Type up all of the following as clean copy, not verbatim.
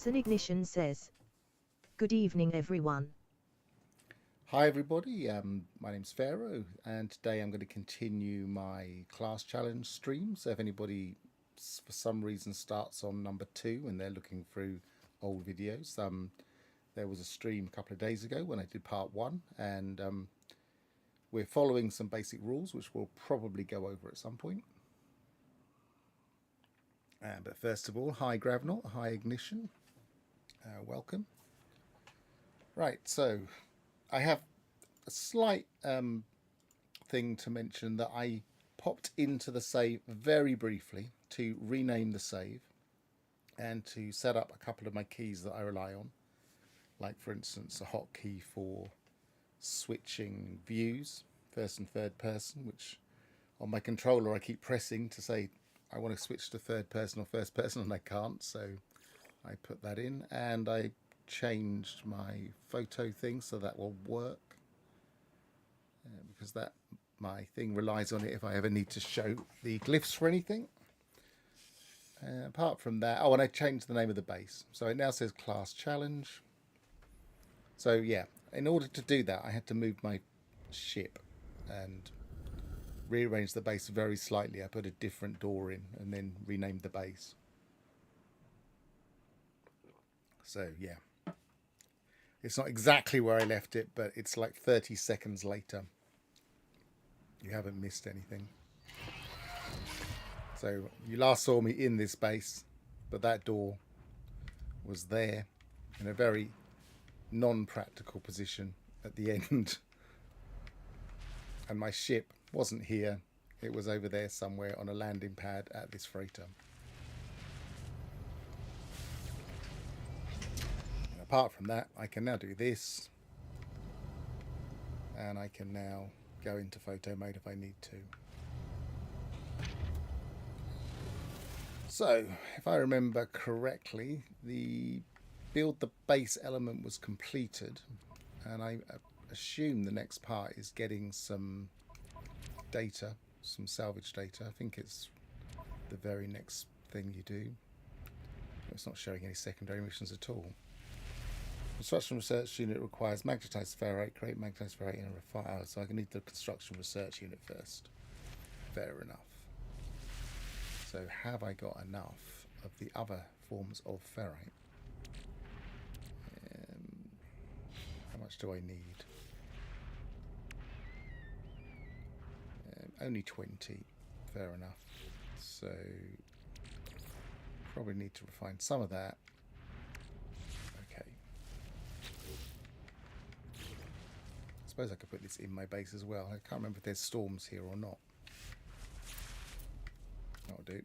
Epson Ignition says, "Good evening, everyone." Hi everybody, my name's Pharaoh, and today I'm going to continue my class challenge stream. So if anybody for some reason starts on number 2 and they're looking through old videos, there was a stream a couple of days ago when I did part 1, and we're following some basic rules which we'll probably go over at some point. But first of all, hi Gravnaut, hi Ignition, welcome. Right, so I have a slight thing to mention that I popped into the save very briefly to rename the save and to set up a couple of my keys that I rely on, like for instance a hotkey for switching views, first and third person, which on my controller I keep pressing to say I want to switch to third person or first person and I can't, so I put that in, and I changed my photo thing so that will work, because that my thing relies on it if I ever need to show the glyphs for anything. Apart from that, and I changed the name of the base, so it now says class challenge. So yeah, in order to do that I had to move my ship and rearrange the base very slightly. I put a different door in and then renamed the base. So yeah, it's not exactly where I left it, but it's like 30 seconds later. You haven't missed anything. So you last saw me in this base, but that door was there in a very non-practical position at the end. And my ship wasn't here, it was over there somewhere on a landing pad at this freighter. And apart from that, I can now do this, and I can now go into photo mode if I need to. So if I remember correctly, the build the base element was completed, and I assume the next part is getting some data, some salvage data. I think it's the very next thing you do. It's not showing any secondary missions at all. Construction research unit requires magnetized ferrite. Create magnetized ferrite in a refiner. So I can need the construction research unit first. Fair enough. So have I got enough of the other forms of ferrite? How much do I need? Only 20. Fair enough. So probably need to refine some of that. Okay. I suppose I could put this in my base as well. I can't remember if there's storms here or not. That'll do.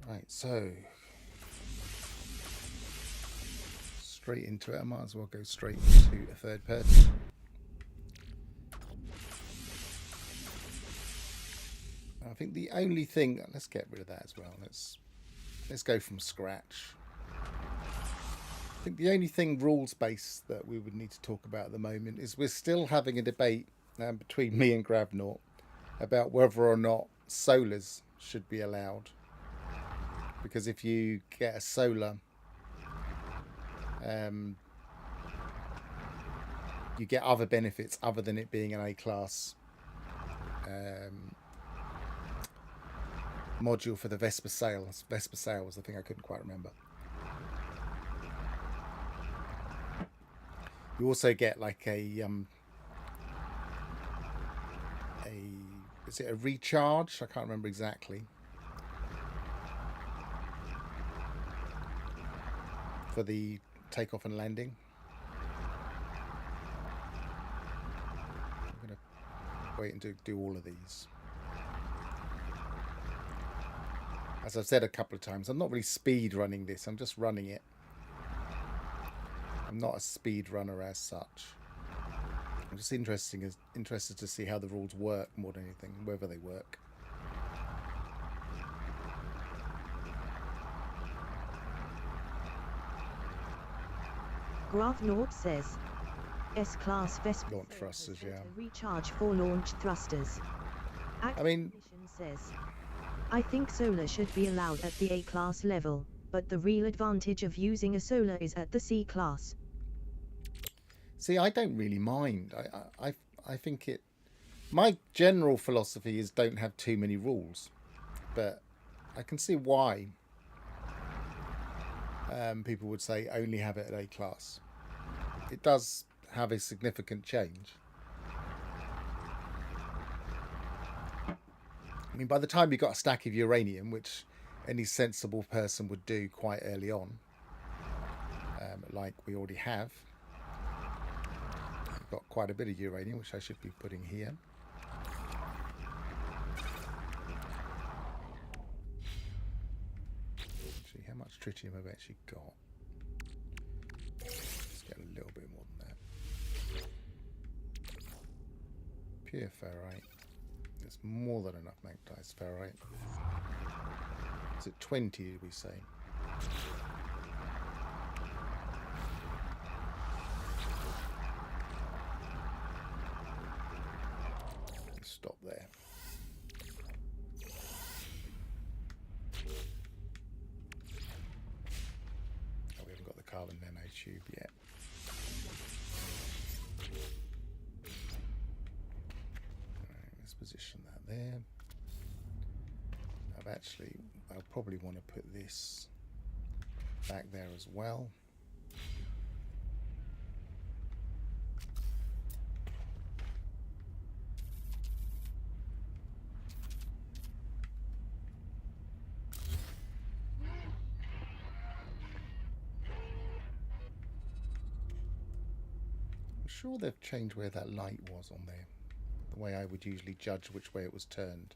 Right, so straight into it. I might as well go straight into a third person. I think the only thing, let's get rid of that as well. Let's go from scratch. I think the only thing rules based that we would need to talk about at the moment is we're still having a debate between me and Gravnaut about whether or not solars should be allowed. Because if you get a solar, you get other benefits other than it being an A-class module for the Vesper Sail. Vesper Sail was the thing I couldn't quite remember. You also get like is it a recharge? I can't remember exactly. For the takeoff and landing. I'm going to wait and do all of these. As I've said a couple of times, I'm not really speed running this, I'm just running it. I'm not a speed runner as such. I'm just interested to see how the rules work more than anything, whether they work. Gravnaut says, S-class Vespa Launch thrusters, yeah. recharge for launch thrusters. I mean, Ignition says, I think solar should be allowed at the A-class level, but the real advantage of using a solar is at the C-class. see, I don't really mind. I think it. My general philosophy is don't have too many rules, but I can see why people would say only have it at A class. It does have a significant change. I mean, by the time you've got a stack of uranium, which any sensible person would do quite early on, like we already have, we've got quite a bit of uranium, which I should be putting here. Actually, how much tritium have I actually got? Let's get a little bit more than that. Pure ferrite. There's more than enough magnetized ferrite. Is it 20, did we say? Let's stop there. Oh, we haven't got the carbon nanotube yet. Position that there. I'll probably want to put this back there as well. I'm sure they've changed where that light was on there. The way I would usually judge which way it was turned.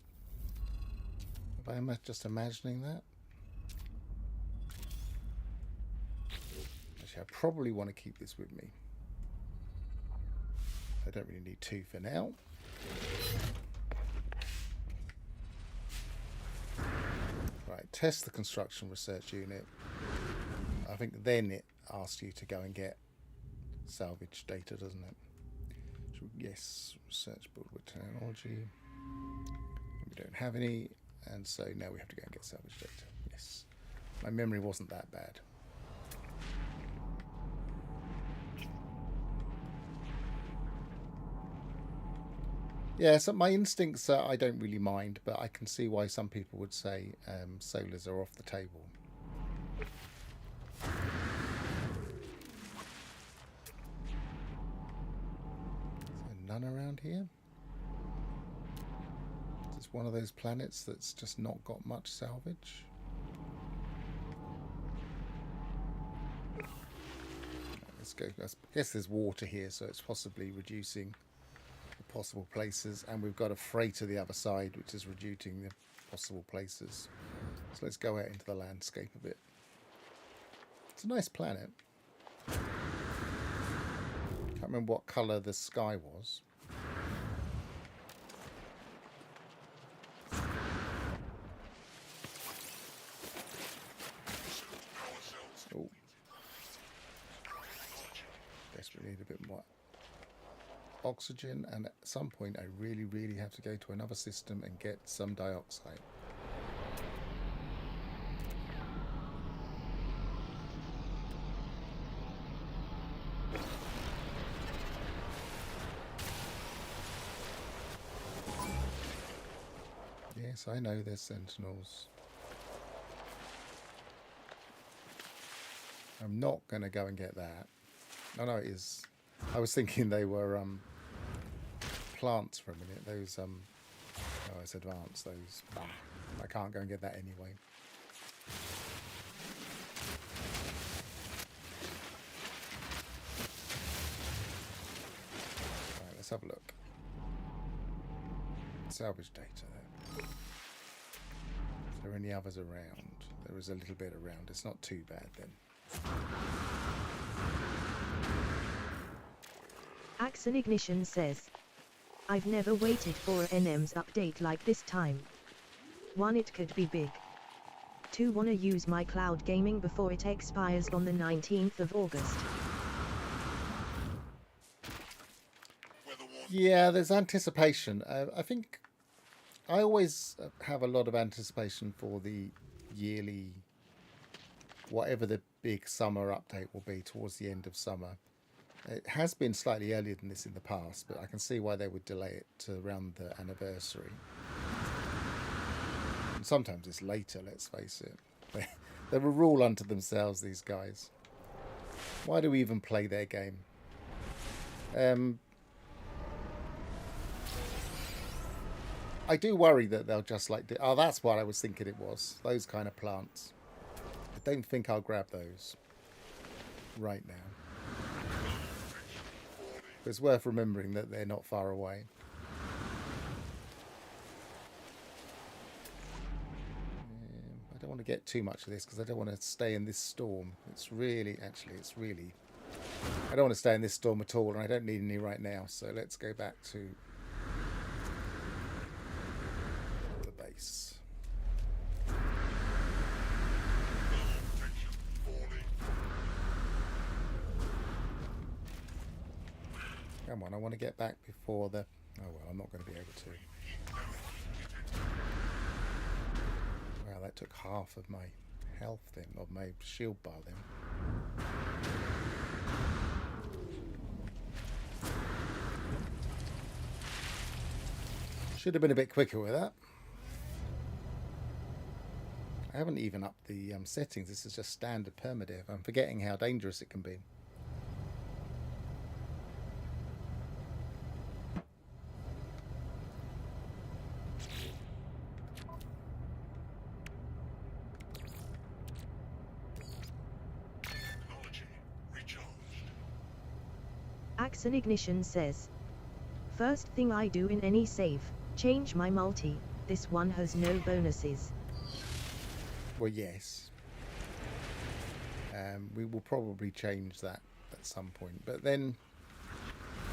Am I just imagining that? Actually, I probably want to keep this with me. I don't really need two for now. Right, test the construction research unit. I think then it asks you to go and get salvage data, doesn't it? Yes, research build with technology. We don't have any, and so now we have to go and get salvage data. Yes, my memory wasn't that bad. Yeah, so my instincts are I don't really mind, but I can see why some people would say solars are off the table. None around here? Is this one of those planets that's just not got much salvage? Let's go. I guess there's water here, so it's possibly reducing the possible places. And we've got a freighter the other side, which is reducing the possible places. So let's go out into the landscape a bit. It's a nice planet. Can't remember what colour the sky was. Oh. Desperately need a bit more oxygen, and at some point I really have to go to another system and get some dioxide. Yes, I know there's sentinels. I'm not going to go and get that. No, it is. I was thinking they were plants for a minute. Those, oh, it's advanced. Those, I can't go and get that anyway. Right, let's have a look. Salvage data there. Is there any others around? There is a little bit around. It's not too bad then. Axon Ignition says, I've never waited for a NM's update like this time. 1. It could be big. 2. Wanna use my cloud gaming before it expires on the 19th of August. Yeah, there's anticipation. I think I always have a lot of anticipation for the yearly, whatever the big summer update will be towards the end of summer. It has been slightly earlier than this in the past, but I can see why they would delay it to around the anniversary. And sometimes it's later, let's face it. They're a rule unto themselves, these guys. Why do we even play their game? I do worry that they'll just like... Oh, that's what I was thinking it was. Those kind of plants. I don't think I'll grab those right now. But it's worth remembering that they're not far away. I don't want to get too much of this because I don't want to stay in this storm. It's really... Actually, it's really... I don't want to stay in this storm at all, and I don't need any right now. So let's go back to the base. Come on, I want to get back before the... Oh, well, I'm not going to be able to. Wow, that took half of my health then, of my shield bar then. Should have been a bit quicker with that. I haven't even upped the settings. This is just standard permadeath. I'm forgetting how dangerous it can be. Axon Ignition says, first thing I do in any save, change my multi. This one has no bonuses. Well, yes. We will probably change that at some point. But then,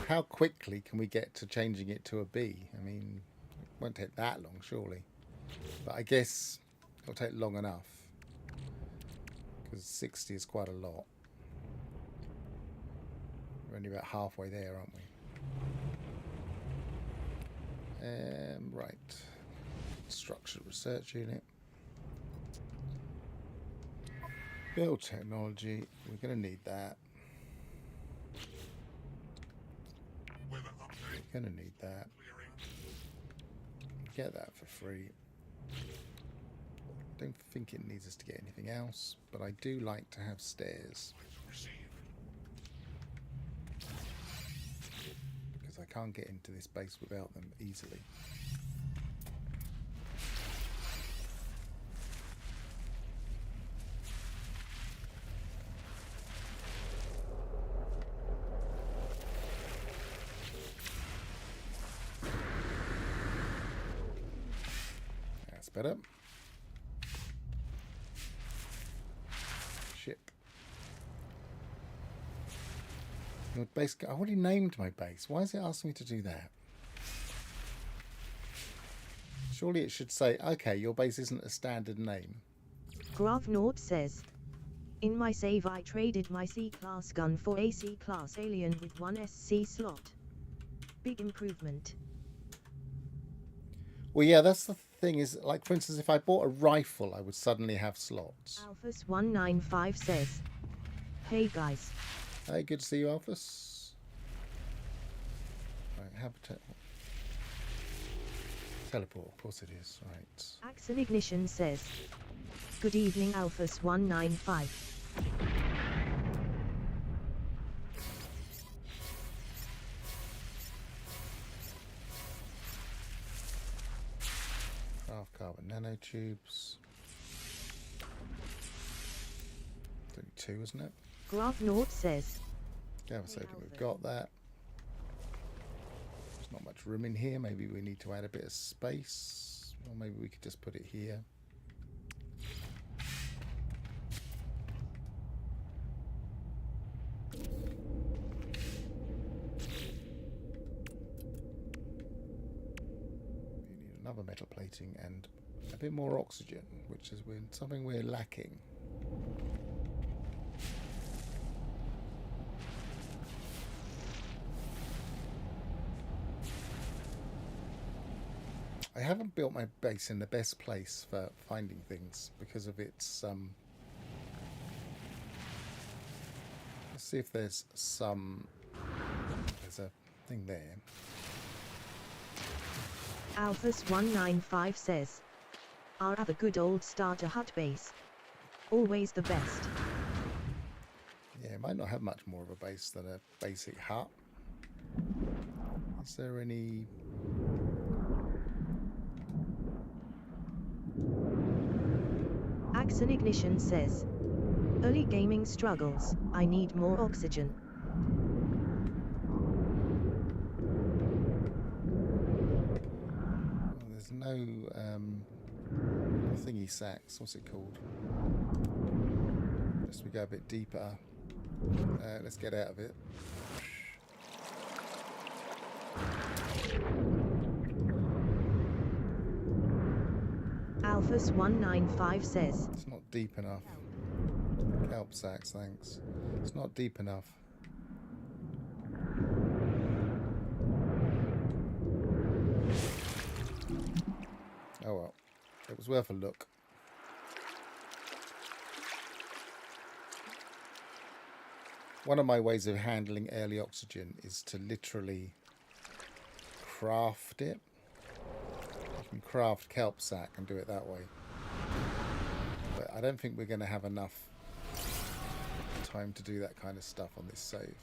how quickly can we get to changing it to a B? I mean, it won't take that long, surely. But I guess it'll take long enough. Because 60 is quite a lot. We're only about halfway there, aren't we? Right. Structured Research Unit. Build technology. We're going to need that. We're going to need that. Get that for free. Don't think it needs us to get anything else, but I do like to have stairs. Because I can't get into this base without them easily. That's better. Ship. Your base. I already named my base. Why is it asking me to do that? Surely it should say, okay, your base isn't a standard name. Grafnaut says, in my save I traded my C-class gun for a C-class alien with 1 SC slot. Big improvement. Well, yeah, that's the thing is, like, for instance, if I bought a rifle, I would suddenly have slots. Alphas195 says, hey guys. Hey, good to see you, Alphas. Right, habitat. Teleport, of course it is, right. Axon Ignition says, good evening Alphas195. Half carbon nanotubes. 32, isn't it? Grafnaut says, Devastating, we've got that. There's not much room in here. Maybe we need to add a bit of space. Or maybe we could just put it here. We need another metal plating and a bit more oxygen, which is something we're lacking. I haven't built my base in the best place for finding things because of its let's see if there's there's a thing there. Alphas195 says, our other good old starter hut base. Always the best. Yeah, it might not have much more of a base than a basic hut. Is there any... Axon Ignition says, early gaming struggles, I need more oxygen. Well, there's no thingy sacks. What's it called? Just we go a bit deeper. Let's get out of it. Alphas195 says, It's not deep enough. Kelp sacks, thanks. It's not deep enough. Oh well, it was worth a look. One of my ways of handling early oxygen is to literally craft it. You can craft kelp sack and do it that way. But I don't think we're going to have enough time to do that kind of stuff on this save.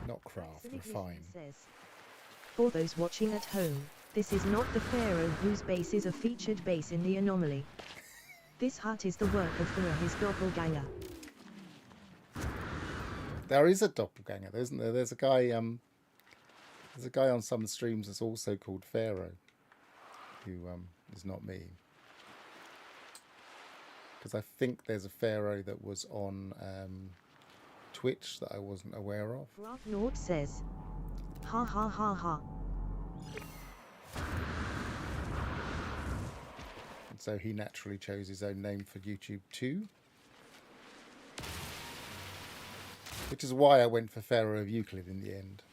Not craft, refine. Says, for those watching at home, this is not the Pharaoh whose base is a featured base in the anomaly. This hut is the work of Thura, his doppelganger. There is a doppelganger, isn't there? There's a guy on some streams that's also called Pharaoh, who is not me. Because I think there's a Pharaoh that was on Twitch that I wasn't aware of. Nord says, ha ha ha ha. And so he naturally chose his own name for YouTube too. Which is why I went for Pharaoh of Euclid in the end.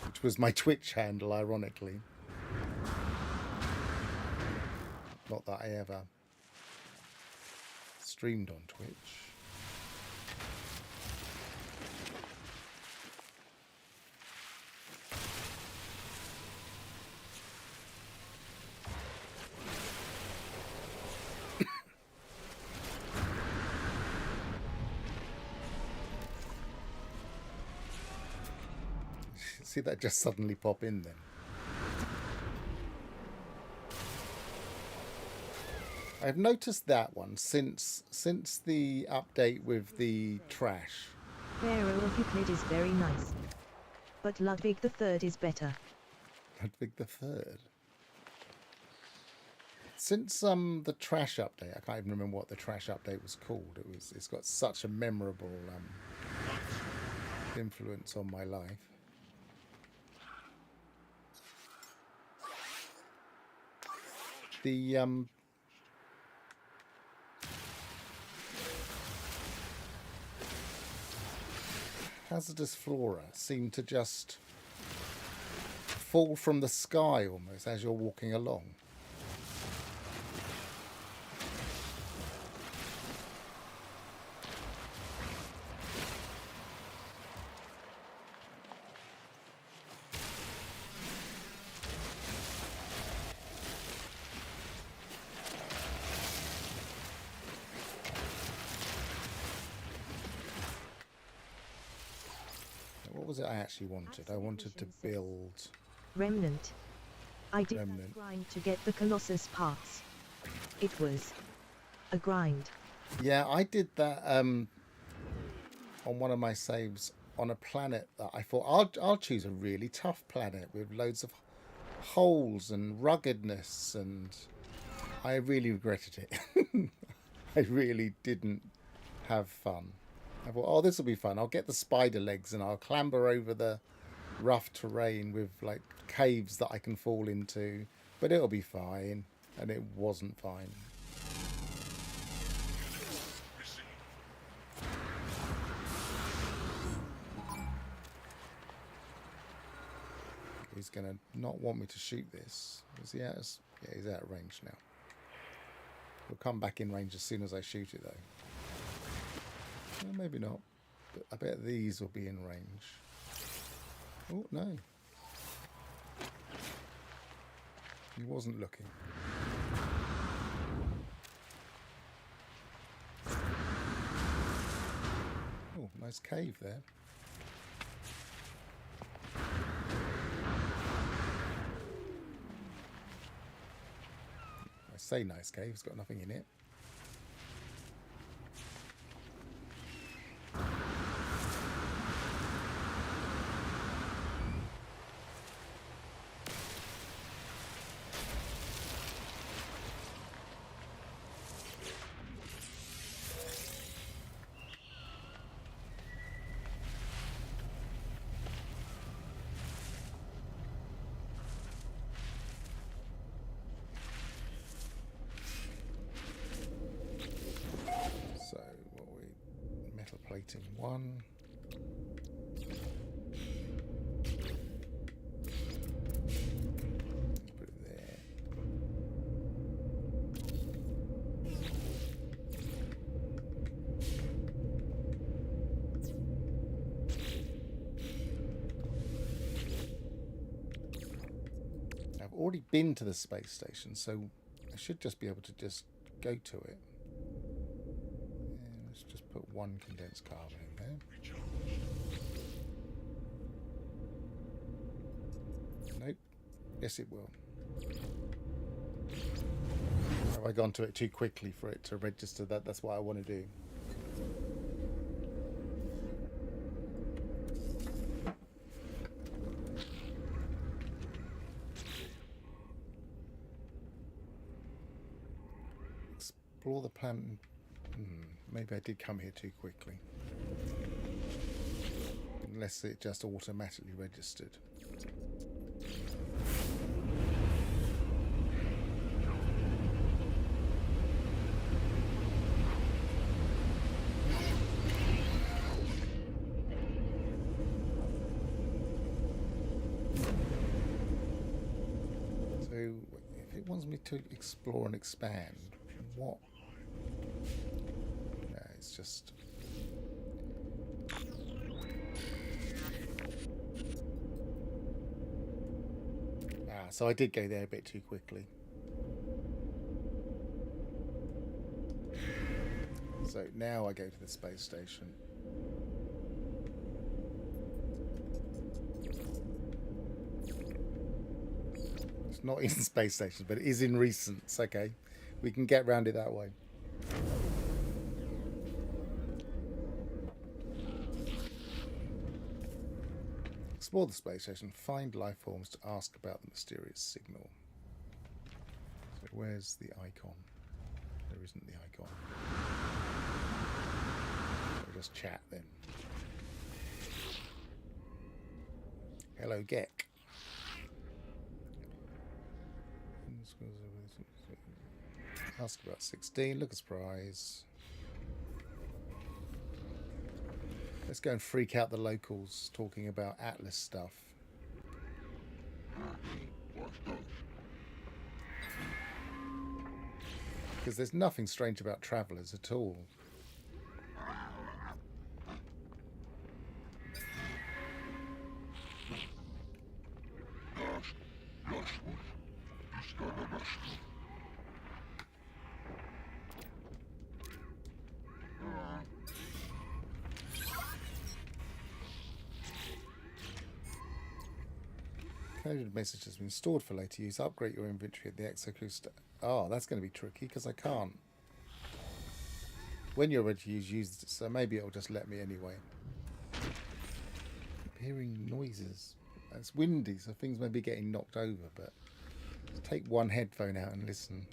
Which was my Twitch handle, ironically. Not that I ever streamed on Twitch. See that just suddenly pop in then. I've noticed that one since the update with the trash. Pharaoh of Euclid is very nice. But Ludwig III is better. Ludwig III. Since the trash update, I can't even remember what the trash update was called. It's got such a memorable influence on my life. The hazardous flora seem to just fall from the sky almost as you're walking along. What was it I actually wanted? I wanted to build Remnant. I did Remnant. that grind to get the Colossus parts. It was a grind. Yeah, I did that on one of my saves on a planet that I thought I'll choose a really tough planet with loads of holes and ruggedness, and I really regretted it. I really didn't have fun. I thought, oh, this will be fun. I'll get the spider legs and I'll clamber over the rough terrain with like caves that I can fall into, but it'll be fine. And it wasn't fine. He's gonna not want me to shoot this. Is he out? Yeah, he's out of range now. He'll come back in range as soon as I shoot it, though. Well, maybe not. But I bet these will be in range. Oh, no. He wasn't looking. Oh, nice cave there. I say nice cave, it's got nothing in it. Plating 1. Put it there. I've already been to the space station, so I should just be able to just go to it. Put 1 condensed carbon in there. Nope. Yes, it will. Have I gone to it too quickly for it to register that? That's what I want to do. Explore the planet. Maybe I did come here too quickly. Unless it just automatically registered. So, if it wants me to explore and expand, what? It's just so I did go there a bit too quickly. So now I go to the space station. It's not in space station, but it is in recents. Okay, we can get around it that way. Explore the space station, find life forms to ask about the mysterious signal. So where's the icon? There isn't the icon. We'll just chat then. Hello, Gek. Ask about 16, look at surprise. Let's go and freak out the locals talking about Atlas stuff. Because there's nothing strange about travelers at all. Coded message has been stored for later use. Upgrade your inventory at the Exocruise. Oh, that's going to be tricky because I can't. When you're ready to use it. So maybe it'll just let me anyway. I'm hearing noises. It's windy, so things may be getting knocked over, but take one headphone out and listen.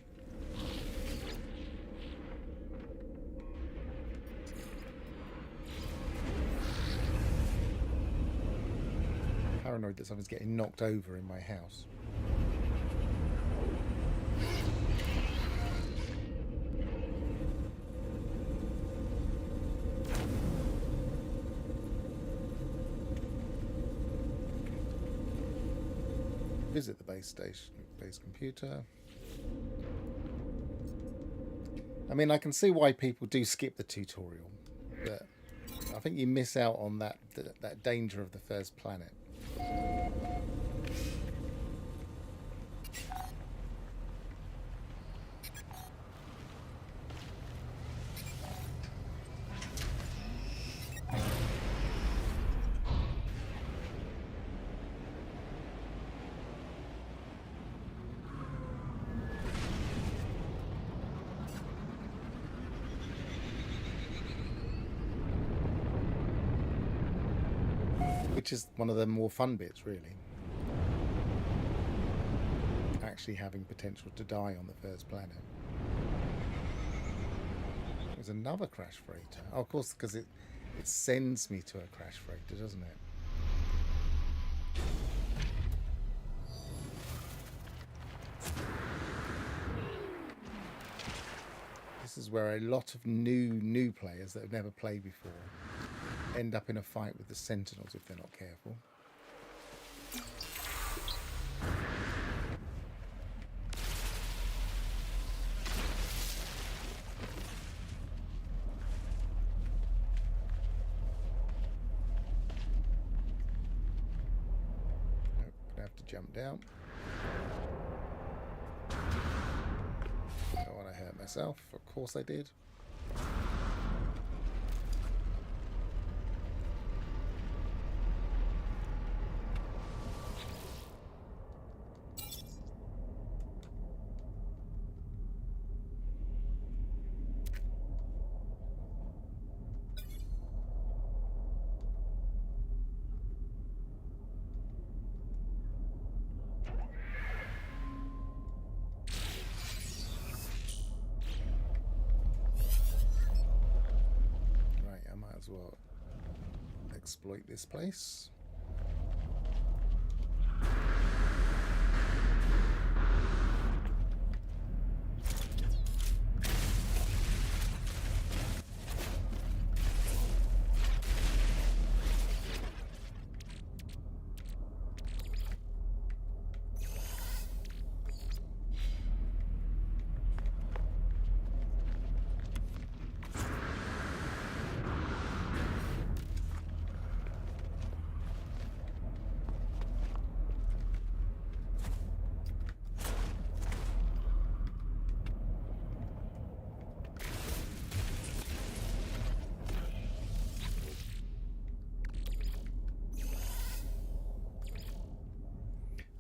paranoid that something's getting knocked over in my house. Visit the base station, base computer. I mean, I can see why people do skip the tutorial, but I think you miss out on that danger of the first planet. Which is one of the more fun bits, really. Actually having potential to die on the first planet. There's another crash freighter. Oh, of course, because it sends me to a crash freighter, doesn't it? This is where a lot of new players that have never played before end up in a fight with the Sentinels if they're not careful. Nope, gonna have to jump down. Don't want to hurt myself. Of course I did. As well, exploit this place.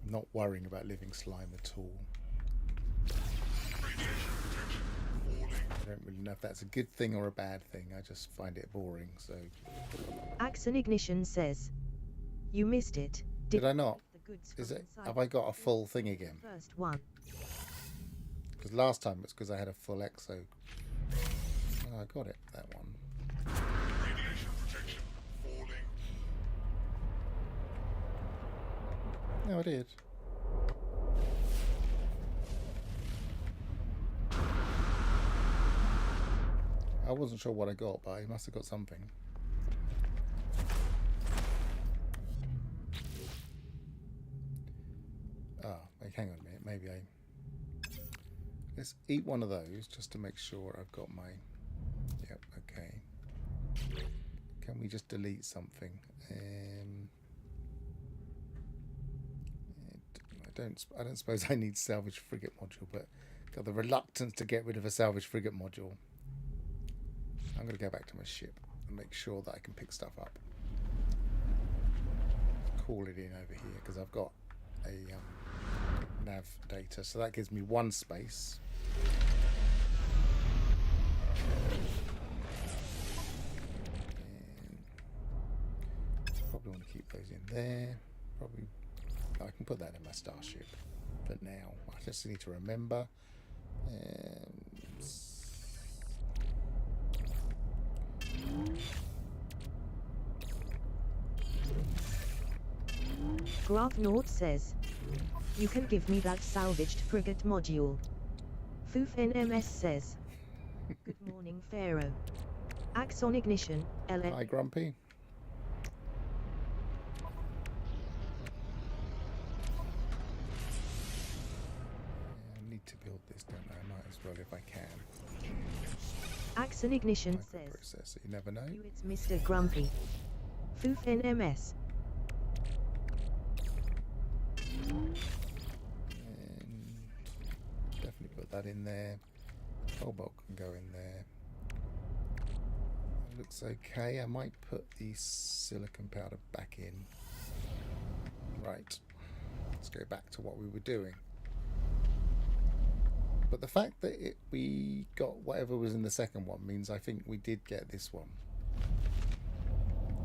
Not worrying about living slime at all. I don't really know if that's a good thing or a bad thing. I just find it boring. So. Axon Ignition says, "You missed it. Did I not? Is it? Have I got a full thing again? First one. Because last time it's because I had a full exo. Oh, I got it. That one. Radiation protection falling. No, I did. I wasn't sure what I got, but I must have got something. Ah, hang on a minute. Maybe I... Let's eat one of those just to make sure I've got my... Yep, okay. Can we just delete something? I don't suppose I need salvage frigate module, but got the reluctance to get rid of a salvage frigate module. I'm going to go back to my ship and make sure that I can pick stuff up. Call it in over here because I've got a nav data, so that gives me one space. And probably want to keep those in there. Probably I can put that in my starship. But now I just need to remember. Grafnaut says, you can give me that salvaged frigate module. Foof NMS says, good morning Pharaoh. Axon Ignition, LN. Hi, Grumpy. I need to build this, don't I? Might as well if I can. Axon Ignition says, Microprocessor, you never know. it's Mr. Grumpy. Foof NMS. And definitely put that in there. Cobalt can go in there. That looks okay. I might put the silicon powder back in. Right. Let's go back to what we were doing. But the fact that we got whatever was in the second one means I think we did get this one.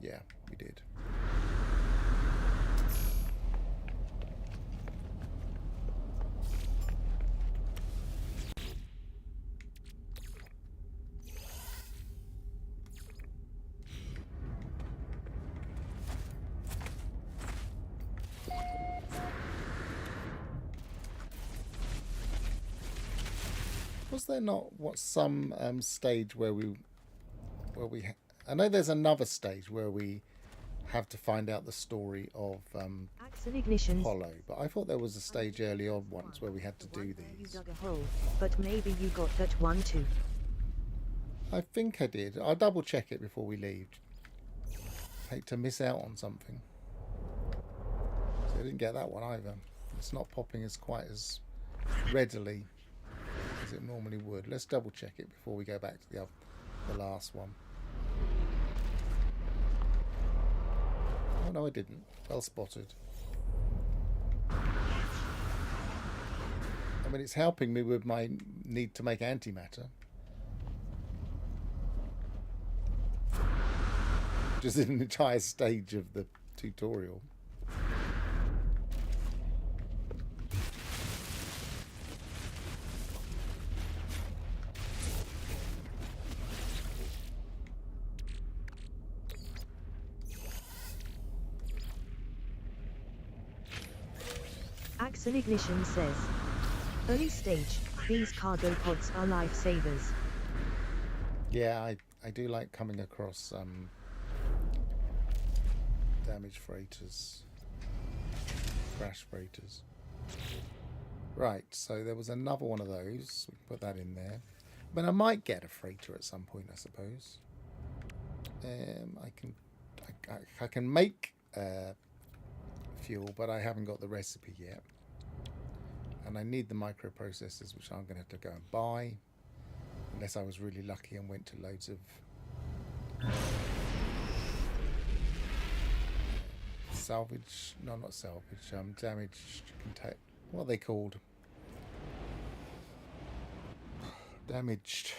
Yeah, we did. Was there not some stage where I know there's another stage where we have to find out the story of Axon Ignition. Apollo, but I thought there was a stage early on once where we had to do You these. dug a hole, but maybe you got that one too. I think I did. I'll double check it before we leave. Hate to miss out on something. So I didn't get that one either. It's not popping as quite as readily as it normally would. Let's double check it before we go back to the last one. Oh no, I didn't. Well spotted. I mean, it's helping me with my need to make antimatter. Which is an entire stage of the tutorial. Axon Ignition says, early stage, these cargo pods are lifesavers. Yeah, I do like coming across damaged freighters, crash freighters. Right, so there was another one of those. We can put that in there. But I might get a freighter at some point, I suppose. I can make fuel, but I haven't got the recipe yet. And I need the microprocessors, which I'm going to have to go and buy. Unless I was really lucky and went to loads of salvage, no, not salvage, damaged, what are they called? Damaged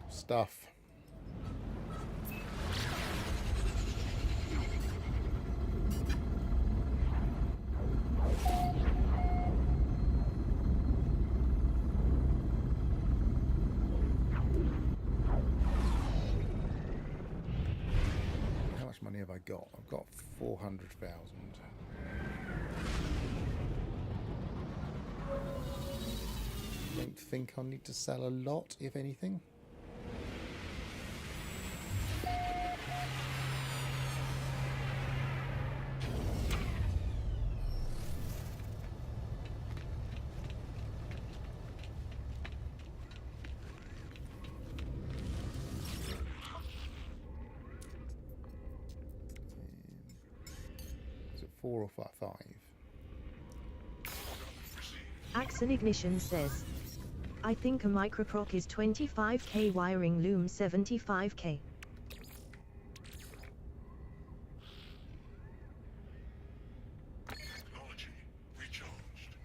stuff. How much money have I got? I've got 400,000. Don't think I'll need to sell a lot, if anything. Is it 4 or 5? Axon Ignition says, I think a microproc is 25k wiring loom 75k. Technology recharged.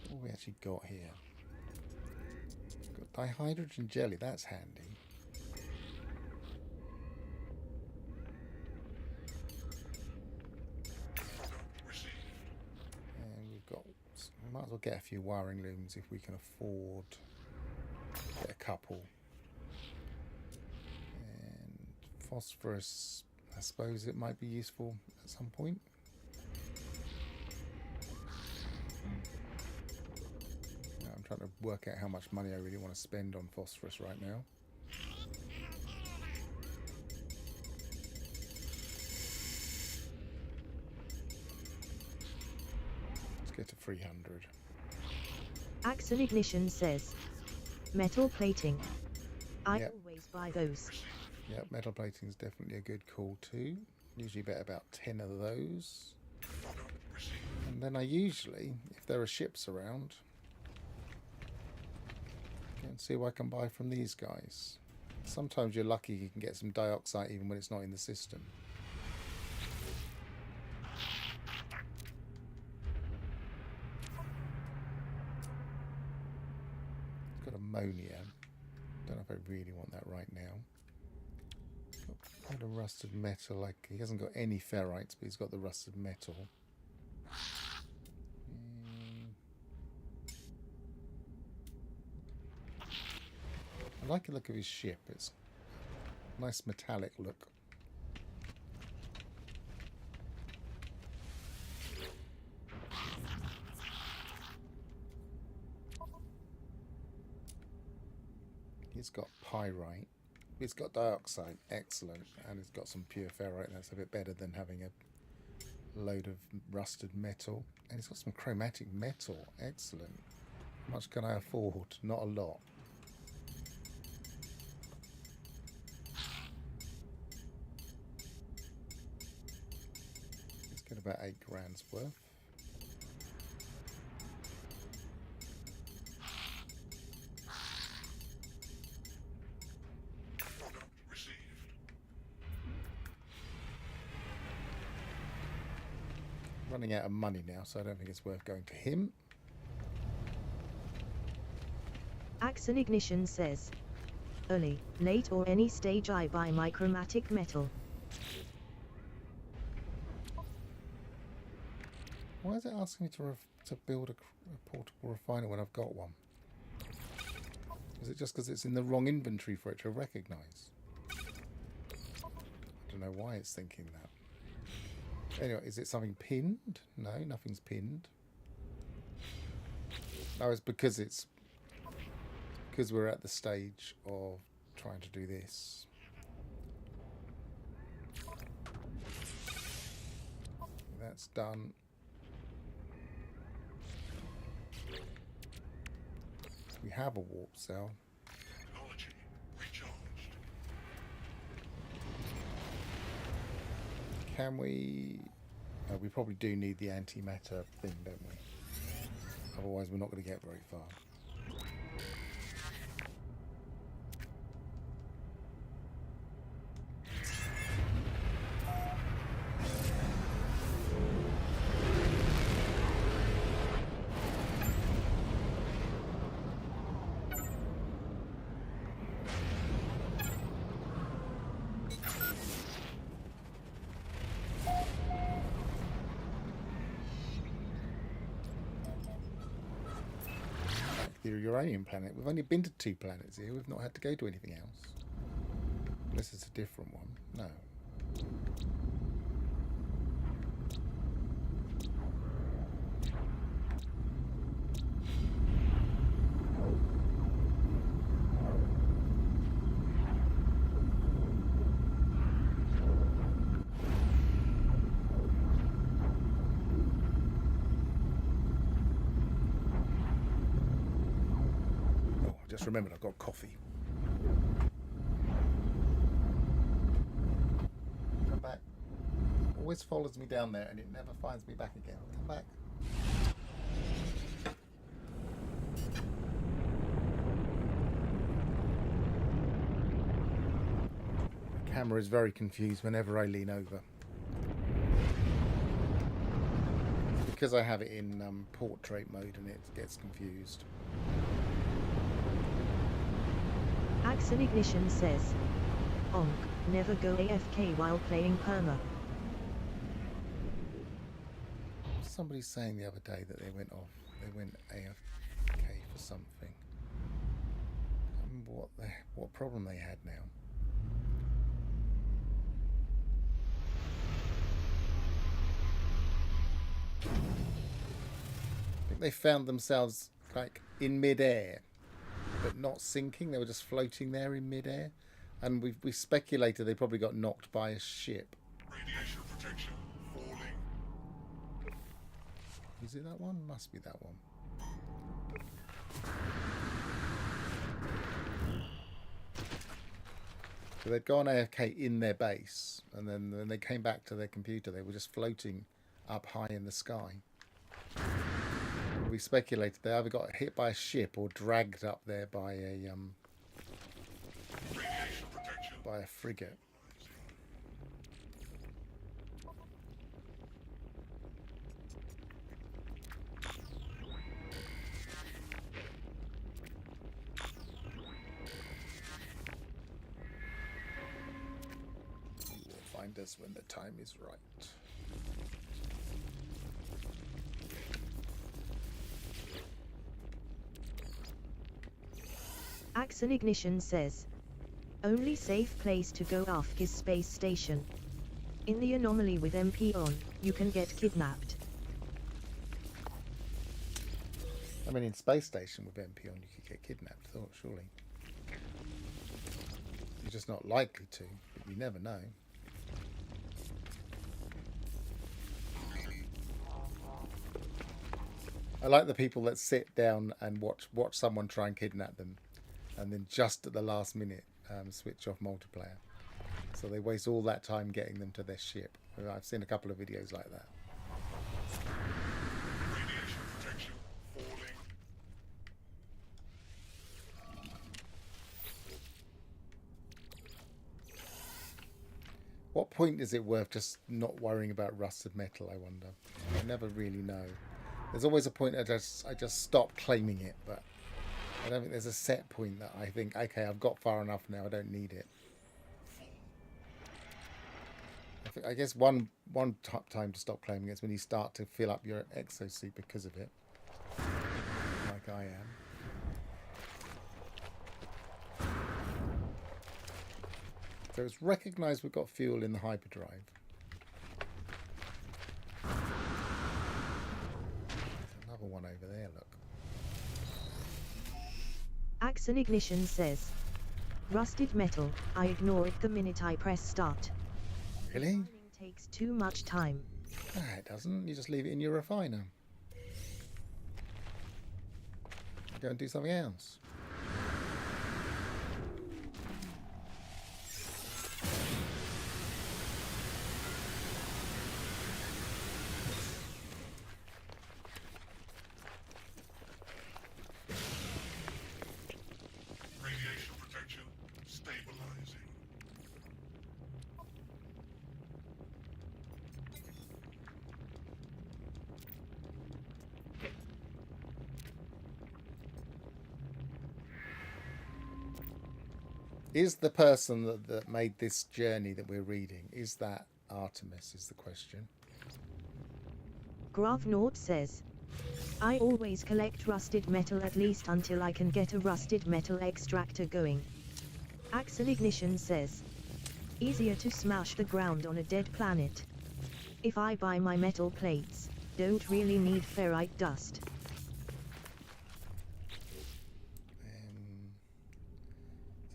What have we actually got here? Got dihydrogen jelly, that's handy. Received. And we've got, we might as well get a few wiring looms if we can afford. Get a couple. And phosphorus, I suppose it might be useful at some point. I'm trying to work out how much money I really want to spend on phosphorus right now. Let's get to 300. Axon Ignition says, metal plating. I Yep. always buy those. Yeah, metal plating is definitely a good call too. Usually bet about 10 of those. And then I usually, if there are ships around, go and see what I can buy from these guys. Sometimes you're lucky you can get some dioxide even when it's not in the system. It's got ammonia. Don't know if I really want that right now. Got a rusted metal, like he hasn't got any ferrites, but he's got the rusted metal. I like the look of his ship. It's a nice metallic look. He's got pyrite. It's got dioxide, excellent, and it's got some pure ferrite. That's a bit better than having a load of rusted metal. And it's got some chromatic metal, excellent. How much can I afford? Not a lot. Let's get about 8 grand's worth. Running out of money now, so I don't think it's worth going to him. Axon Ignition says, early, late or any stage I buy my chromatic metal. Why is it asking me to build a portable refiner when I've got one? Is it just because it's in the wrong inventory for it to recognise? I don't know why it's thinking that. Anyway, is it something pinned? No, nothing's pinned. No, it's because we're at the stage of trying to do this. That's done. We have a warp cell. Technology recharged. Can we... we probably do need the antimatter thing, don't we? Otherwise we're not going to get very far. The uranium planet. We've only been to 2 planets here. We've not had to go to anything else. Unless it's a different one. No. Just remembered I've got coffee. Come back. Always follows me down there and it never finds me back again. Come back. The camera is very confused whenever I lean over. Because I have it in portrait mode and it gets confused. Axon Ignition says, onk, never go AFK while playing Perma. Somebody saying the other day that they went AFK for something. I can't remember. remember what problem they had now. think they found themselves like in mid-air, but not sinking. They were just floating there in mid-air, and we speculated they probably got knocked by a ship. Radiation protection falling. Is it that one? Must be that one. So they'd gone AFK in their base, and then when they came back to their computer, they were just floating up high in the sky. We speculated they either got hit by a ship or dragged up there by a Radiation protection. frigate. You will find us when the time is right. Axon Ignition says, only safe place to go off is space station. In the anomaly with MP on, you can get kidnapped. I mean, in space station with MP on, you could get kidnapped, surely. You're just not likely to, but you never know. I like the people that sit down and watch someone try and kidnap them, and then just at the last minute switch off multiplayer. So they waste all that time getting them to their ship. I've seen a couple of videos like that. Radiation protection falling. What point is it worth just not worrying about rusted metal, I wonder? I never really know. There's always a point I just stop claiming it, but I don't think there's a set point that I think, okay, I've got far enough now, I don't need it. I guess one time to stop claiming it is when you start to fill up your exosuit because of it, like I am. So it's recognised we've got fuel in the hyperdrive. There's another one over there, look. Axon Ignition says, rusted metal, I ignore it the minute I press start. Really? Refining takes too much time. No, it doesn't. You just leave it in your refiner. Go and do something else. Radiation protection stabilizing. Is the person that made this journey that we're reading, is that Artemis, is the question. Gravnaut says, I always collect rusted metal at least until I can get a rusted metal extractor going. Axon Ignition says, easier to smash the ground on a dead planet. If I buy my metal plates, don't really need ferrite dust.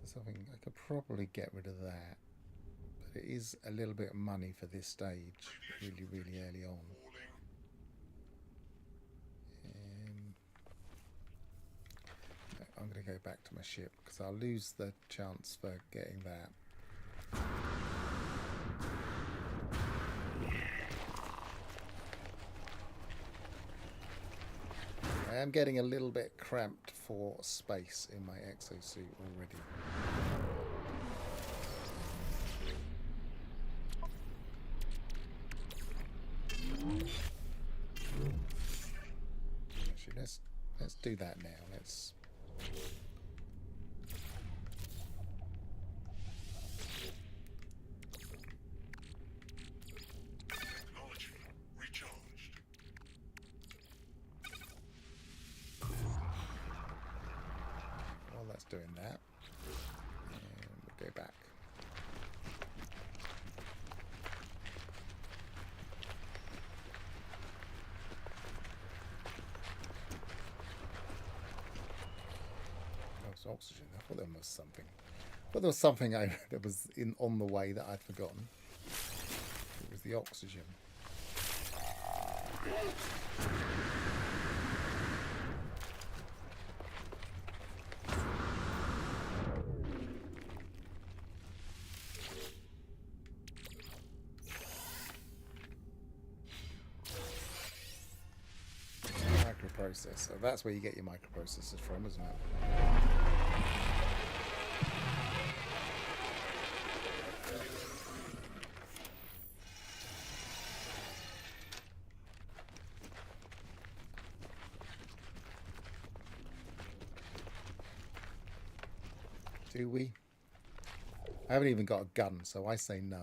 So something, I could probably get rid of that. But it is a little bit of money for this stage, really, really early on. I'm going to go back to my ship because I'll lose the chance for getting that. I am getting a little bit cramped for space in my exosuit already. Actually, let's do that now. Let's. Technology recharged. While that's doing that, and we'll go back. oxygen. I thought there was something. But there was something that was on the way that I'd forgotten. It was the oxygen. Microprocessor. That's where you get your microprocessors from, isn't it? Do we? I haven't even got a gun, so I say no.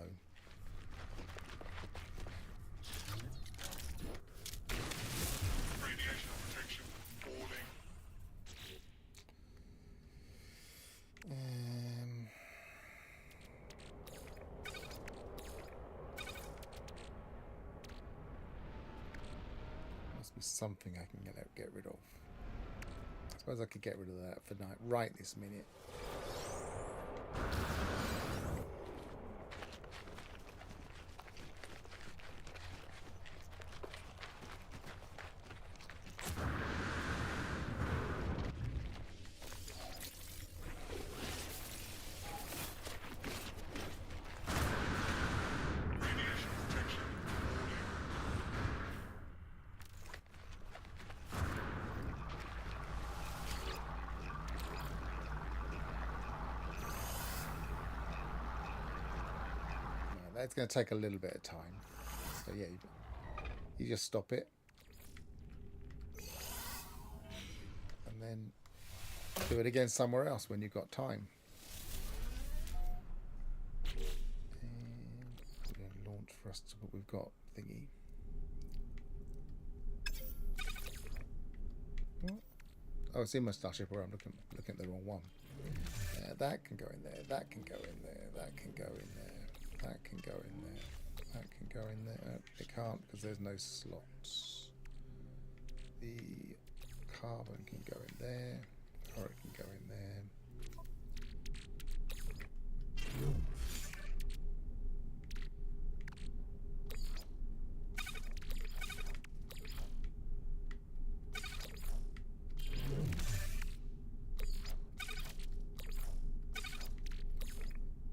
Radiation protection falling. Must be something I can get rid of. I suppose I could get rid of that for night right this minute. Radiation protection falling. No, that's going to take a little bit of time. So yeah, you just stop it. And then do it again somewhere else when you've got time. And we're going to launch thrusters, but we've got thingy. What? Oh, it's in my Starship, or I'm looking at the wrong one. That can go in there. That can go in there. That can go in there. That can go in there. That can go in there. Oh, it can't because there's no slots. The carbon can go in there. Or it can go in there.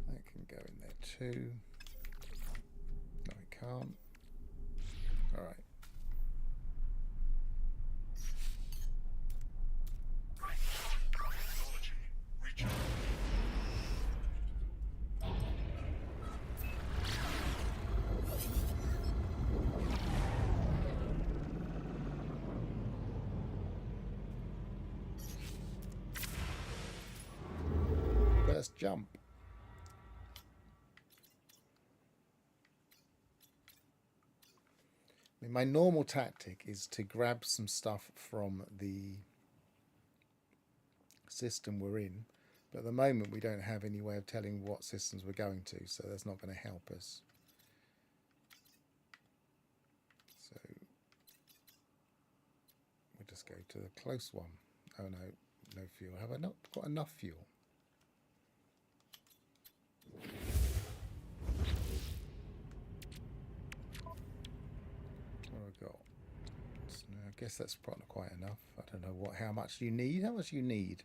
That can go in there too. No, it can't. All right. Technology recharged. First jump. I mean, my normal tactic is to grab some stuff from the system we're in, but at the moment we don't have any way of telling what systems we're going to, so that's not going to help us. So we'll just go to the close one. Oh no, no fuel. Have I not got enough fuel? What have I got? So I guess that's probably not quite enough. I don't know how much you need. How much you need?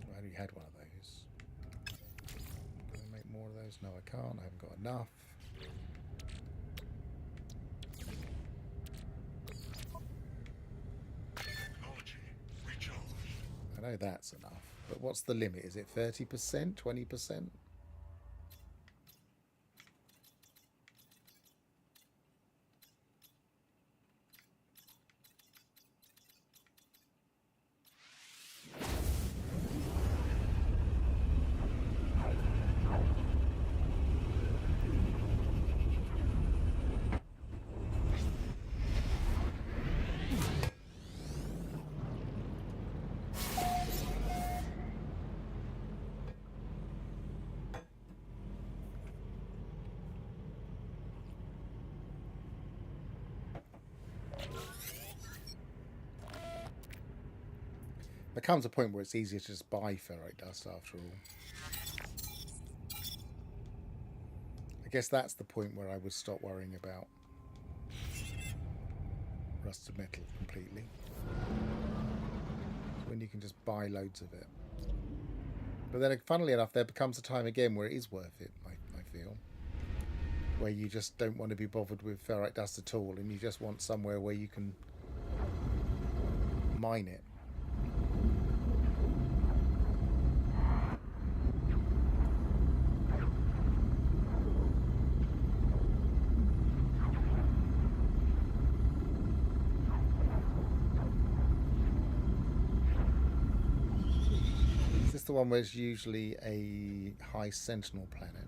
I already had one of those. Can I make more of those? No, I can't. I haven't got enough. Technology recharged. I know that's enough. But what's the limit? Is it 30%? 20%? There comes a point where it's easier to just buy ferrite dust after all. I guess that's the point where I would stop worrying about rusted metal completely. When you can just buy loads of it. But then, funnily enough, there becomes a time again where it is worth it, I feel. Where you just don't want to be bothered with ferrite dust at all, and you just want somewhere where you can mine it. Is this the one where it's usually a high sentinel planet?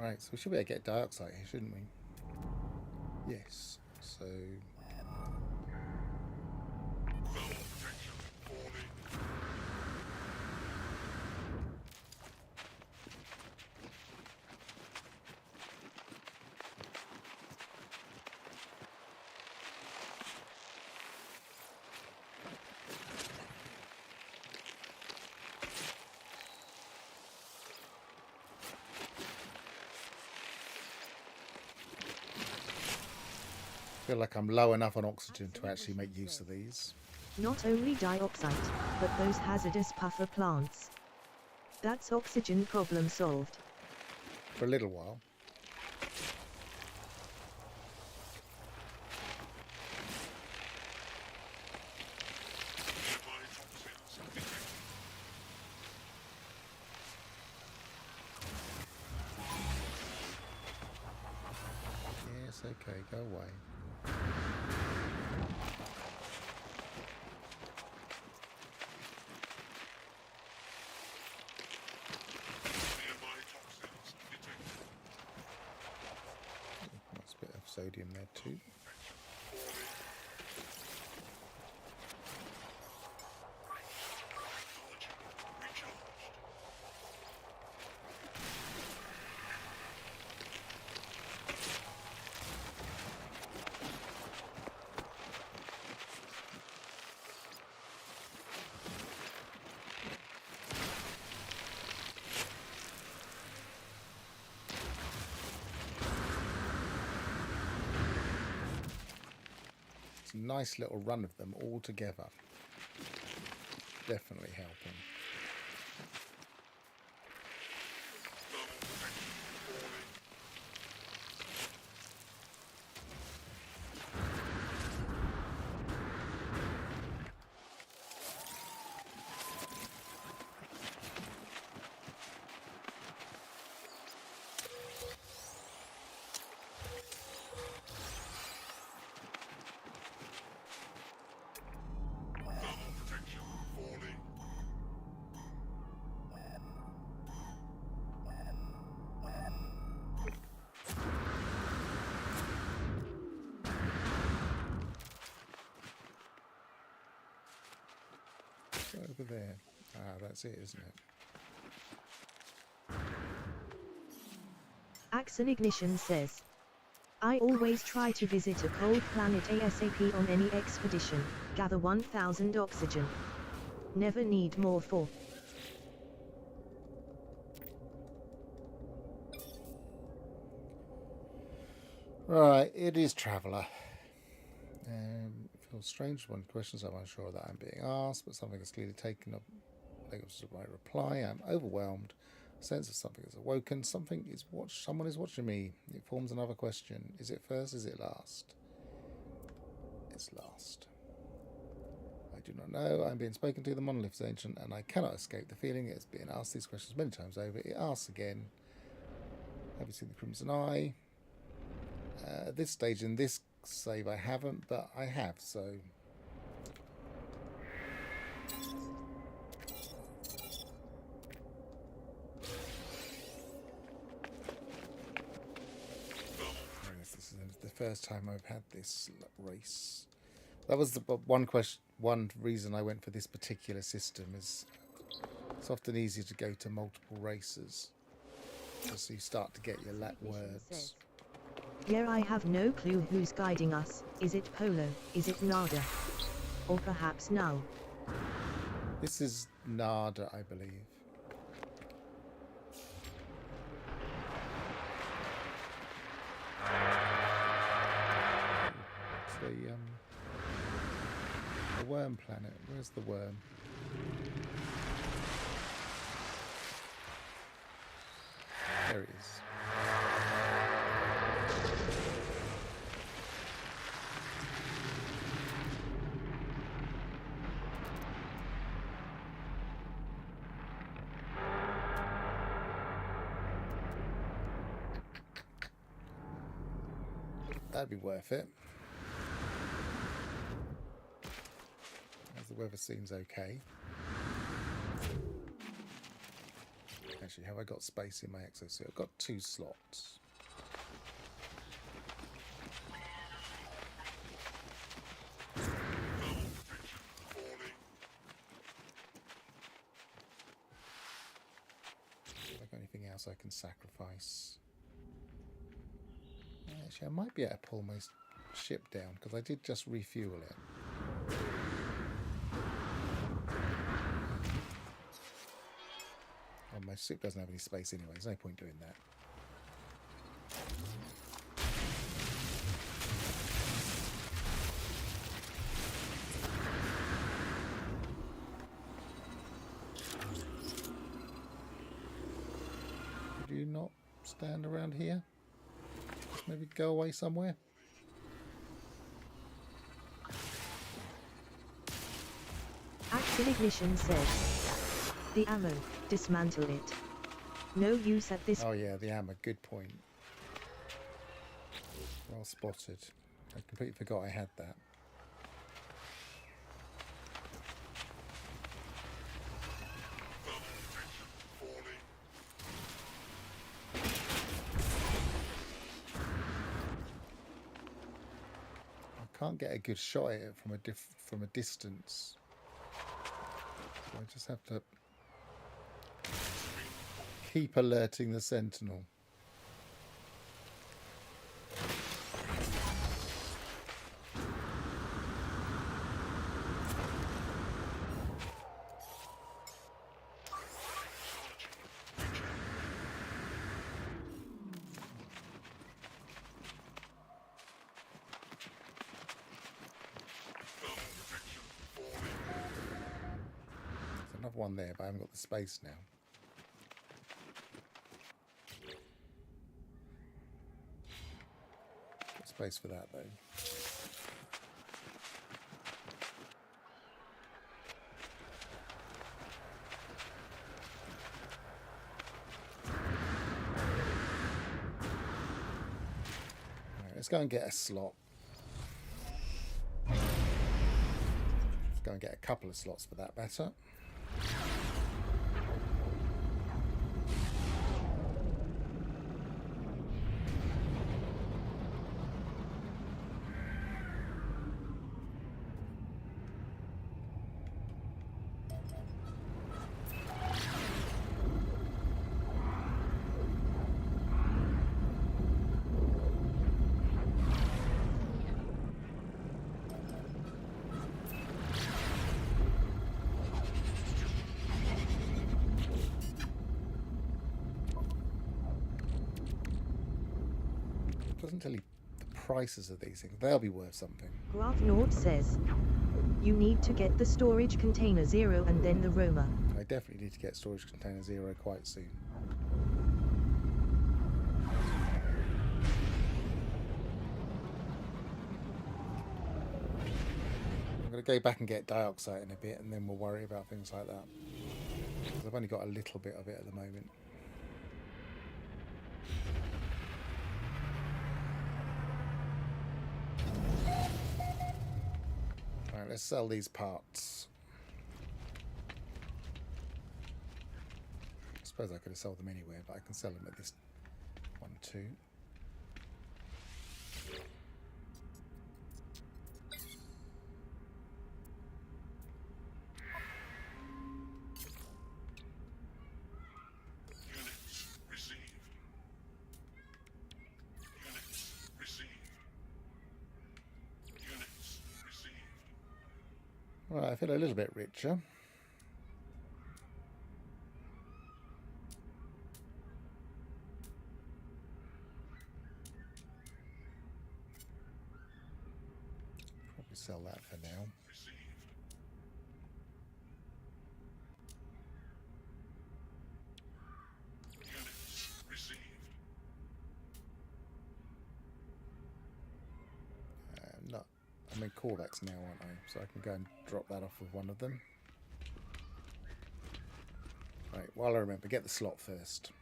Right, so we should be able to get dioxide here, shouldn't we? Yes, so... I feel like I'm low enough on oxygen to actually make use of these. Not only dioxide, but those hazardous puffer plants. That's oxygen problem solved. For a little while. Yes, okay, go away. That's a bit of sodium there too. It's a nice little run of them all together. Definitely helping. Go over there. Ah, that's it, isn't it? Axon Ignition says, I always try to visit a cold planet ASAP on any expedition, gather 1000 oxygen. Never need more for. Right, it is Traveller. It feels strange when questions I'm unsure that I'm being asked, but something is clearly taken up. I think it was the right reply. I'm overwhelmed. Sense of something is awoken. Something is someone is watching me. It forms another question. Is it first? Is it last? It's last. I do not know. I'm being spoken to. The monolith's ancient, and I cannot escape the feeling it's been asked these questions many times over. It asks again. Have you seen the Crimson Eye? At this stage in this save, I haven't, but I have. So. This is the first time I've had this race. That was the one question. One reason I went for this particular system is it's often easier to go to multiple races, just so you start to get your words. Yeah, I have no clue who's guiding us. Is it Polo? Is it Nada? Or perhaps Null? This is Nada, I believe. The worm planet. Where's the worm? There it is. That'd be worth it. As the weather seems okay. Actually, have I got space in my exosuit? I've got 2 slots. Have I got anything else I can sacrifice? Actually, I might be able to pull my ship down because I did just refuel it. Oh, my ship doesn't have any space anyway. There's no point doing that. Could you not stand around here? Just maybe go away somewhere? Axel Ignition says, the ammo, dismantle it. No use at this. Oh yeah, the ammo, good point. Well spotted. I completely forgot I had that. I can't get a good shot at it from a distance. So I just have to keep alerting the sentinel. There's another one there, but I haven't got the space now. Space for that though. Right, let's go and get a slot. Let's go and get a couple of slots for that better. Doesn't tell you the prices of these things. They'll be worth something. Graph Nord says, you need to get the storage container 0 and then the Roma. I definitely need to get storage container 0 quite soon. going to go back and get dioxide in a bit, and then we'll worry about things like that. 'Cause I've only got a little bit of it at the moment. Right, let's sell these parts. I suppose I could have sold them anywhere, but I can sell them at this one too. Units received. Units received. Units received. Right, I feel a little bit richer. Probably sell that for now. Received. Units received. No, I'm in Corvettes now, aren't I? So I can go and drop that off with one of them. Right, while I remember, get the slot first.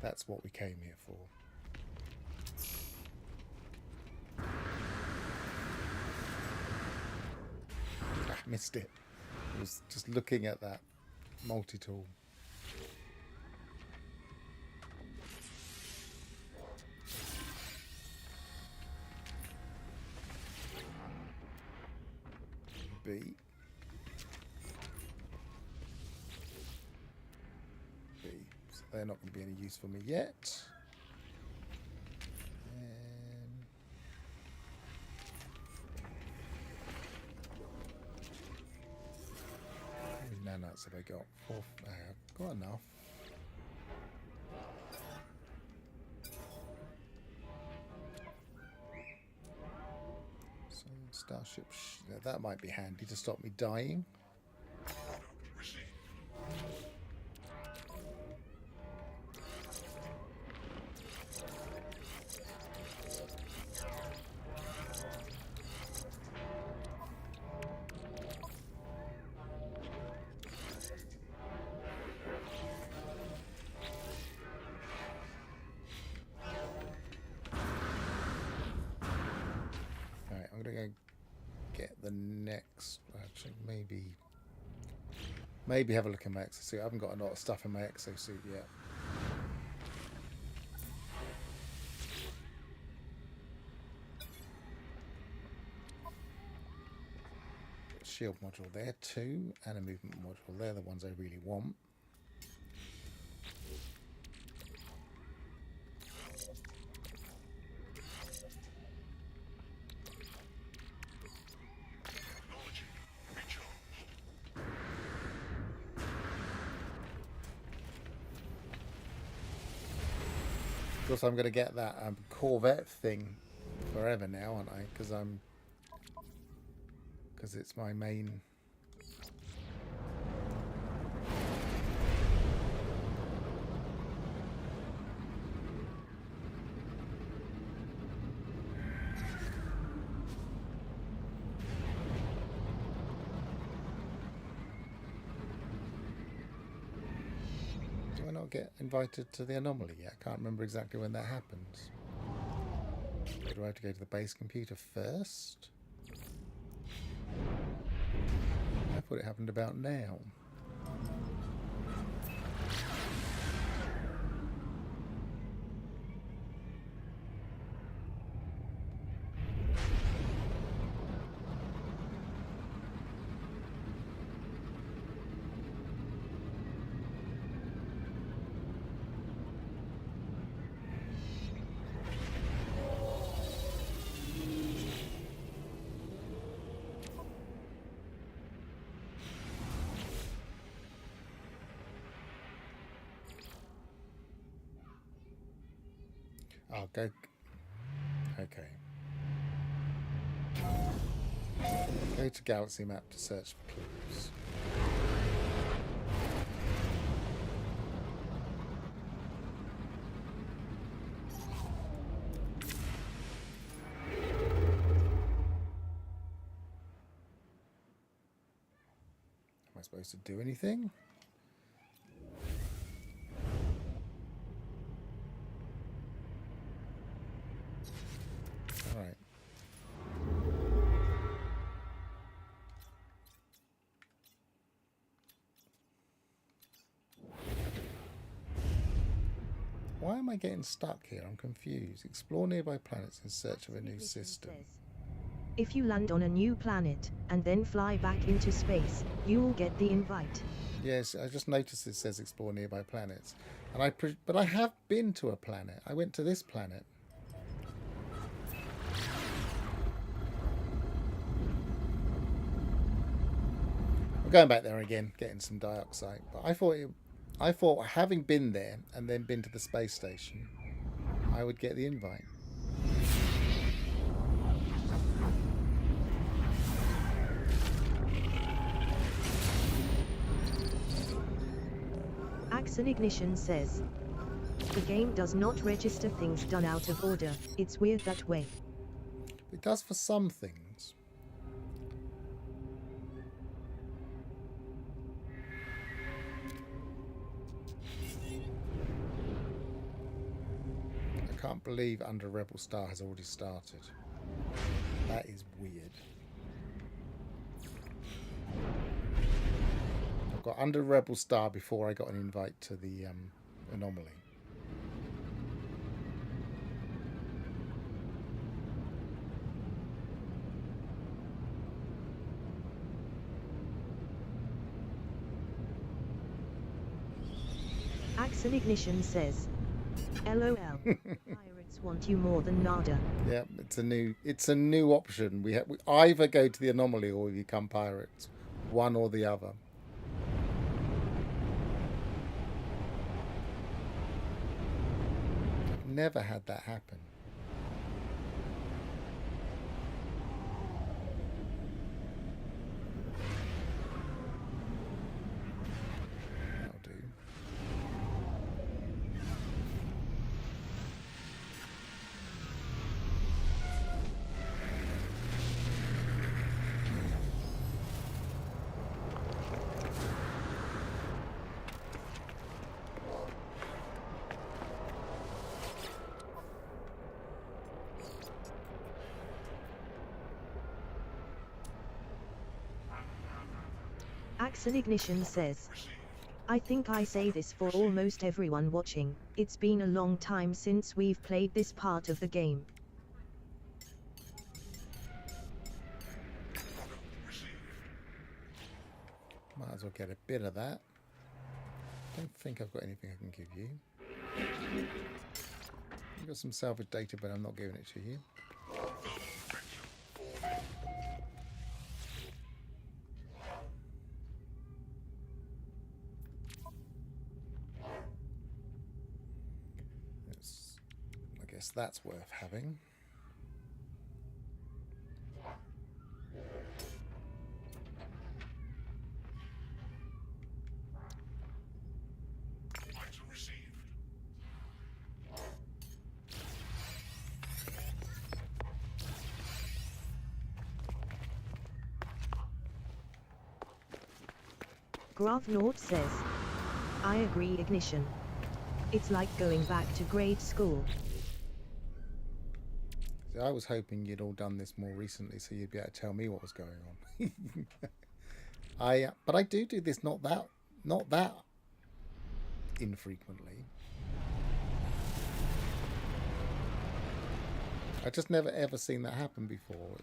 That's what we came here for. Ah, missed it. I was just looking at that multi-tool. B. B. So they're not going to be any use for me yet. How many nanites have I got? 4. I've got enough. So Starship, that might be handy to stop me dying. Received. Alright, I'm going to go get the next. Actually, maybe have a look in my exosuit. I haven't got a lot of stuff in my exosuit yet. Shield module there too, and a movement module. They're the ones I really want. Technology recharged. Of course, I'm going to get that Corvette thing forever now, aren't I? Because it's my main. Do I not get invited to the anomaly yet? I can't remember exactly when that happens. Do I have to go to the base computer first? I thought it happened about now. I'll go. Okay. Go to Galaxy Map to search for clues. supposed to do anything. All right. Why am I getting stuck here? I'm confused. Explore nearby planets in search of a new system. If you land on a new planet and then fly back into space, you'll get the invite. Yes, I just noticed it says explore nearby planets, and but I have been to a planet. I went to this planet. I'm going back there again, getting some dioxide. But I thought having been there and then been to the space station, I would get the invite. Axon Ignition says, the game does not register things done out of order. It's weird that way. It does for some things. I can't believe Under Rebel Star has already started. That is weird. I got Under Rebel Star before I got an invite to the anomaly. Axon Ignition says, LOL. Pirates want you more than nada. Yeah, it's a new option. We either go to the anomaly or we become pirates. One or the other. Never had that happen. That'll do. Axon Ignition says, I think I say this for almost everyone watching, it's been a long time since we've played this part of the game. Might as well get a bit of that. Don't think I've got anything I can give you. I've got some salvage data, but I'm not giving it to you. I guess that's worth having. Item received. Grafnaut says, I agree Ignition. It's like going back to grade school. I was hoping you'd all done this more recently, so you'd be able to tell me what was going on. But I do this not that infrequently. I just never ever seen that happen before.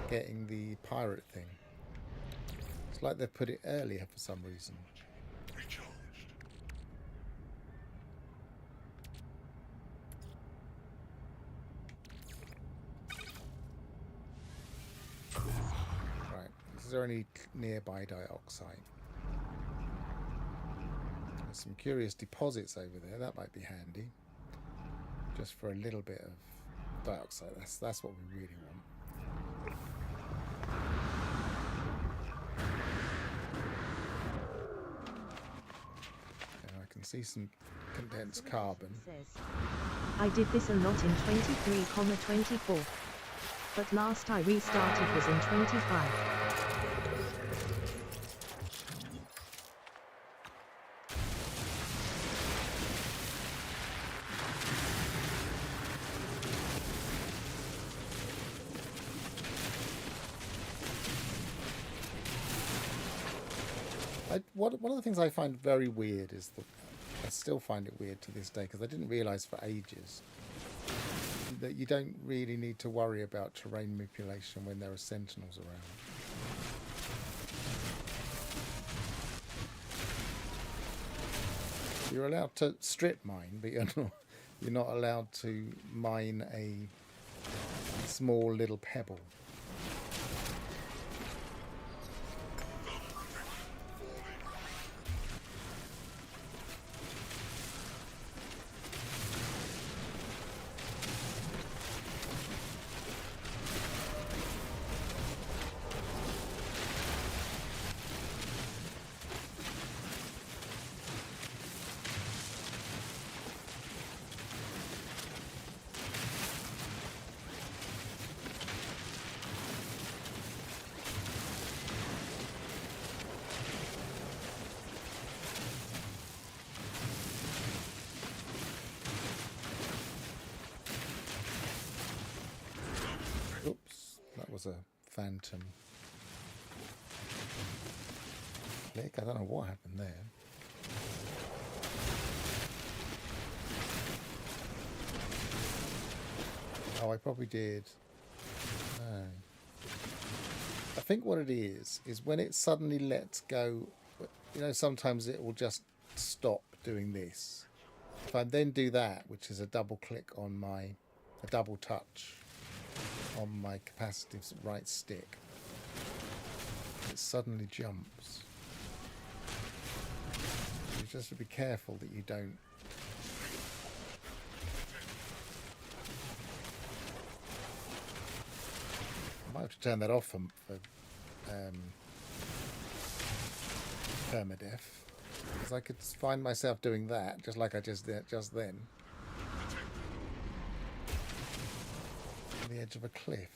Getting the pirate thing. It's like they've put it earlier for some reason. Recharged. Right. Is there any nearby dioxide? There's some curious deposits over there. That might be handy. Just for a little bit of dioxide. That's what we really want. And I can see some condensed carbon. Says, I did this a lot in 23,24. But last I restarted was in 25. one of the things I find very weird is that I still find it weird to this day because I didn't realise for ages that you don't really need to worry about terrain manipulation when there are sentinels around. You're allowed to strip mine, but you're not allowed to mine a small little pebble. Oops, that was a phantom click. I don't know what happened there. Oh, I probably did. No. I think what it is when it suddenly lets go, you know, sometimes it will just stop doing this. If I then do that, which is a double click on a double touch on my capacitive right stick, it suddenly jumps. You just have to be careful that you don't. I might have to turn that off for permadeath, because I could find myself doing that just like I just did just then. On the edge of a cliff.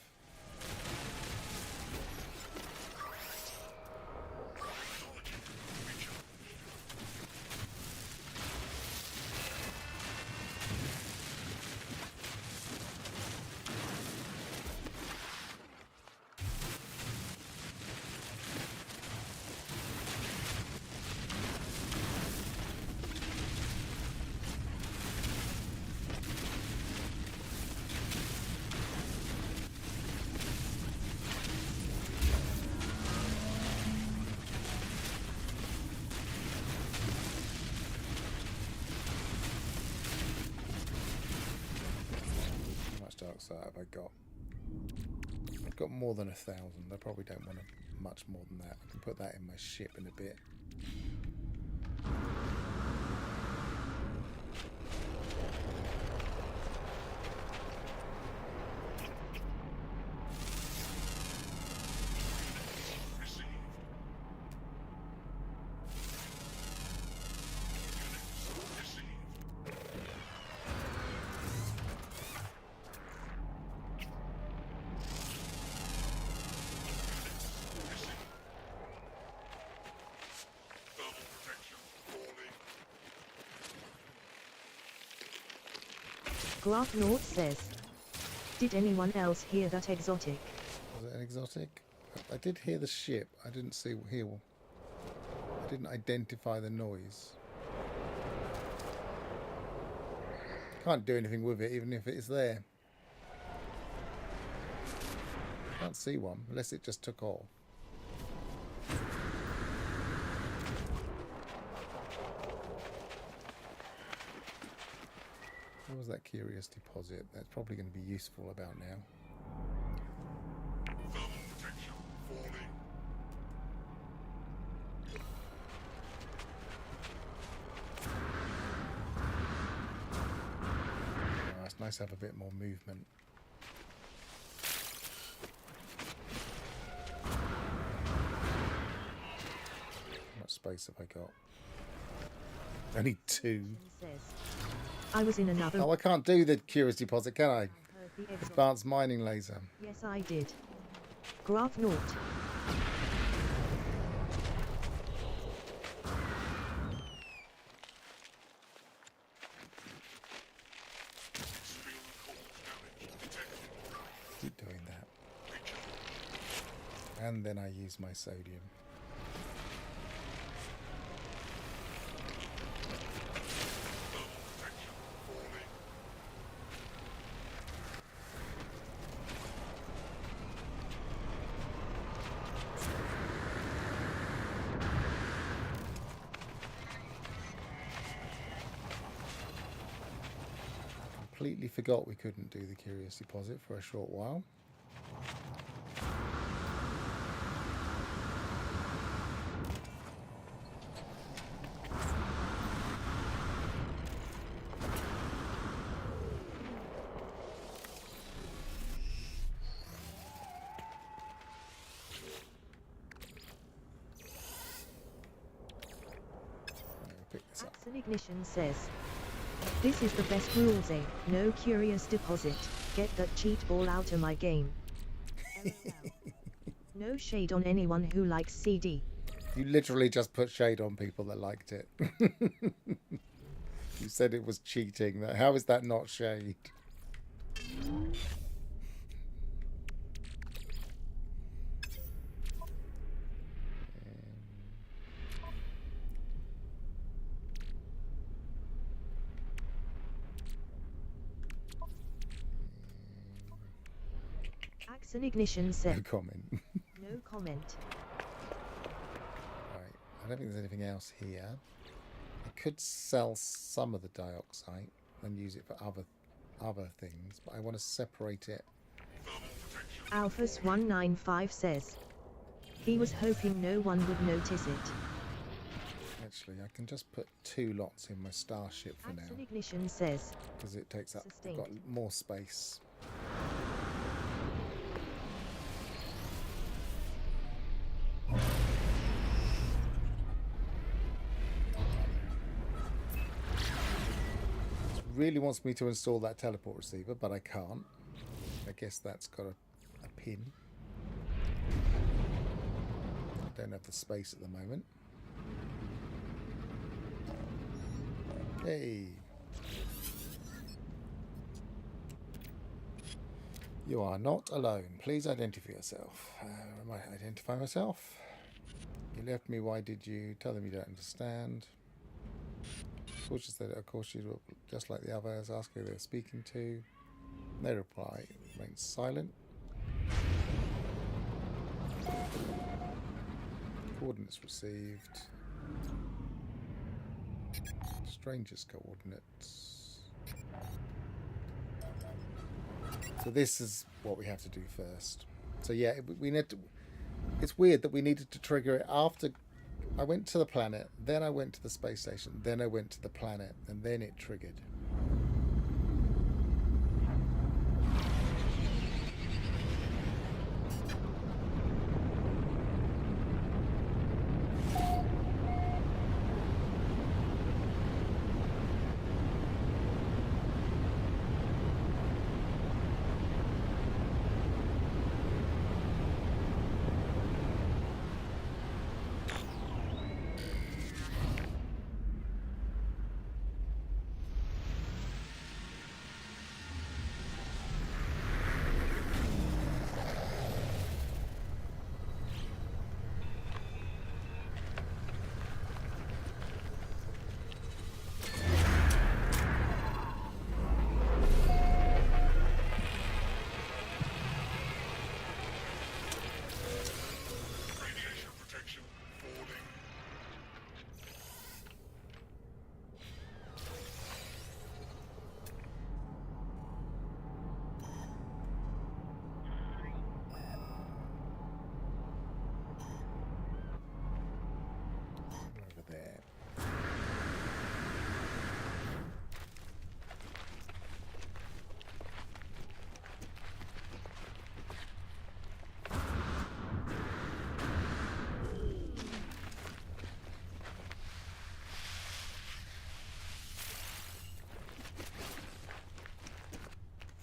Dark side have I got? I've got more than 1,000. I probably don't want much more than that. I can put that in my ship in a bit. Graph North says, did anyone else hear that exotic? Was it an exotic? I did hear the ship. I didn't hear. I didn't identify the noise. Can't do anything with it, even if it is there. Can't see one unless it just took off. What was that curious deposit? That's probably going to be useful about now. Thermal protection falling. Oh, it's nice to have a bit more movement. How much space have I got? Only 2. Says, I was in another. Oh, I can't do the curious deposit, can I? Heard the exotic. Advanced mining laser. Yes, I did. Graph North. Extreme cold damage detected. Keep doing that. And then I use my sodium. completely forgot we couldn't do the curious deposit for a short while. Pick this up. Axel Ignition says, "This is the best rules, eh? No curious deposit. Get that cheat ball out of my game." LOL. No shade on anyone who likes CD. You literally just put shade on people that liked it. You said it was cheating. How is that not shade? Axel Ignition No said, comment. "No comment." Right. I don't think there's anything else here. I could sell some of the dioxide and use it for other things, but I want to separate it. Alphas195 says, he was hoping no one would notice it. Actually, I can just put 2 lots in my starship for Axel now Ignition says, because it takes up. I've Sustained. got more space. Really wants me to install that teleport receiver, but I can't. I guess that's got a pin. I don't have the space at the moment. Hey. You are not alone. Please identify yourself. I might identify myself. You left me. Why did you? Tell them you don't understand. Cautious that, of course, you look just like the others. Ask who they're speaking to. No reply. Remains silent. Coordinates received. Strangers coordinates. So this is what we have to do first. So yeah, we need to. It's weird that we needed to trigger it after I went to the planet, then I went to the space station, then I went to the planet, and then it triggered. Radiation protection falling. Over there.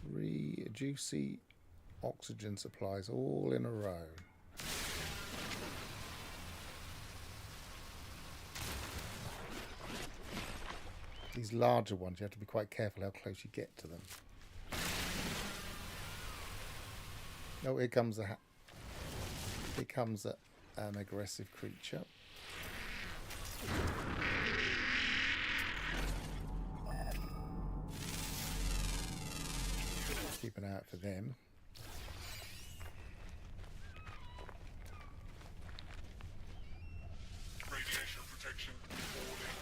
Three juicy oxygen supplies all in a row. These larger ones, you have to be quite careful how close you get to them. Oh, here comes an aggressive creature. Keep an eye out for them. Radiation protection falling.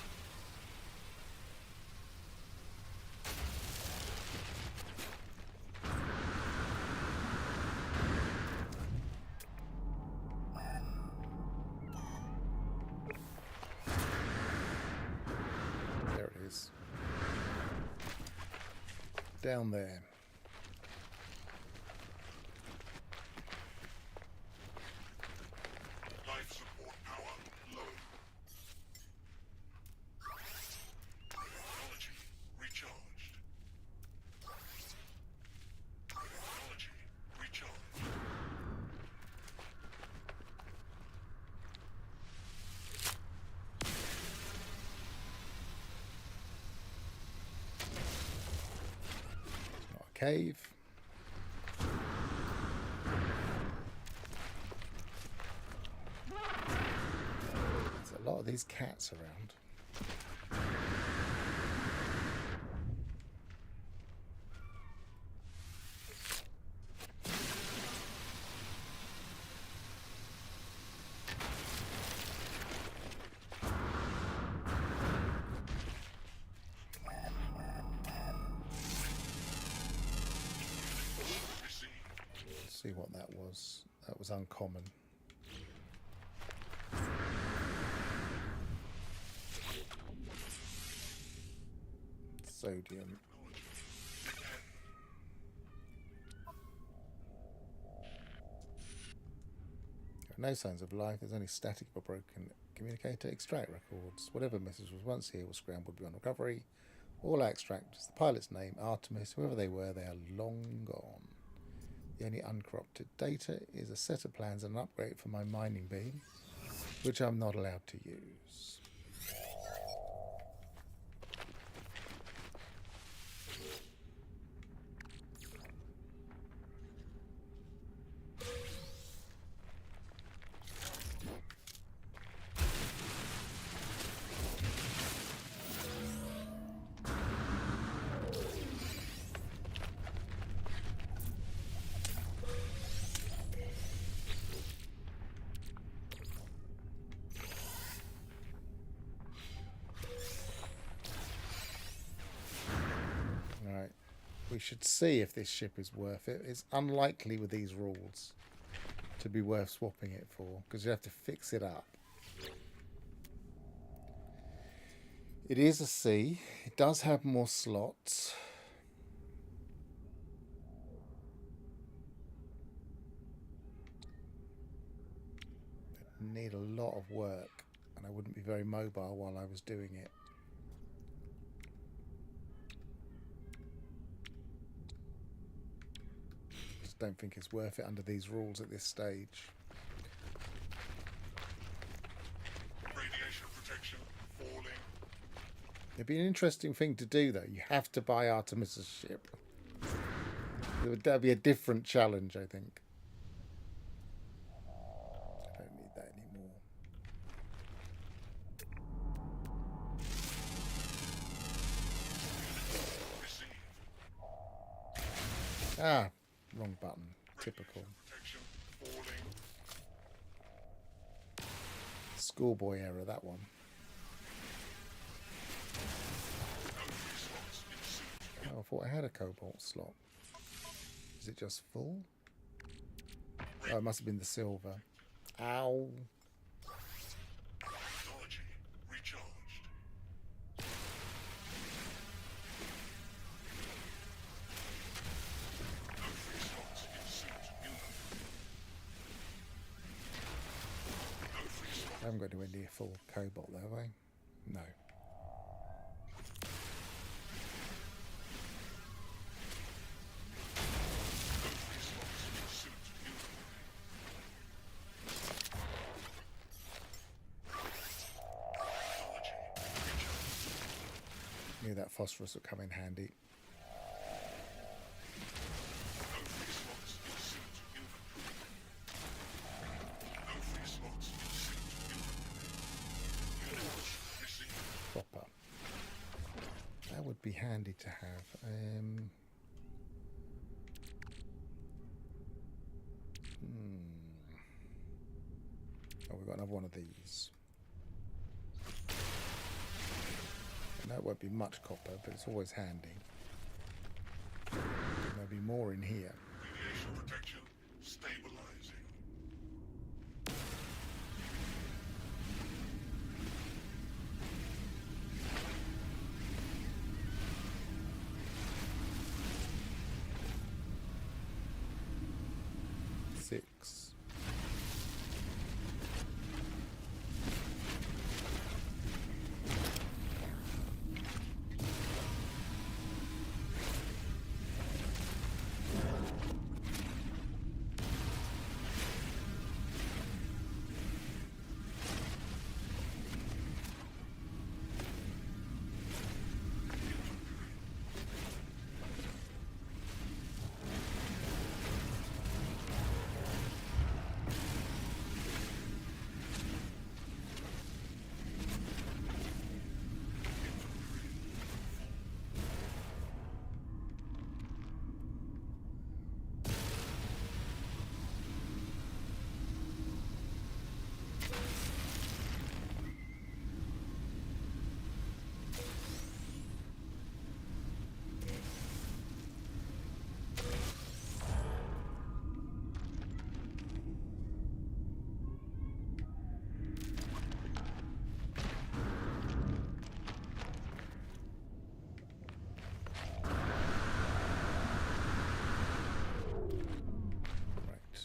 down there. Life support power low. Technology recharged. Technology recharged. Not a cave. There's a lot of these cats around. Let's see what that was. That was uncommon. Sodium. There are no signs of life. There's only static or broken communicator. Extract records. Whatever message was once here was scrambled beyond recovery. All I extract is the pilot's name, Artemis. Whoever they were, they are long gone. The only uncorrupted data is a set of plans and an upgrade for my mining beam, which I'm not allowed to use. Right, we should see if this ship is worth it. It's unlikely with these rules to be worth swapping it for, because you have to fix it up. It is a C. It does have more slots. It need a lot of work, and I wouldn't be very mobile while I was doing it. Just don't think it's worth it under these rules at this stage. Radiation protection falling. It'd be an interesting thing to do, though. You have to buy Artemis's ship. That'd be a different challenge, I think. I don't need that anymore. Receive. Ah, wrong button. Typical. Protection falling. Schoolboy error, that one. Slots in suit. Oh, I thought I had a cobalt slot. Is it just full? Oh, it must have been the silver. Ow. Technology recharged. No free slots in suit. No free slots. I haven't got anywhere near full cobalt, though, have I? No. Knew that phosphorus would come in handy. Copper. That would be handy to have. Oh, we've got another one of these. And that won't be much copper, but it's always handy. There'll be more in here. Radiation protection stabilizing. 6.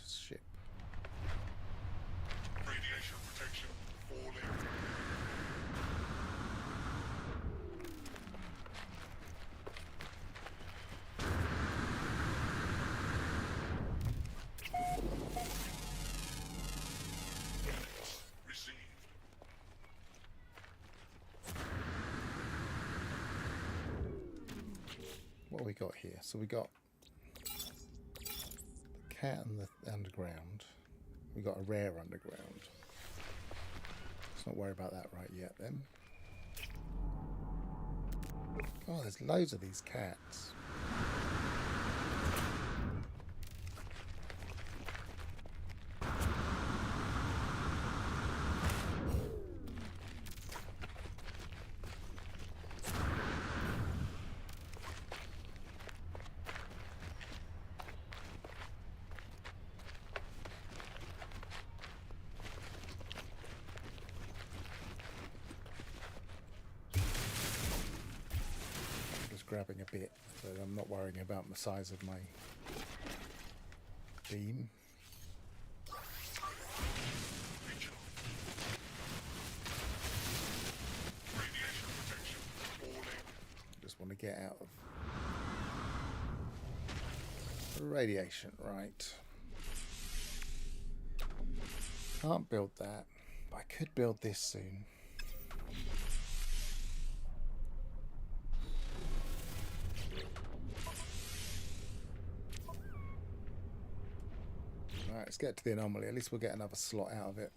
Ship. Radiation protection falling. Received. What have we got here? So we got the cat and the underground. We got a rare underground. Let's not worry about that right yet then. Oh, there's loads of these cats. Grabbing a bit, so I'm not worrying about the size of my beam. Radiation protection falling. Just want to get out of radiation, right? Can't build that, but I could build this soon. Right, let's get to the anomaly. At least we'll get another slot out of it.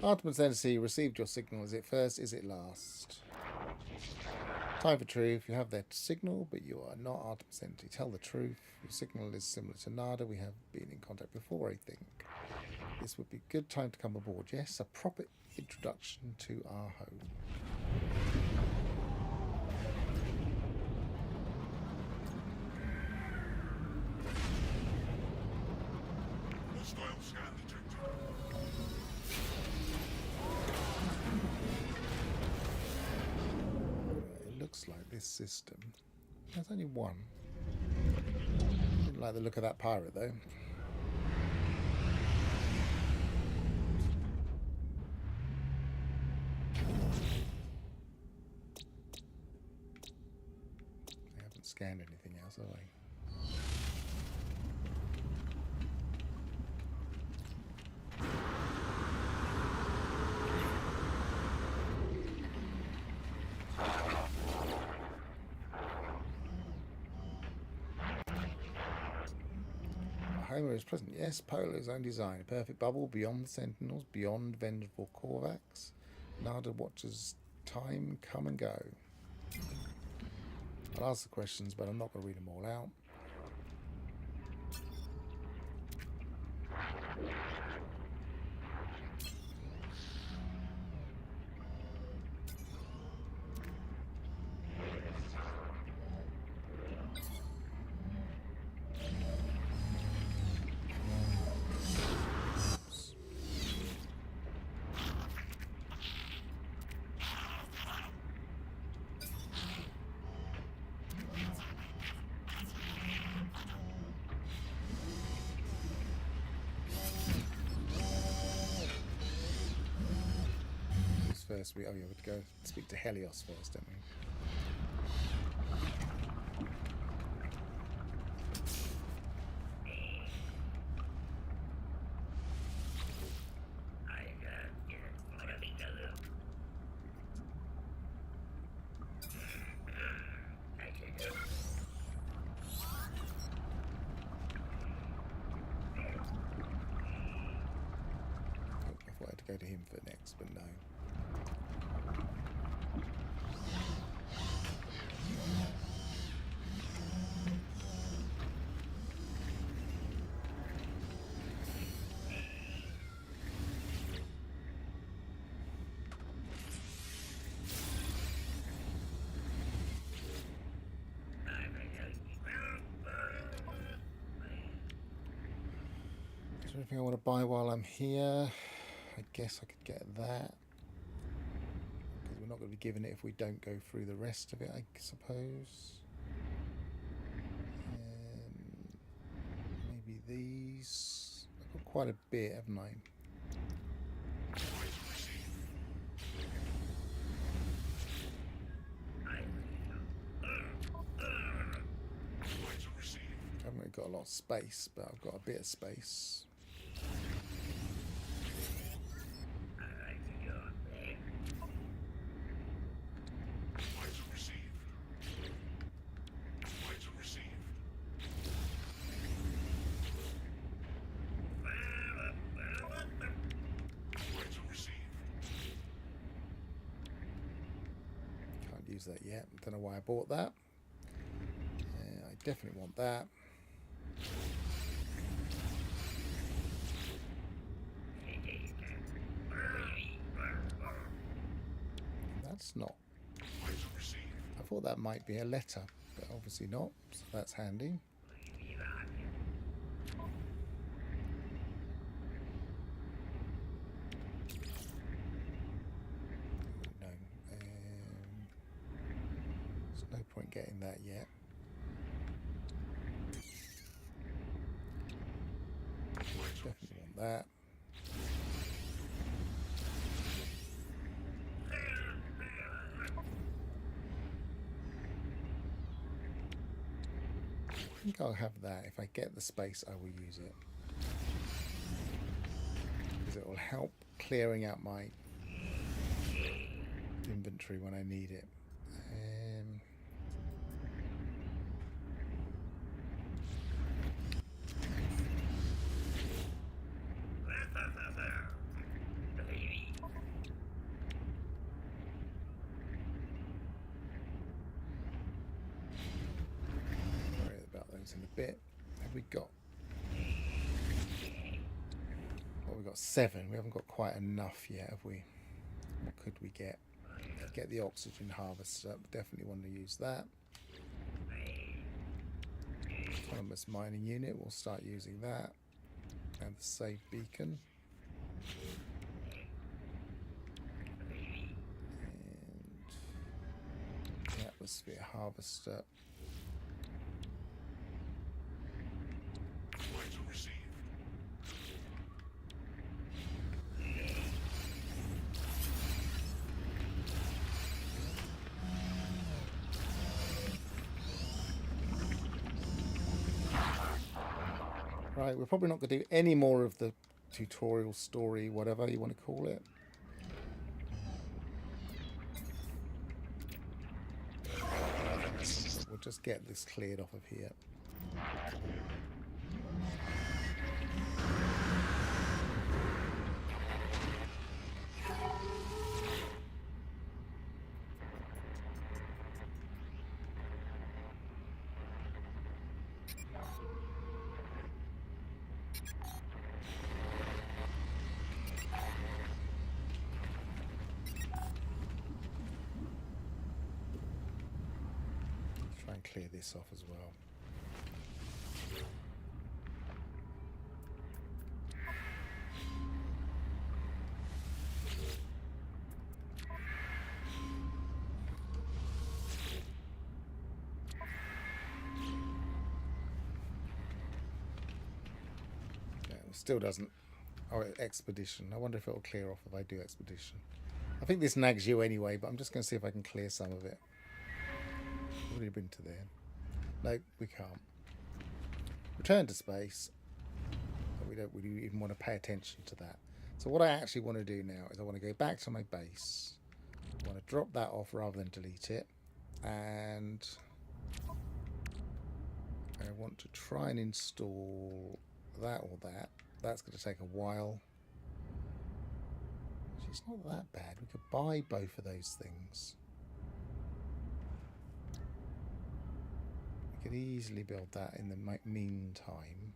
Artemis Entity received your signal. Is it first? Is it last? Time for truth. You have their signal, but you are not Artemis Entity. Tell the truth. Your signal is similar to Nada. We have been in contact before, I think. This would be a good time to come aboard. Yes, a proper introduction to our home. Hostile scan detected. It looks like this system has only one. Didn't like the look of that pirate though. They haven't scanned anything else, have they? Homer is present. Yes, Polo's own design. A perfect bubble beyond the Sentinels, beyond vengeful Korvax. Nada watches time come and go. I'll ask the questions, but I'm not going to read them all out. first? Oh, yeah, we have to go speak to Helios first, don't we? I thought I had to go to him for next, but no. Is there anything I want to buy while I'm here? I guess I could get that. Because we're not going to be given it if we don't go through the rest of it, I suppose. Maybe these. I've got quite a bit, haven't I? I haven't really got a lot of space, but I've got a bit of space. Can't use that yet. Don't know why I bought that. I definitely want that. That's not. I thought that might be a letter, but obviously not, so that's handy. No, there's no point getting that yet. Definitely want that. I think I'll have that. If I get the space, I will use it. Because it will help clearing out my inventory when I need it. In a bit. Have we got? Well, we've got 7. We haven't got quite enough yet, have we? What could we get? Get the oxygen harvester. Definitely want to use that. Autonomous mining unit. We'll start using that. And the save beacon. And the atmosphere harvester. Right, we're probably not going to do any more of the tutorial story, whatever you want to call it. We'll just get this cleared off of here. Try and clear this off as well. Yeah, it still doesn't. Oh, expedition. I wonder if it'll clear off if I do expedition. I think this nags you anyway, but I'm just going to see if I can clear some of it. Already been to there. No, we can't. Return to space. We don't really even want to pay attention to that. So what I actually want to do now is I want to go back to my base. I want to drop that off rather than delete it. And I want to try and install that or that. That's going to take a while. It's not that bad. We could buy both of those things. We could easily build that in the meantime.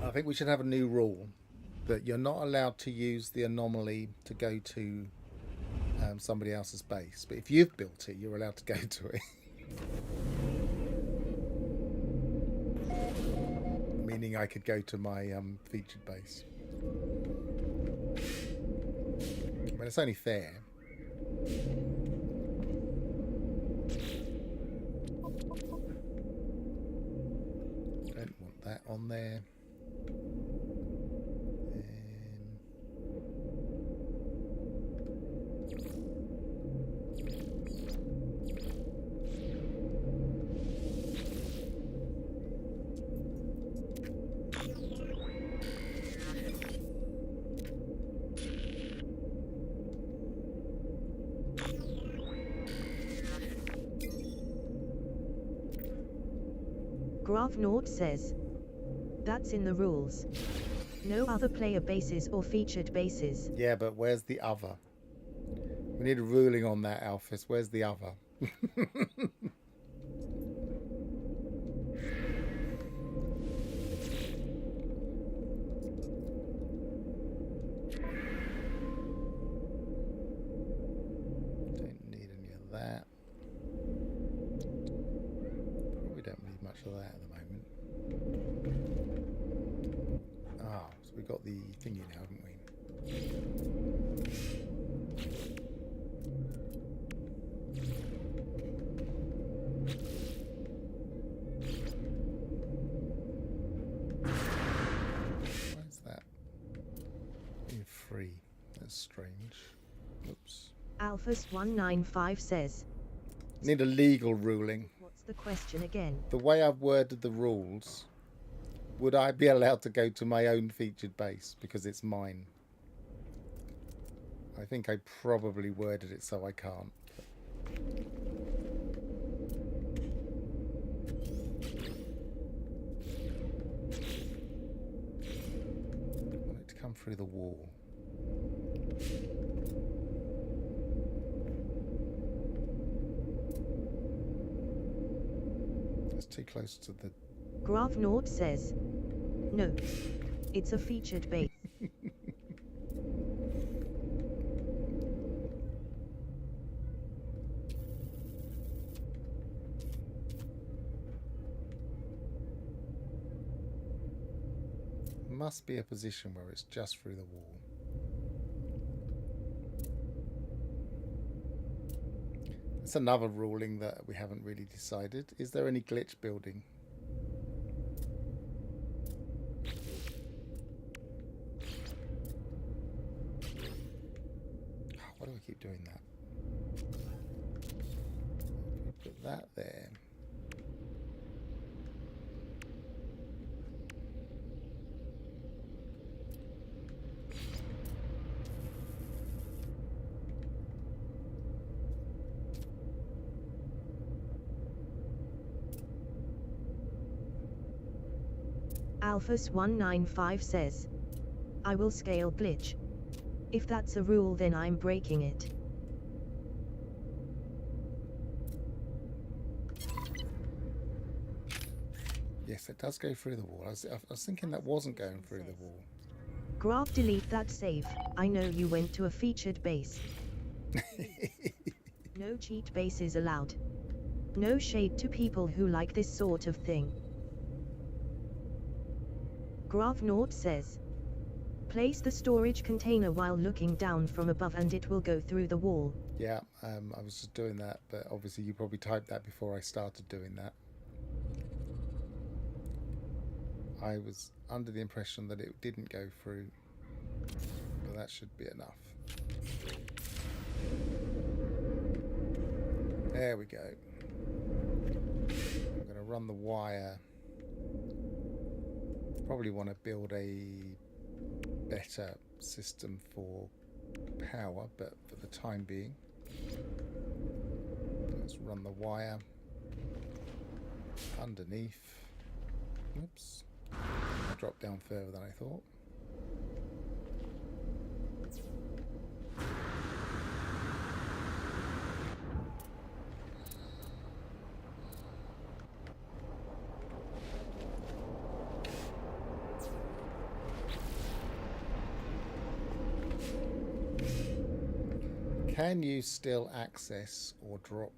I think we should have a new rule that you're not allowed to use the anomaly to go to somebody else's base. But if you've built it, you're allowed to go to it. Meaning I could go to my featured base. I mean, it's only fair. Don't want that on there. Grafnord says, that's in the rules. No other player bases or featured bases. Yeah, but where's the other? We need a ruling on that, Alphys. Where's the other? Don't need any of that. Probably don't need much of that at the moment. Ah, so we got the thingy now, haven't we? Why is that in free? That's strange. Oops. Alphys195 says, Need a legal ruling. what's the question again? The way I've worded the rules, would I be allowed to go to my own featured base because it's mine? I think I probably worded it so I can't. I want it to come through the wall. It's too close to the... Grafnord says, no, it's a featured base. Must be a position where it's just through the wall. That's another ruling that we haven't really decided. Is there any glitch building? Why do I keep doing that? Put that there. Alphys195 says, I will scale glitch. If that's a rule, then I'm breaking it. Yes, it does go through the wall. I was thinking that wasn't going through the wall. Graph, delete that save. I know you went to a featured base. No cheat bases allowed. No shade to people who like this sort of thing. Graph Nort says, place the storage container while looking down from above and it will go through the wall. Yeah, I was just doing that, but obviously you probably typed that before I started doing that. I was under the impression that it didn't go through, but that should be enough. There we go. I'm going to run the wire. Probably want to build a better system for power, but for the time being, let's run the wire underneath. Oops, I dropped down further than I thought. Can you still access or drop?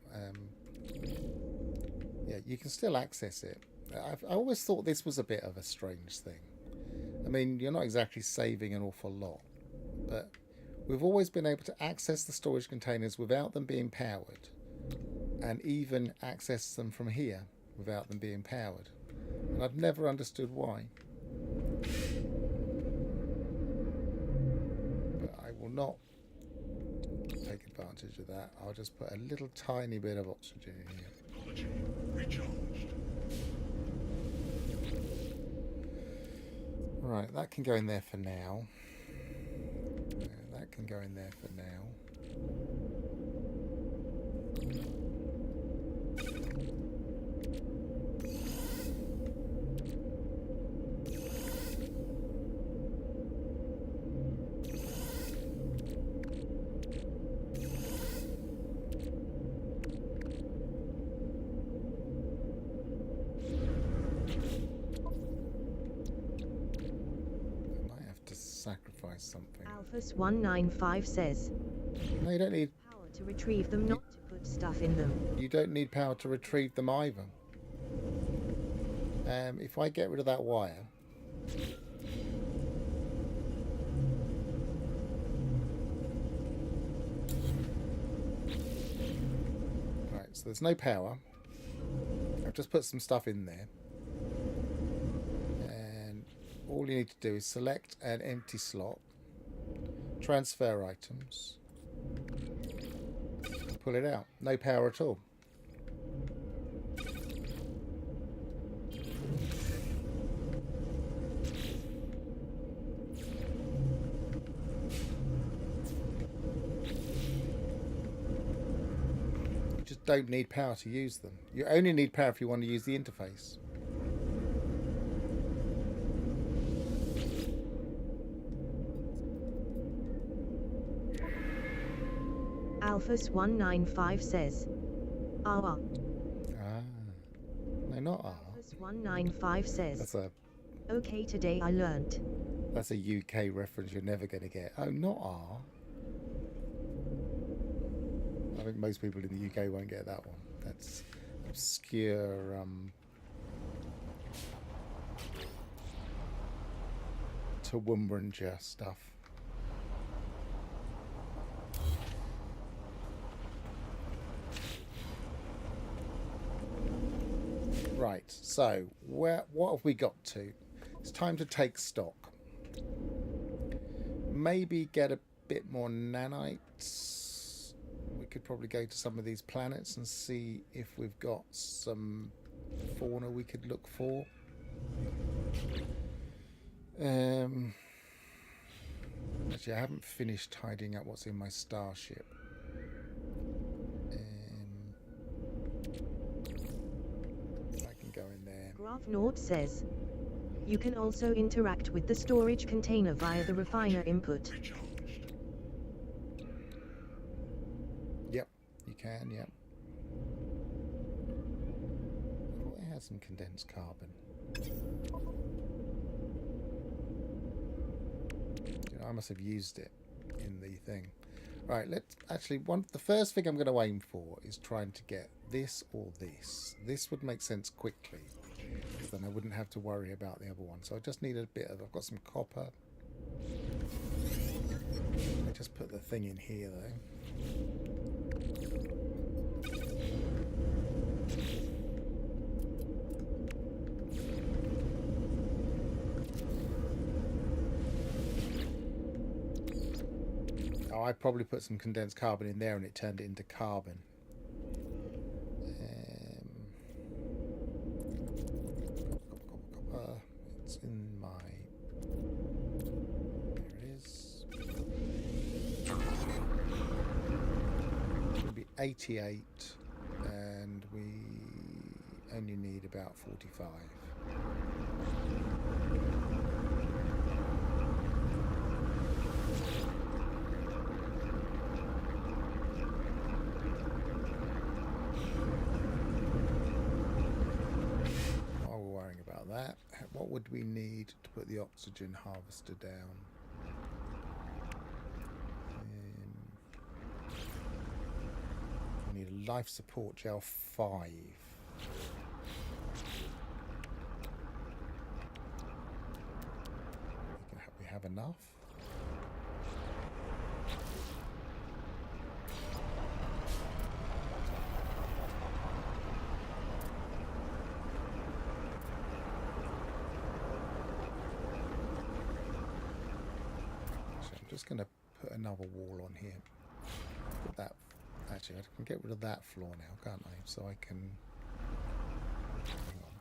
Yeah, you can still access it. I always thought this was a bit of a strange thing. I mean, you're not exactly saving an awful lot, but we've always been able to access the storage containers without them being powered, and even access them from here without them being powered. And I've never understood why. But I will not take advantage of that. I'll just put a little tiny bit of oxygen in here. Technology recharged. Right, that can go in there for now. That can go in there for now. Sacrifice something. Alphas195 says, No, you don't need power to retrieve them, not to put stuff in them. you don't need power to retrieve them either. If I get rid of that wire, right, so there's no power. I've just put some stuff in there. All you need to do is select an empty slot, transfer items, pull it out. No power at all. You just don't need power to use them. You only need power if you want to use the interface. Alphas195 says, Ah. No, not R. Alphas195 says, That's a okay, today I learnt. That's a UK reference you're never going to get. Oh, not R. I think most people in the UK won't get that one. That's obscure Toowoomba stuff. Right, so what have we got to? It's time to take stock. Maybe get a bit more nanites. We could probably go to some of these planets and see if we've got some fauna we could look for. Actually, I haven't finished tidying up what's in my starship. I can go in there. Graph Nord says, you can also interact with the storage container via the refiner input. Recharged. Yep, you can, yep. Oh, it has some condensed carbon. You know, I must have used it in the thing. Right, let's actually the first thing I'm going to aim for is trying to get this or this. This would make sense quickly, because then I wouldn't have to worry about the other one. So I just need a bit of, I've got some copper. I just put the thing in here though. I probably put some condensed carbon in there and it turned it into carbon. Copper. It's in my... There it is. It will be 88 and we only need about 45. That. What would we need to put the oxygen harvester down? We need a life support gel 5. We have enough. Just going to put another wall on here. Put that. Actually, I can get rid of that floor now, can't I? So I can. Hang on.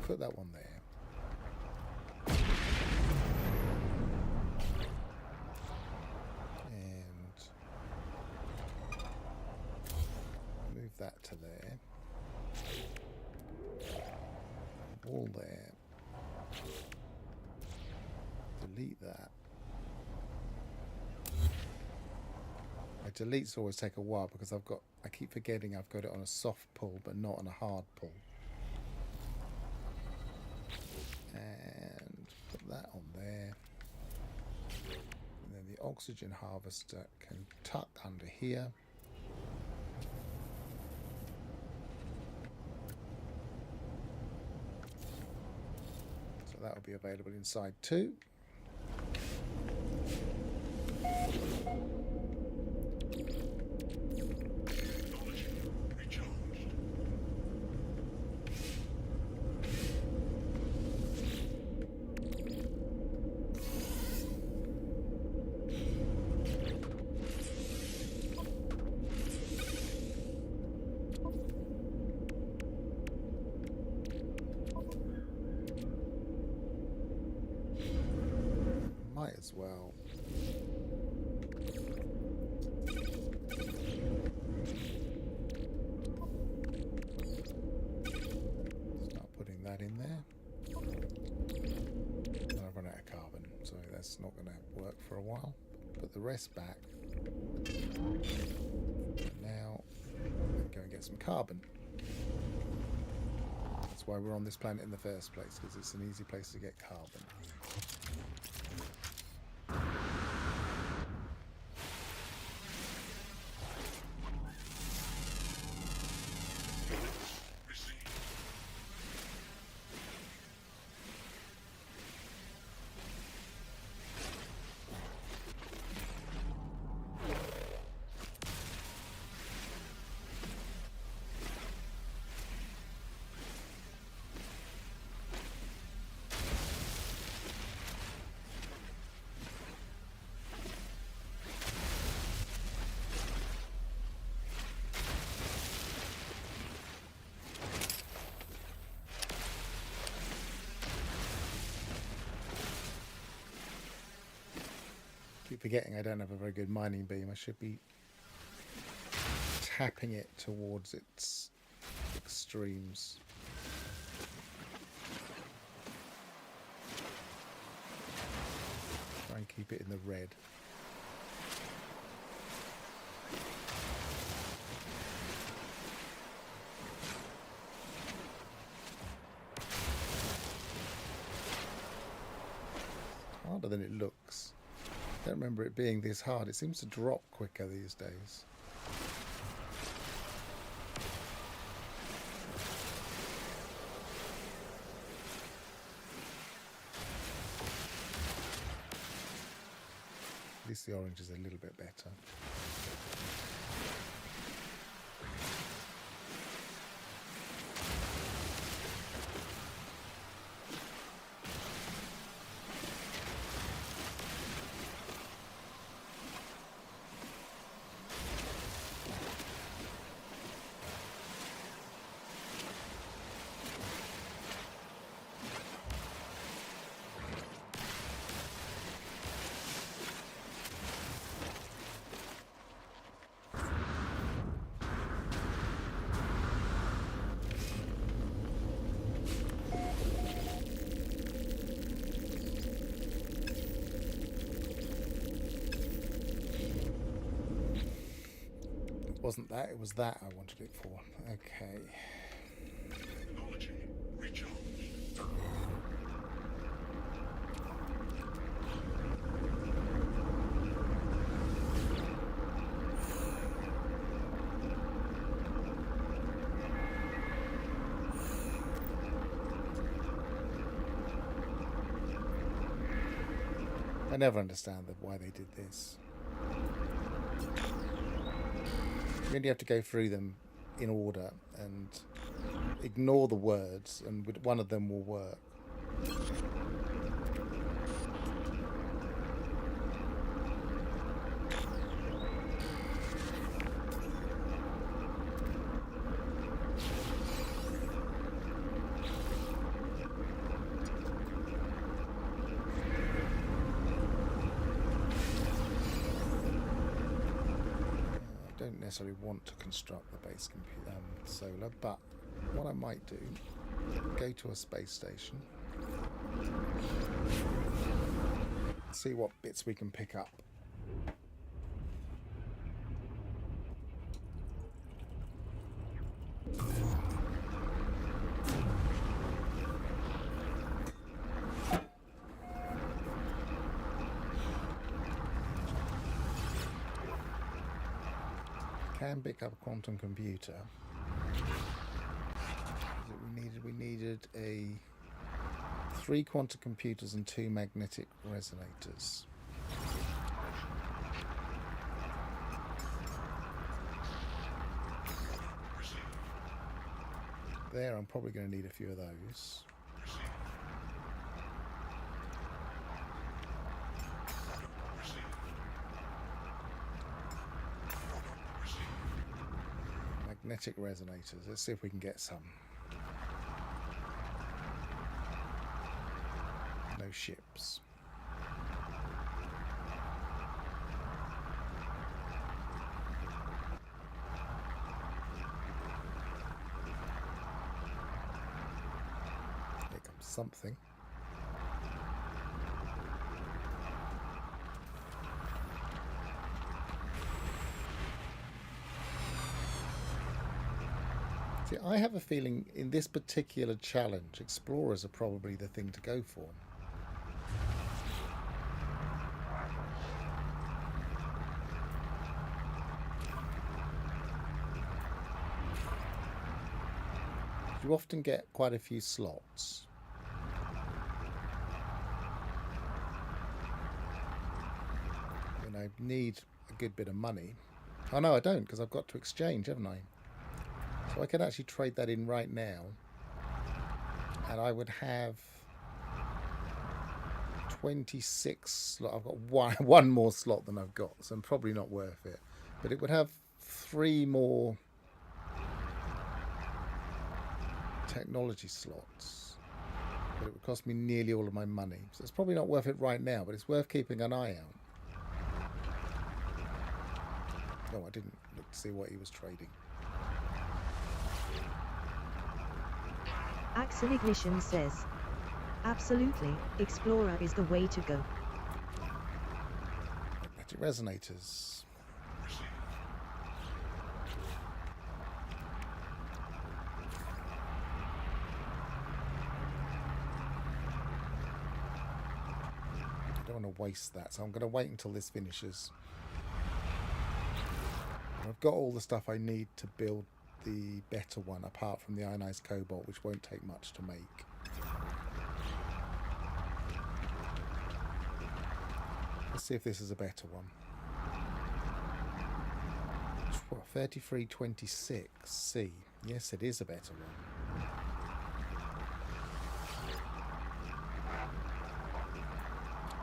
Put that one there. And move that to there. Wall there. Delete that. My deletes always take a while because I keep forgetting I've got it on a soft pull but not on a hard pull. And put that on there. And then the oxygen harvester can tuck under here. So that will be available inside too. Might as well. Start putting that in there. And I've run out of carbon, so that's not going to work for a while. Put the rest back. Now, go and get some carbon. That's why we're on this planet in the first place, because it's an easy place to get carbon. Keep forgetting I don't have a very good mining beam. I should be tapping it towards its extremes. Try and keep it in the red. harder than it looks. I don't remember it being this hard. It seems to drop quicker these days. At least the orange is a little bit better. Wasn't that, it was that I wanted it for. Okay. Technology recharged. I never understand why they did this. You really have to go through them in order and ignore the words, and one of them will work. Don't necessarily want to construct the base solar, but what I might do, go to a space station, see what bits we can pick up. Can pick up a quantum computer. We needed 3 quantum computers and 2 magnetic resonators. There, I'm probably going to need a few of those. Magnetic resonators. Let's see if we can get some. No ships. Here comes something. I have a feeling in this particular challenge, explorers are probably the thing to go for. You often get quite a few slots. And I need a good bit of money. Oh no, I don't, because I've got to exchange, haven't I? So I can actually trade that in right now, and I would have 26 slot. I've got one more slot than I've got, so I'm probably not worth it. But it would have 3 more technology slots, but it would cost me nearly all of my money. So it's probably not worth it right now, but it's worth keeping an eye out. No, I didn't look to see what he was trading. Axel Ignition says, absolutely, Explorer is the way to go. Magnetic resonators. I don't want to waste that, so I'm going to wait until this finishes. I've got all the stuff I need to build the better one, apart from the ionized cobalt, which won't take much to make. Let's see if this is a better one. 3326C. Yes, it is a better one.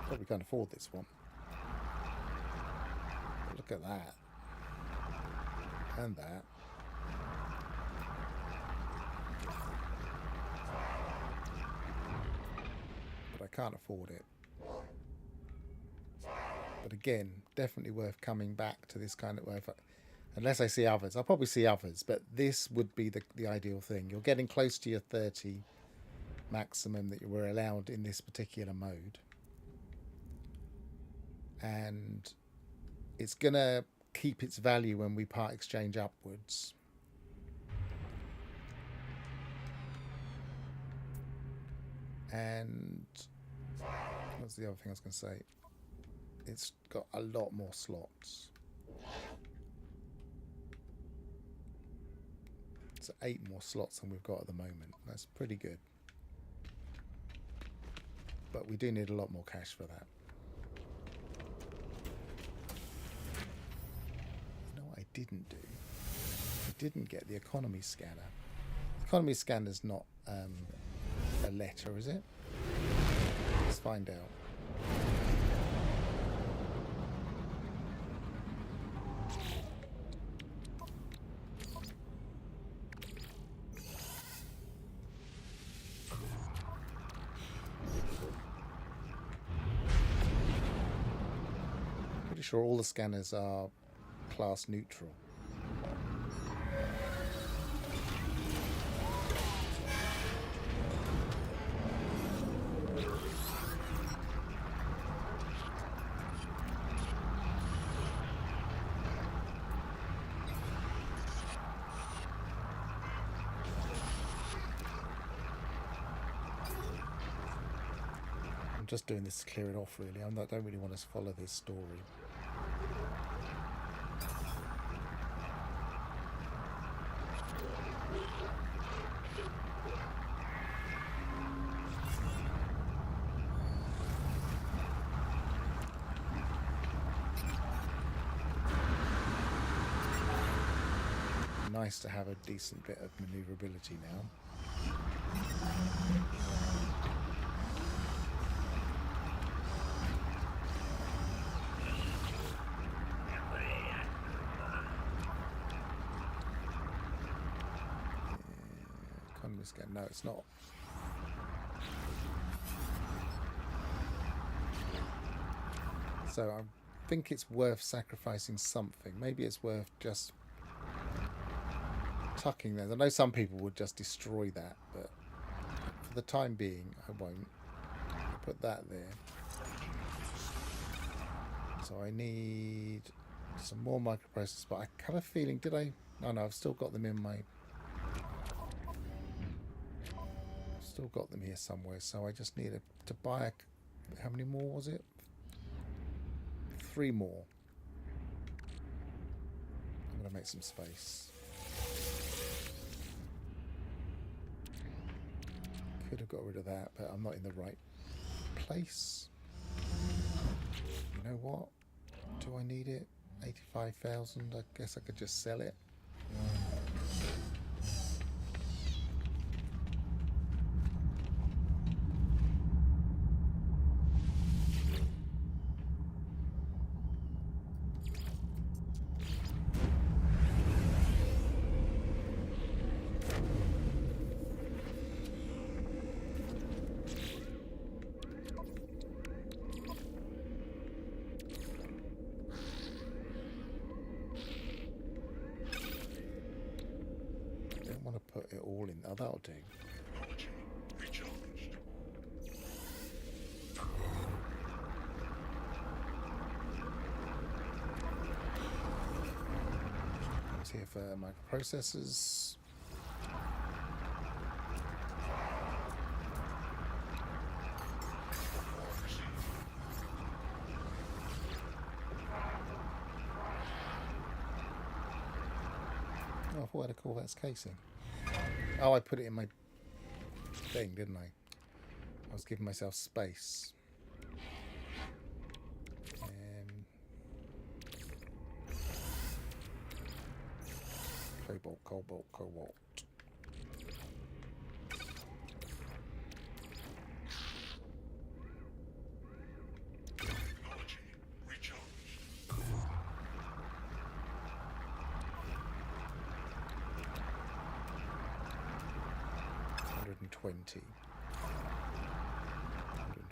Probably can't afford this one. But look at that. And that. But I can't afford it. But again, definitely worth coming back to this kind of way. Unless I see others. I'll probably see others, but this would be the ideal thing. You're getting close to your 30 maximum that you were allowed in this particular mode. And it's going to keep its value when we part exchange upwards. And what's the other thing I was going to say? It's got a lot more slots. It's 8 more slots than we've got at the moment. That's pretty good. But we do need a lot more cash for that. You know what I didn't do? I didn't get the economy scanner. The economy scanner's not a letter, is it? Let's find out. Pretty sure all the scanners are class neutral. Just doing this to clear it off, really. I don't really want to follow this story. Nice to have a decent bit of maneuverability now. No, it's not. So I think it's worth sacrificing something. Maybe it's worth just tucking there. I know some people would just destroy that, but for the time being, I won't. Put that there. So I need some more microprocessors, but I have a feeling, did I? Oh no, I've still got them in my... Still got them here somewhere, so I just need to buy how many more was it? 3 more. I'm going to make some space. Could have got rid of that, but I'm not in the right place. You know what? Do I need it? 85,000. I guess I could just sell it. Put it all in. Oh, that'll do. Technology recharged. It's here for microprocessors. Oh, I thought I had a Corvette's casing. Oh, I put it in my thing, didn't I? I was giving myself space. Cobalt, cobalt, cobalt. Technology recharged. 120.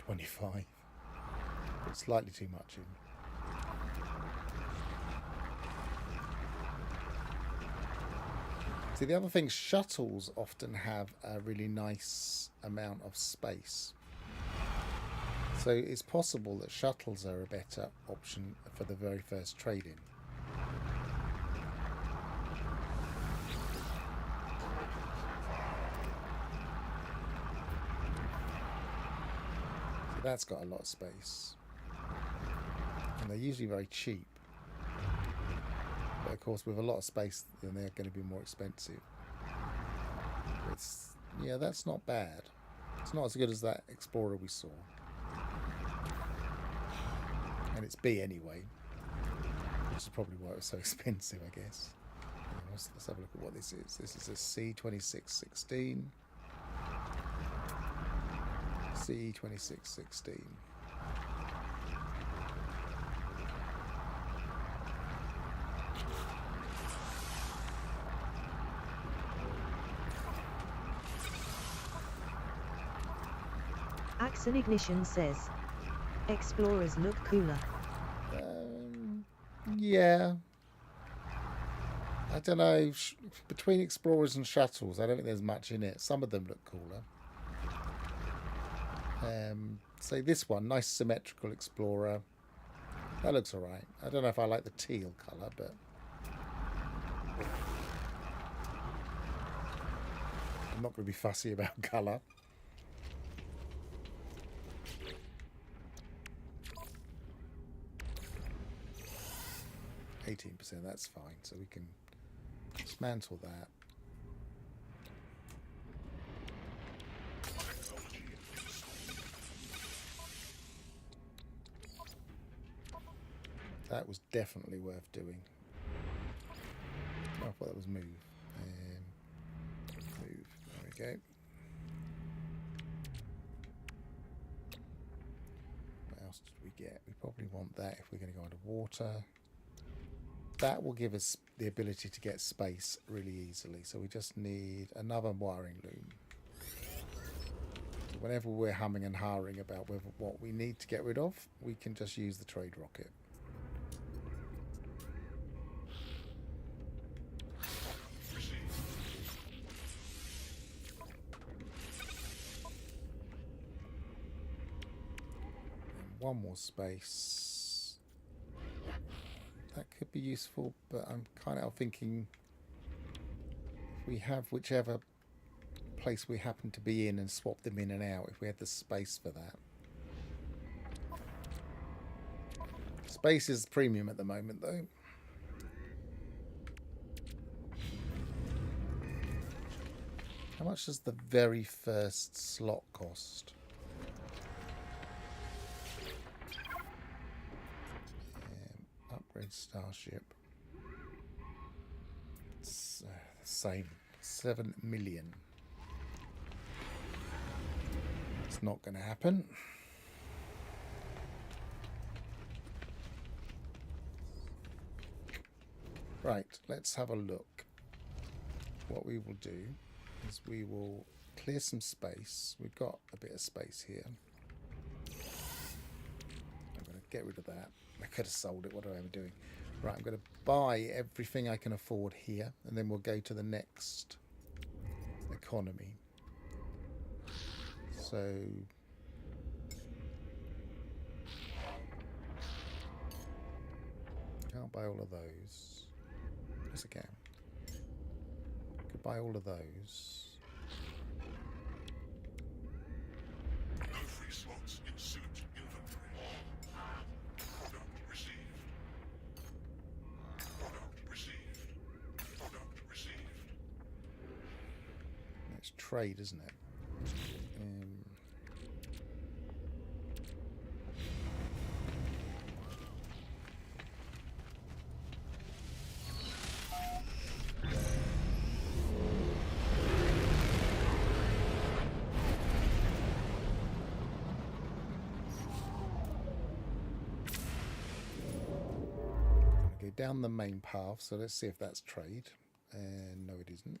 125. But slightly too much in. See, the other thing, shuttles often have a really nice amount of space. So it's possible that shuttles are a better option for the very first trade-in. So that's got a lot of space. And they're usually very cheap. But of course, with a lot of space, then they're going to be more expensive. It's, yeah, that's not bad. It's not as good as that Explorer we saw. And it's B anyway. Which is probably why it was so expensive, I guess. Let's have a look at what this is. This is a C2616. C2616. Axon Ignition says, Explorers look cooler. Yeah. I don't know. Between Explorers and Shuttles, I don't think there's much in it. Some of them look cooler. Say this one, nice symmetrical Explorer. That looks alright. I don't know if I like the teal colour, but... I'm not going to be fussy about colour. %, that's fine. So we can dismantle that. That was definitely worth doing. Oh, I thought that was move. Move. There we go. What else did we get? We probably want that if we're going to go underwater. That will give us the ability to get space really easily. So we just need another wiring loom. So whenever we're humming and hawing about what we need to get rid of, we can just use the trade rocket. And one more space. That could be useful, but I'm kind of thinking if we have whichever place we happen to be in and swap them in and out, if we had the space for that. Space is premium at the moment, though. How much does the very first slot cost? Upgrade Starship. It's same. 7 million. It's not going to happen. Right, let's have a look. What we will do is we will clear some space. We've got a bit of space here. I'm going to get rid of that. I could have sold it. What am I doing? Right, I'm going to buy everything I can afford here, and then we'll go to the next economy. So... can't buy all of those. Yes, I can. Could buy all of those. No free slots in suit inventory. Product received. Product received. Product received. trade, isn't it? Go down the main path, so let's see if that's trade. No, it isn't.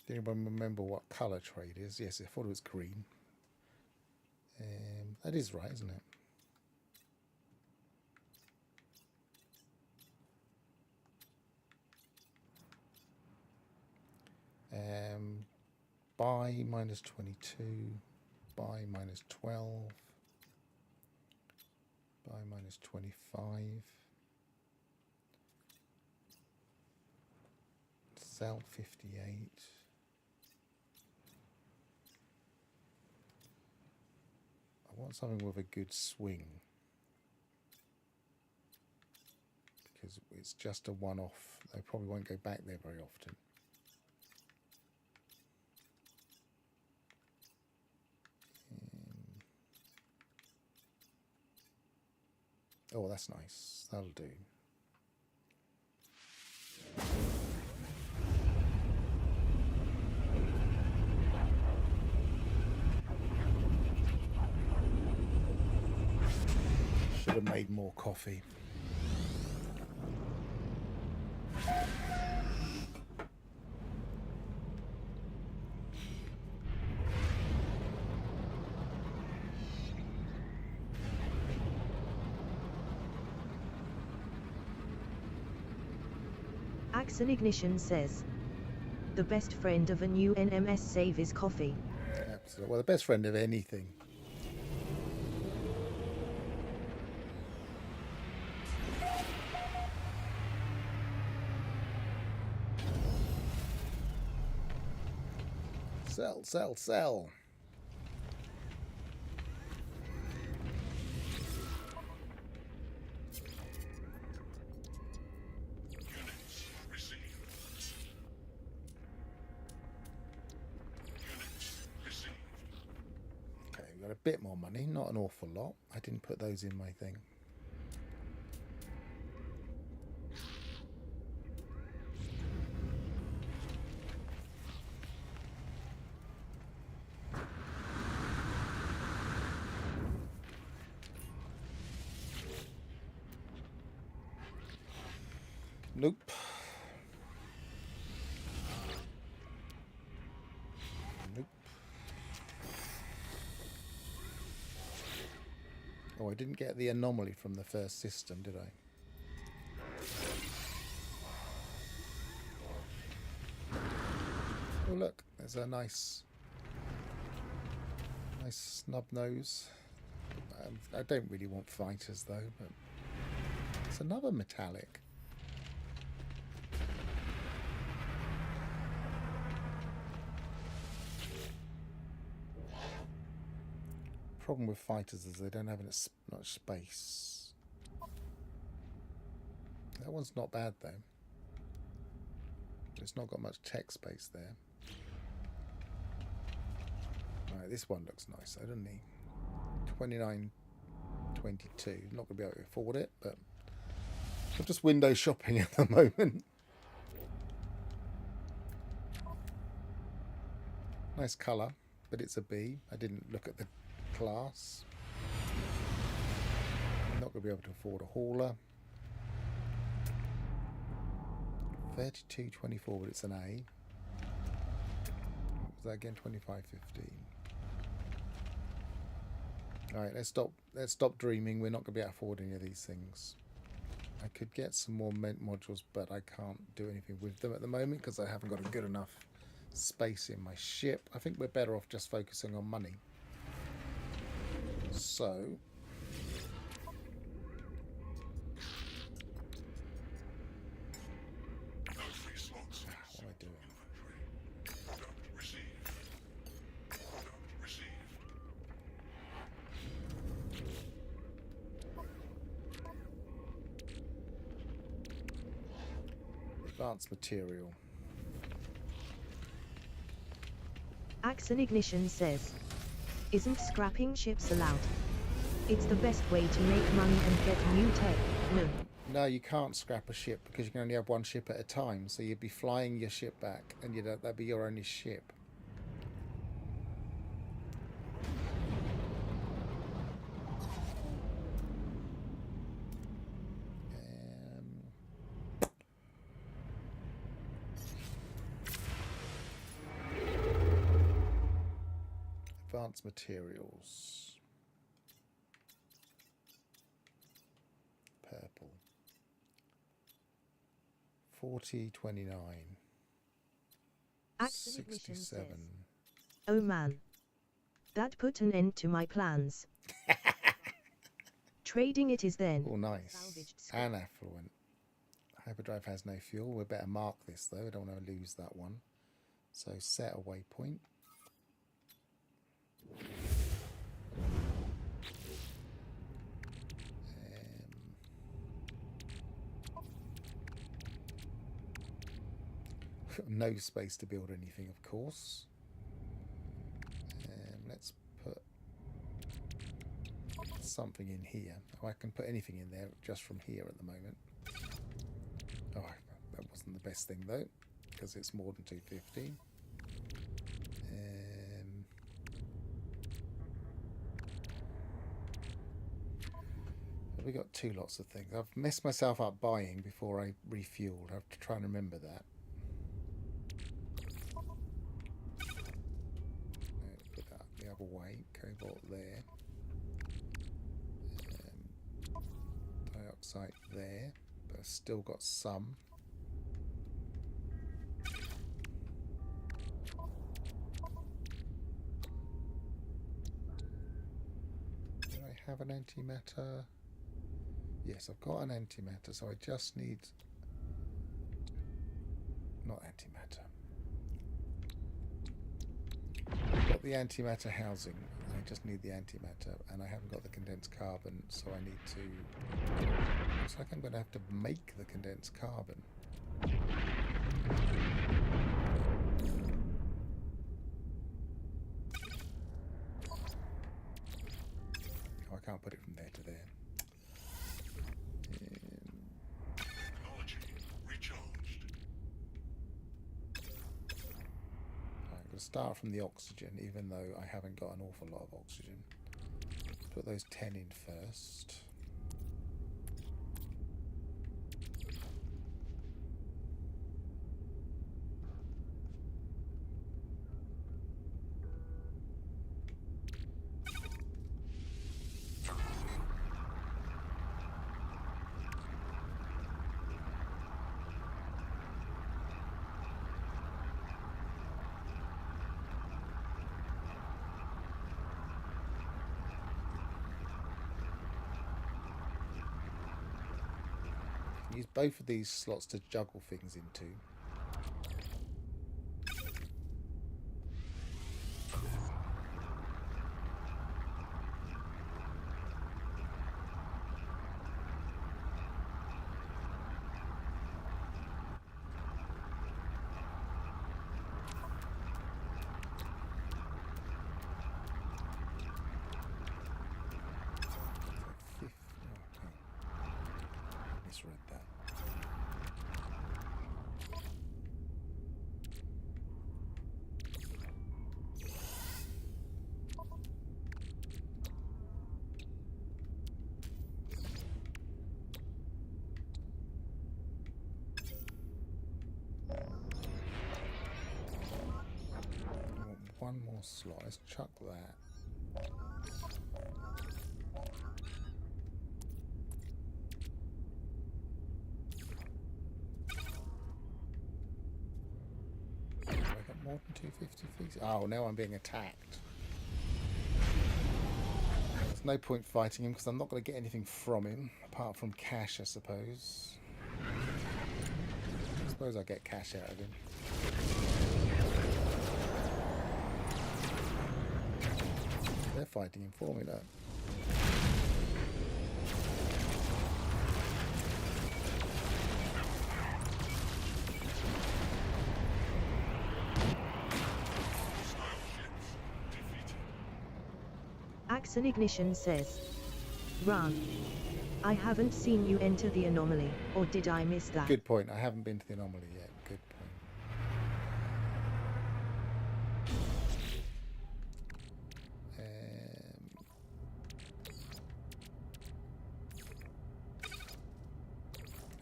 Did anyone remember what colour trade is? Yes, I thought it was green. That is right, isn't it? Buy minus 22, buy minus 12, buy minus 25, sell 58. I want something with a good swing, because it's just a one-off. They probably won't go back there very often. Oh, that's nice. That'll do. Should have made more coffee. Axel Ignition says, the best friend of a new NMS save is coffee. Absolutely. Well, the best friend of anything. Sell, sell, sell. Units received. Units received. Okay, we've got a bit more money, not an awful lot. I didn't put those in my thing. Nope. Nope. Oh, I didn't get the anomaly from the first system, did I? Oh, look, there's a nice snub nose. I don't really want fighters though, but it's another metallic. Problem with fighters is they don't have much space. That one's not bad though. It's not got much tech space there. Right, this one looks nice though, doesn't he? 29.22. Not gonna be able to afford it, but I'm just window shopping at the moment. Nice colour, but it's a B. I didn't look at the class. Not going to be able to afford a hauler. 32.24, but it's an A. What was that again? 25.15. All right, let's stop dreaming. We're not going to be able to afford any of these things. I could get some more Mint modules, but I can't do anything with them at the moment because I haven't got a good enough space in my ship. I think we're better off just focusing on money. So No free slots. what am I doing? Inventory. Product received. Advanced material. Axon Ignition says, isn't scrapping ships allowed? It's the best way to make money and get new tech. No. No, you can't scrap a ship because you can only have one ship at a time. So you'd be flying your ship back, and that'd be your only ship. Advanced materials. Purple. 4029. Axon Ignition 67. says, oh man. That put an end to my plans. Trading it is then. Oh, nice. Salvaged scrap. And affluent. Hyperdrive has no fuel. We better mark this though. I don't want to lose that one. So set a waypoint. No space to build anything, of course. Let's put something in here. Oh, I can put anything in there just from here at the moment. Oh, that wasn't the best thing though, because it's more than 250. We got two lots of things. I've messed myself up buying before I refueled. I have to try and remember that. Put that the other way. Cobalt there. Dioxide there. But I've still got some. Do I have an antimatter? Yes, I've got an antimatter, so I just need... Not antimatter. I've got the antimatter housing. I just need the antimatter, and I haven't got the condensed carbon, so I need to... Looks like I'm going to have to make the condensed carbon. Oh, I can't put it from there to there. Technology recharged. I'm going to start from the oxygen, even though I haven't got an awful lot of oxygen. Put those 10 in first. Use both of these slots to juggle things into. Misread that. One more slot. Let's chuck that. Have I got more than 250 feet? Oh, now I'm being attacked. There's no point fighting him because I'm not going to get anything from him apart from cash, I suppose. I suppose I get cash out of him. They're fighting him for me, look. Axon Ignition says, run. I haven't seen you enter the anomaly, or did I miss that? Good point. I haven't been to the anomaly yet. Good point.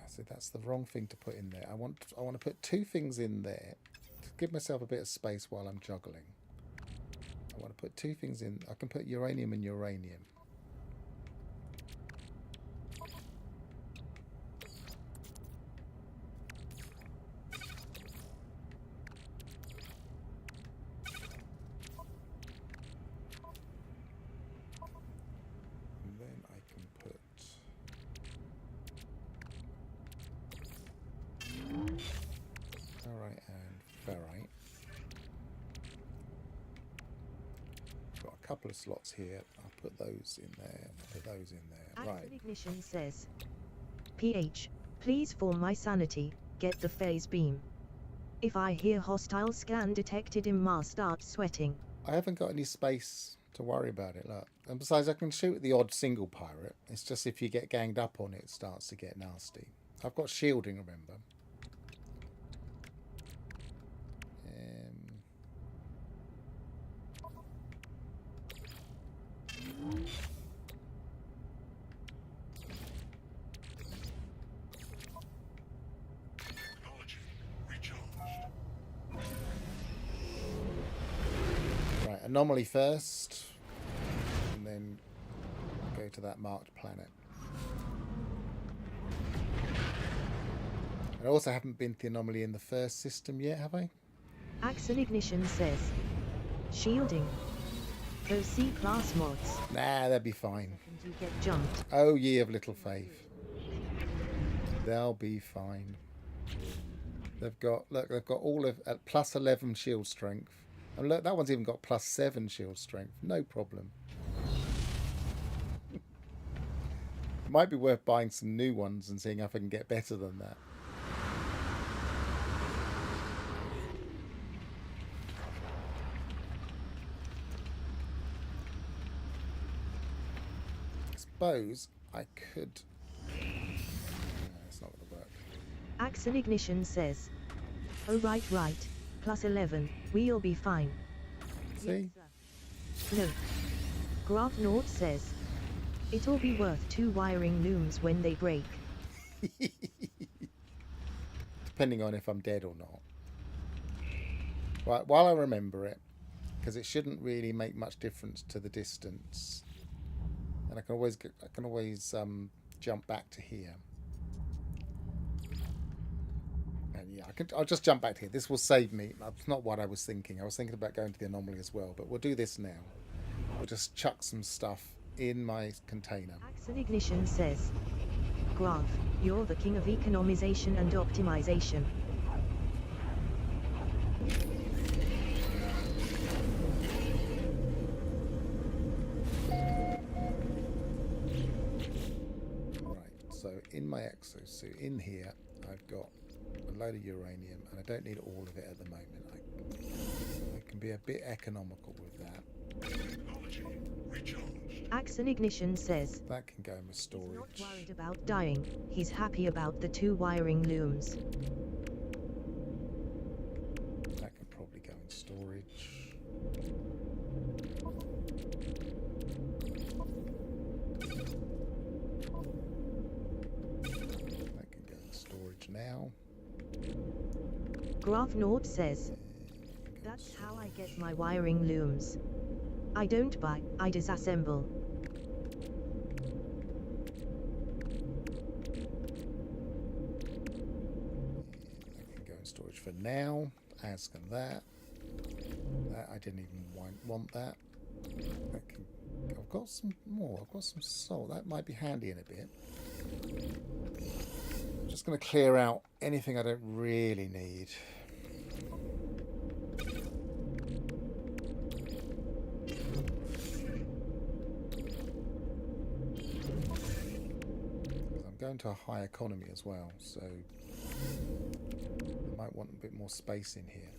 So that's the wrong thing to put in there. I want to put two things in there to give myself a bit of space while I'm juggling. I want to put two things in. I can put uranium and uranium. And then I can put ferrite and ferrite. Got a couple of slots here. I'll put those in there. I'll put those in there. Axon Right. Ignition says, PH, please for my sanity, get the phase beam. If I hear hostile scan detected in Mars, start sweating. I haven't got any space to worry about it, look. And besides, I can shoot at the odd single pirate. It's just if you get ganged up on it, it starts to get nasty. I've got shielding, remember. Technology recharged. Right, anomaly first. And then go to that marked planet. I also haven't been to the anomaly in the first system yet, have I? Axon Ignition says, shielding. Those C-class mods. Nah, they'll be fine. And you get jumped. Oh, ye of little faith. They'll be fine. They've got, look, they've got all of at plus 11 shield strength. And look, that one's even got plus 7 shield strength. No problem. It might be worth buying some new ones and seeing if I can get better than that. I suppose I could. No, it's not going to work. Axon Ignition says, oh right, plus 11, we'll be fine. See? Yes, sir. No. Graph Nord says, it'll be worth 2 wiring looms when they break. Depending on if I'm dead or not. Right, while I remember it, because it shouldn't really make much difference to the distance, and I can always jump back to here. And yeah, I'll just jump back to here. This will save me. That's not what I was thinking. I was thinking about going to the anomaly as well, but we'll do this now. We'll just chuck some stuff in my container. Axon Ignition says, Graph, you're the king of economization and optimization. So in my exosuit, in here, I've got a load of uranium, and I don't need all of it at the moment. I can be a bit economical with that. Technology recharged. Axon Ignition says, That can go in my he's storage. not worried about dying, he's happy about the 2 wiring looms. That can probably go in storage. That can go in storage now. Graph Nord says, that's how I get my wiring looms. I don't buy, I disassemble. That can go in storage for now, as can that. That I didn't even want that. That can, I've got some more. I've got some salt. That might be handy in a bit. I'm just going to clear out anything I don't really need. I'm going to a high economy as well, so I might want a bit more space in here.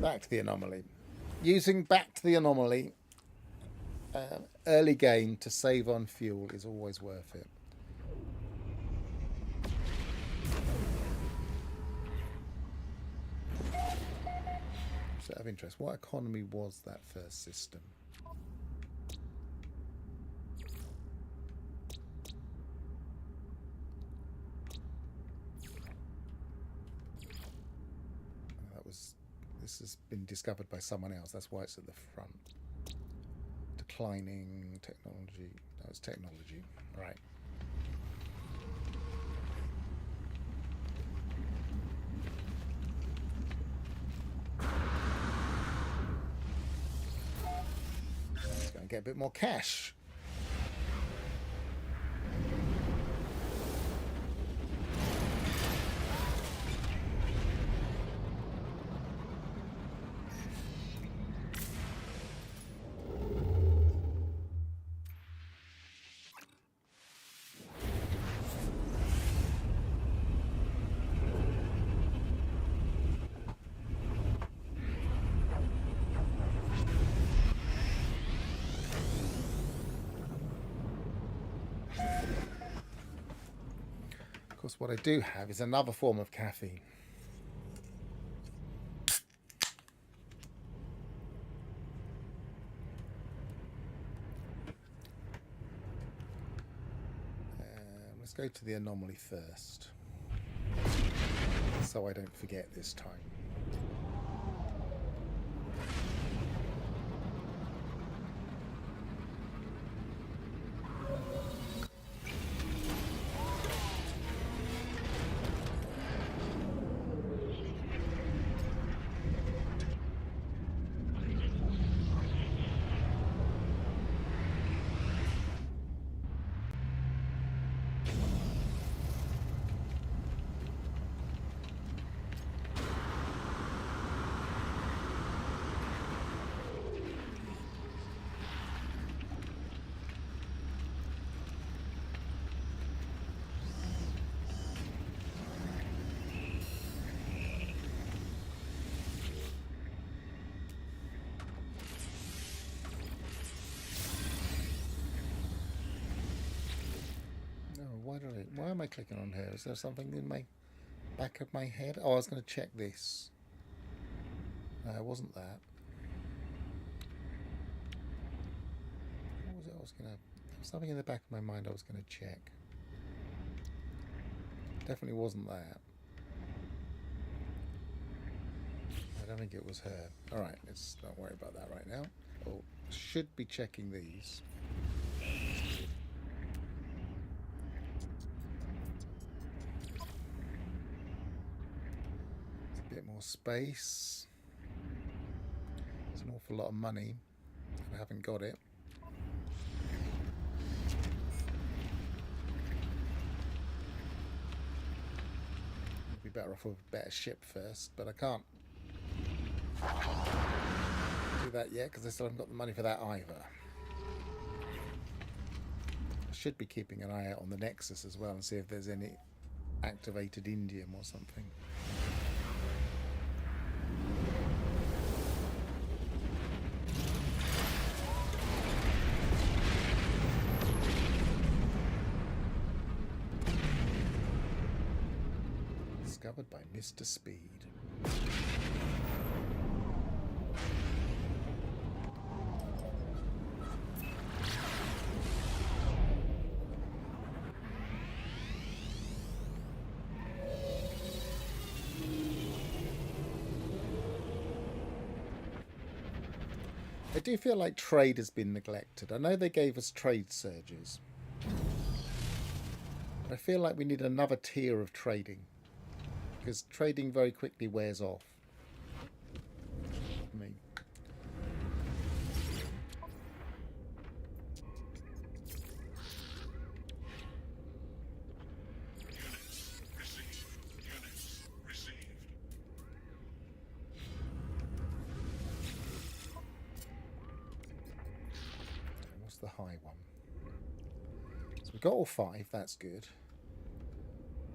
Back to the anomaly. Using back to the anomaly early game to save on fuel is always worth it. Just out of interest, what economy was that first system? This has been discovered by someone else. That's why it's at the front. Declining technology. No, it's technology. Right. Let's go and get a bit more cash. Of course, what I do have is another form of caffeine. Let's go to the anomaly first, so I don't forget this time. Why am I clicking on here? Is there something in my back of my head? Oh, I was going to check this. No, it wasn't that. What was it? I was going to... There was something in the back of my mind I was going to check. Definitely wasn't that. I don't think it was her. Alright, let's not worry about that right now. Oh, should be checking these. Space. It's an awful lot of money. I haven't got it. I'd be better off with a better ship first, but I can't do that yet because I still haven't got the money for that either. I should be keeping an eye out on the Nexus as well and see if there's any activated indium or something. Discovered by Mr. Speed. I do feel like trade has been neglected. I know they gave us trade surges. But I feel like we need another tier of trading. Because trading very quickly wears off. I mean, Units received. what's the high one? So we've got all 5, that's good.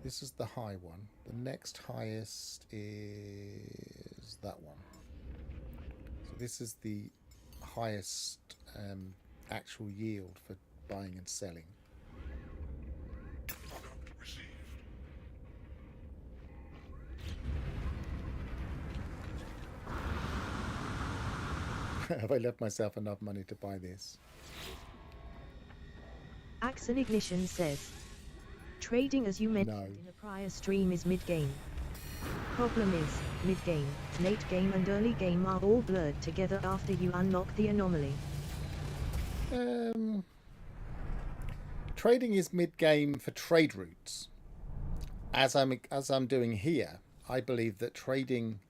This is the high one. The next highest is that one. So this is the highest actual yield for buying and selling. Product received. Have I left myself enough money to buy this? Axon Ignition says, trading as you mentioned No. in a prior stream is mid-game. Problem is, mid-game, late game and early game are all blurred together after you unlock the anomaly. Trading is mid-game for trade routes. As I'm doing here, I believe that trading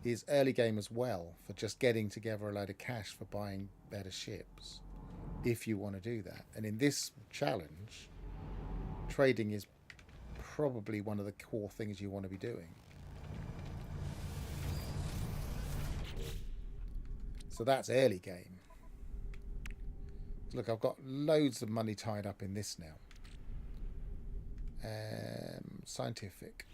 is early game as well for just getting together a load of cash for buying better ships, if you want to do that. And in this challenge, trading is probably one of the core things you want to be doing. So that's early game. Look, I've got loads of money tied up in this now. Scientific.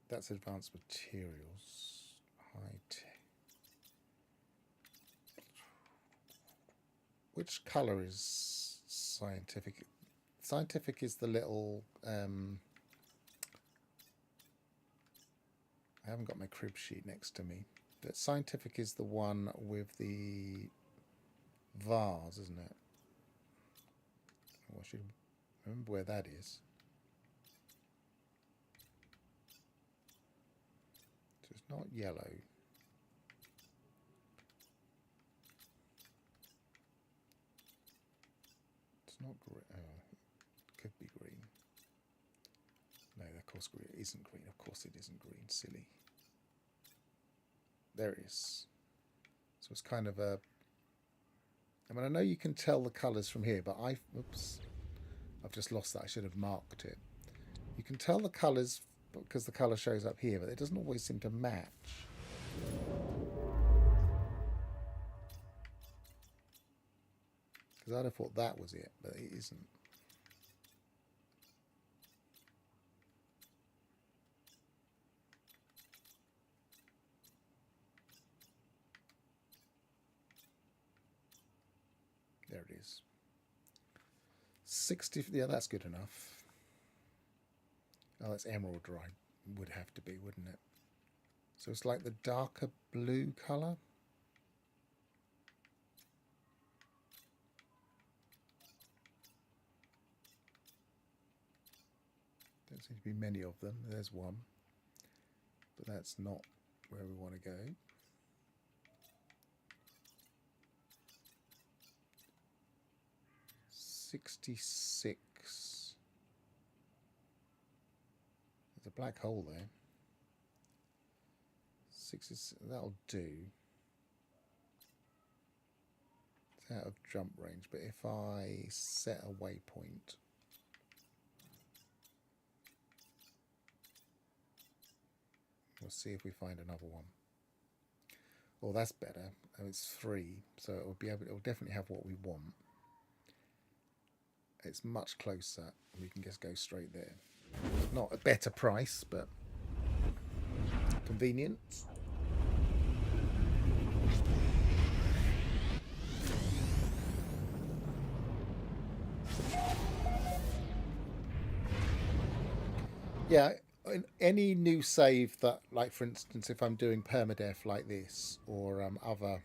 That's advanced materials. High tech. Which colour is scientific? Scientific is the little... I haven't got my crib sheet next to me. But scientific is the one with the vase, isn't it? I should remember where that is. It's not yellow. It's not green. Oh, it could be green. No, of course it isn't green. Of course it isn't green. Silly. There it is. So it's kind of a... I mean, I know you can tell the colours from here, but oops. I've just lost that. I should have marked it. You can tell the colours because the colour shows up here, but it doesn't always seem to match. Because I'd have thought that was it, but it isn't. There it is. 60, yeah, that's good enough. Oh, that's emerald dry. Would have to be, wouldn't it? So it's like the darker blue colour. Don't seem to be many of them. There's one. But that's not where we want to go. $66. There's a black hole there. 60, that'll do. It's out of jump range, but if I set a waypoint, we'll see if we find another one. Oh, that's better. Oh, it's 3, so it'll definitely have what we want. It's much closer. We can just go straight there. Not a better price, but convenient. Yeah, in any new save that, like for instance, if I'm doing permadeath like this or other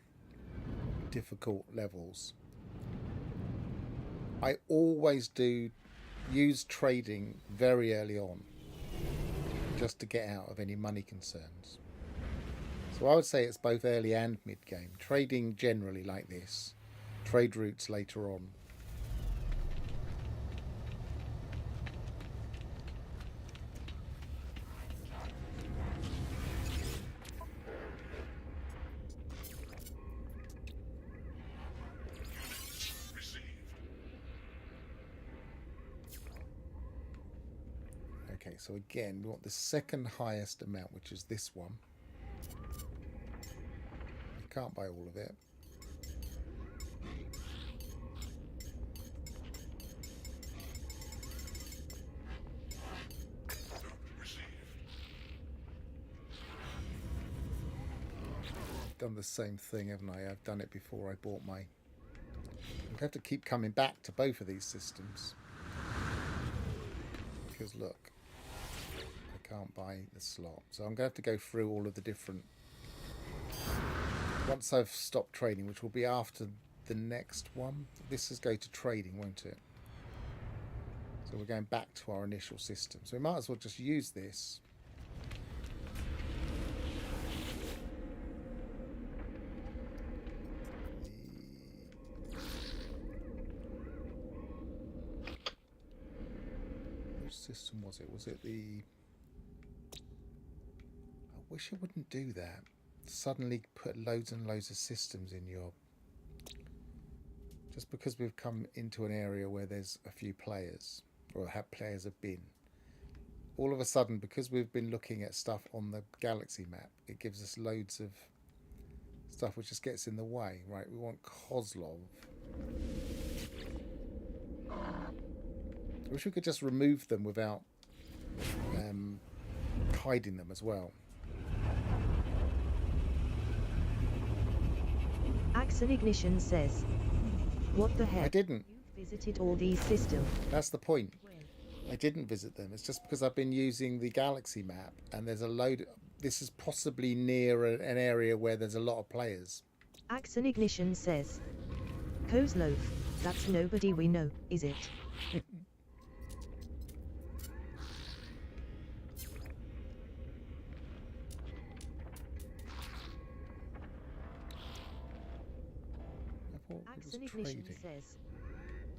difficult levels, I always do use trading very early on just to get out of any money concerns. So I would say it's both early and mid-game. Trading generally like this, trade routes later on. Received. Okay, so again, we want the second highest amount, which is this one. You can't buy all of it. I've done the same thing, haven't I? I've done it before I bought my... I have to keep coming back to both of these systems. Because look, I can't buy the slot. So I'm going to have to go through all of the different... Once I've stopped trading, which will be after the next one. This is go to trading, won't it? So we're going back to our initial system. So we might as well just use this. Which system was it? Was it the... I wish I wouldn't do that. Suddenly put loads and loads of systems in your... Just because we've come into an area where there's a few players, or players have been, all of a sudden, because we've been looking at stuff on the galaxy map, it gives us loads of stuff which just gets in the way. Right, we want Kozlov. I wish we could just remove them without hiding them as well. Axon Ignition says, what the heck? I didn't. You've visited all these systems. That's the point. When? I didn't visit them. It's just because I've been using the galaxy map and there's a load... This is possibly near an area where there's a lot of players. Axon Ignition says, Kozlov, that's nobody we know, is it? I thought it was Axon Ignition trading. says,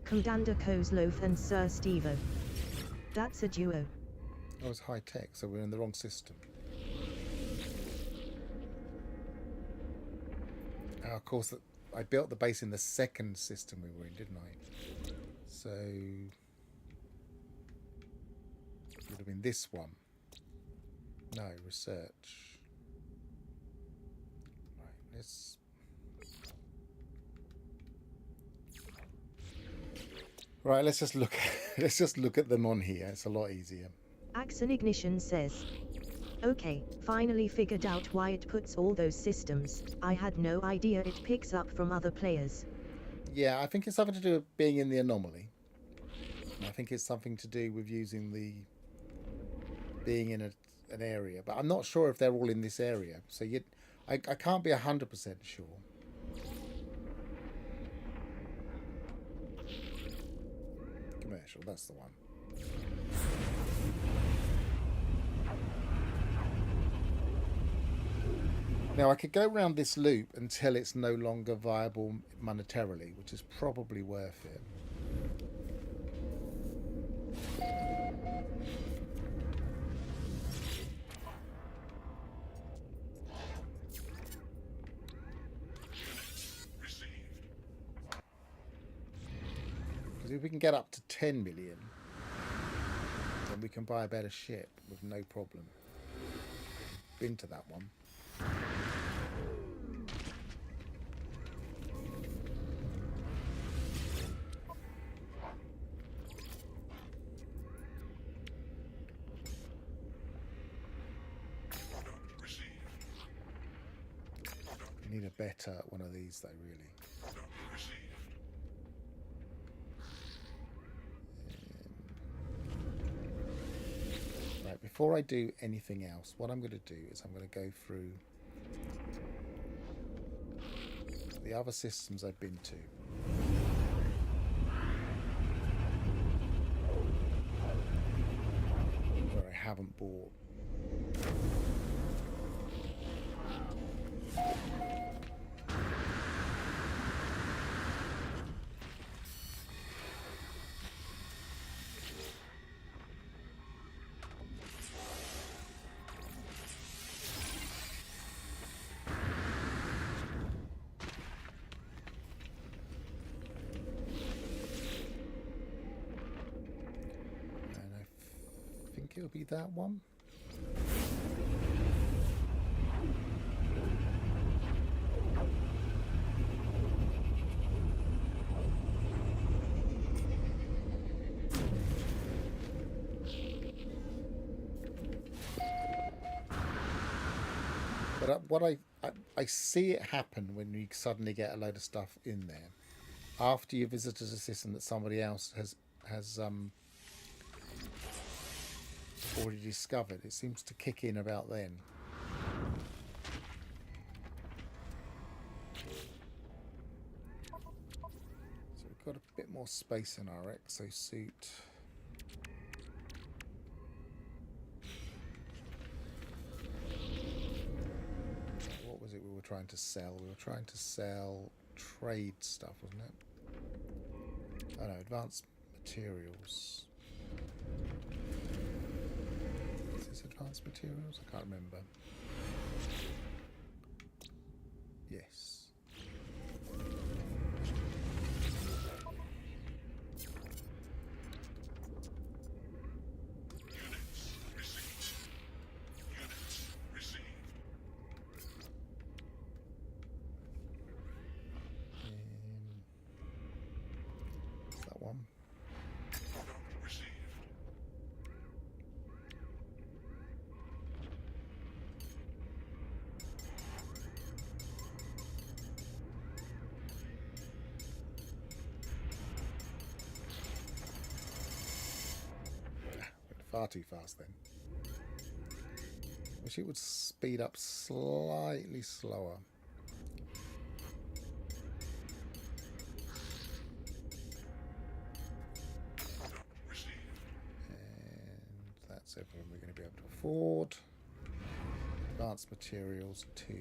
Commander Kozlov and Sir Stevo. That's a duo. Oh, it's high tech, so we're in the wrong system. Of course, I built the base in the second system we were in, didn't I? So it would have been this one. No, research. Right, let's... Right, let's just look. Let's just look at them on here. It's a lot easier. Axon Ignition says, okay, finally figured out why it puts all those systems. I had no idea it picks up from other players. Yeah, I think it's something to do with being in the anomaly. I think it's something to do with using the... being in an area. But I'm not sure if they're all in this area. So I can't be 100% sure. Commercial, that's the one. Now I could go around this loop until it's no longer viable monetarily, which is probably worth it. Because if we can get up to 10 million, then we can buy a better ship with no problem. Been to that one. We need a better one of these though, really. Right, before I do anything else, what I'm going to do is I'm going to go through the other systems I've been to. Where I haven't bought. it'll be that one. But what I see it happen when you suddenly get a load of stuff in there after your visitor's assistant that somebody else has already discovered. It seems to kick in about then. So we've got a bit more space in our exosuit. What was it we were trying to sell? We were trying to sell trade stuff, wasn't it? Oh no, advanced materials. Is this advanced materials? I can't remember. Yes. That one. Far too fast then. Wish it would speed up slightly slower. And that's everything we're going to be able to afford. Advanced materials to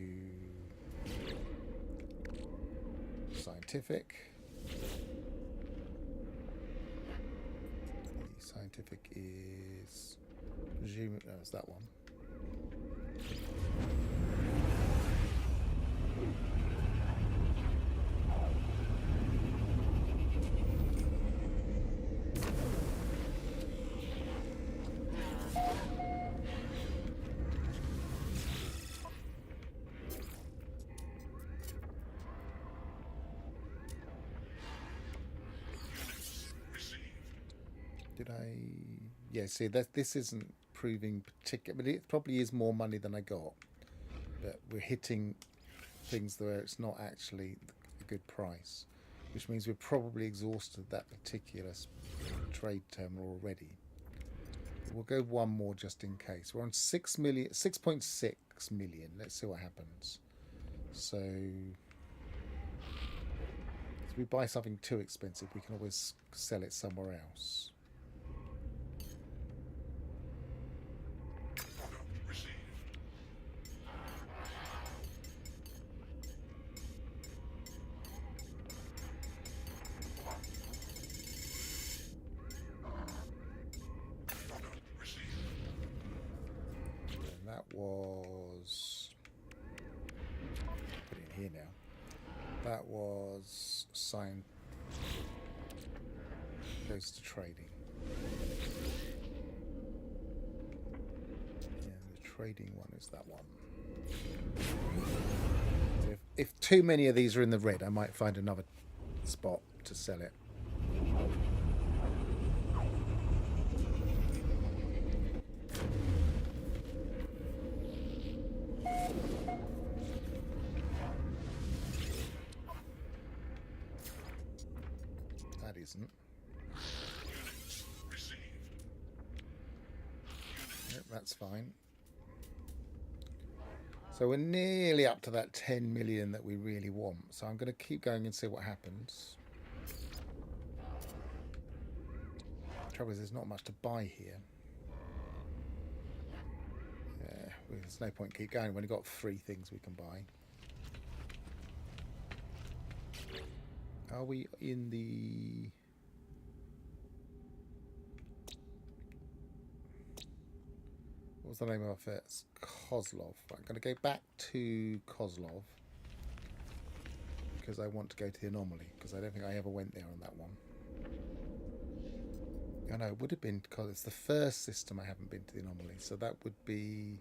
scientific. Scientific is presume no, it's that one. Did I? Yeah, see, this isn't proving particular, but it probably is more money than I got. But we're hitting things where it's not actually a good price, which means we've probably exhausted that particular trade terminal already. We'll go one more just in case. We're on 6.6 million. Let's see what happens. So if we buy something too expensive, we can always sell it somewhere else. Was put it in here now. That was signed. Goes to trading. And the trading one is that one. So if too many of these are in the red, I might find another spot to sell it. Isn't. Yep, that's fine. So we're nearly up to that 10 million that we really want. So I'm going to keep going and see what happens. The trouble is there's not much to buy here. Yeah, there's no point keep going when we've got 3 things we can buy. Are we in the... What was the name of it? It's Kozlov. I'm going to go back to Kozlov because I want to go to the anomaly because I don't think I ever went there on that one. I know it would have been because it's the first system I haven't been to the anomaly, so that would be.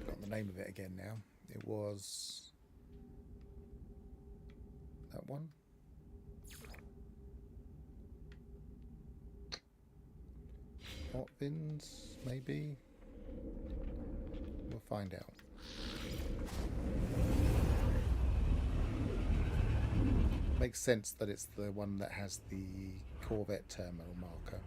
Got the name of it again now. It was that one. Otvins, maybe. We'll find out. Makes sense that it's the one that has the Corvette terminal marker.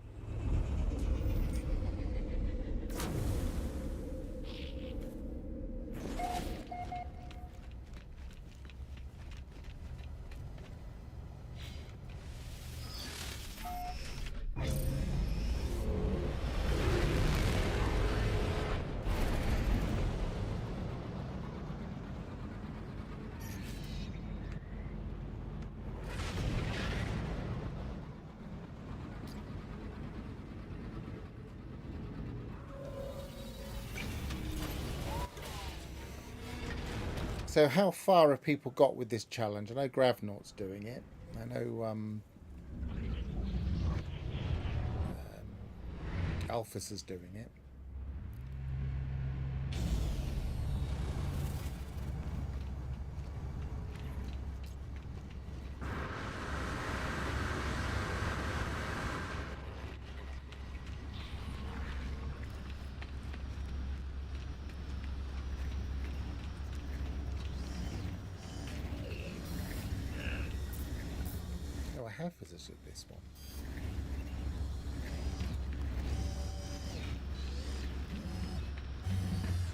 So how far have people got with this challenge? I know Gravnaught's doing it. I know Alphys is doing it. Oh, I have visited this one.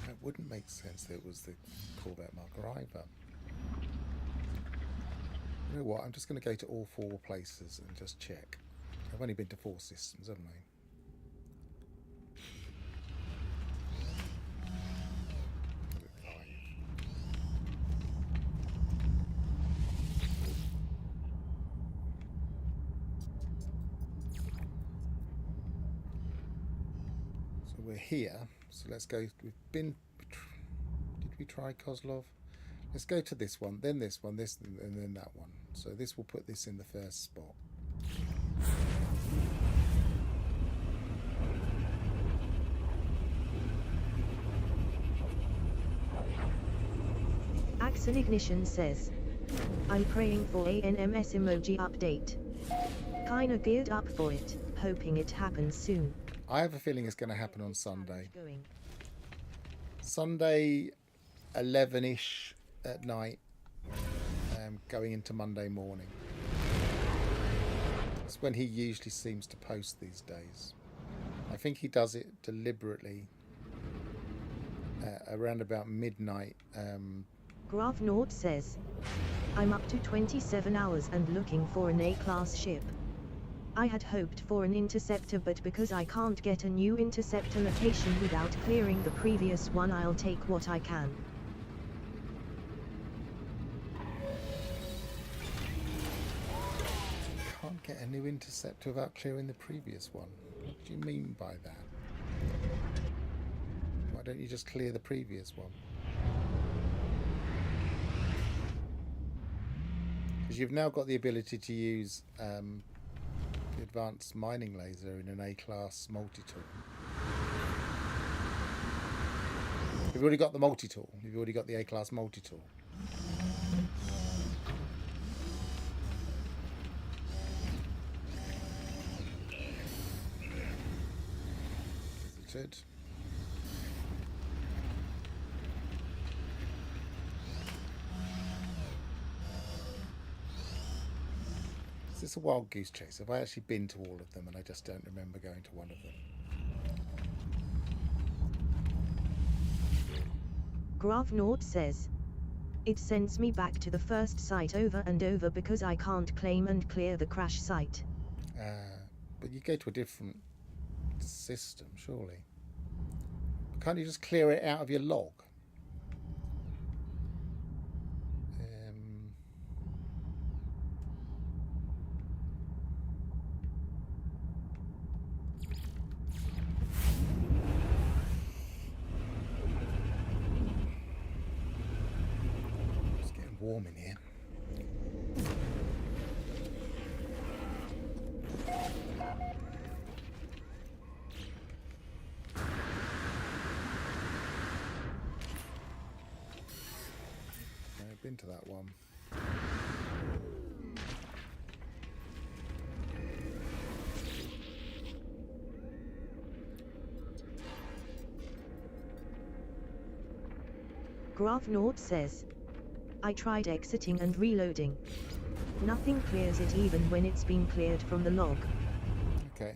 It wouldn't make sense that it was the Corvette marker either. You know what? I'm just going to go to all 4 places and just check. I've only been to 4 systems, haven't I? So we're here. So let's go. We've been. Did we try Kozlov? Let's go to this one, then this one, this, and then that one. So this will put this in the first spot. Axel Ignition says, I'm praying for a NMS emoji update. Kinda geared up for it, hoping it happens soon. I have a feeling it's going to happen on Sunday. Going. Sunday, 11ish at night, going into Monday morning. It's when he usually seems to post these days. I think he does it deliberately around about midnight. Gravnaut says, I'm up to 27 hours and looking for an A-class ship. I had hoped for an interceptor, but because I can't get a new interceptor location without clearing the previous one, I'll take what I can. Can't get a new interceptor without clearing the previous one. What do you mean by that? Why don't you just clear the previous one? Because you've now got the ability to use the advanced mining laser in an A-class multi-tool. You've already got the multi-tool. You've already got the A-class multi-tool. Visited. Is this a wild goose chase? Have I actually been to all of them and I just don't remember going to one of them? Gravnaut says, it sends me back to the first site over and over because I can't claim and clear the crash site. But you go to a different system, surely. Can't you just clear it out of your log? It's getting warm in here. into that one. Grafnord says, I tried exiting and reloading. Nothing clears it even when it's been cleared from the log. Okay.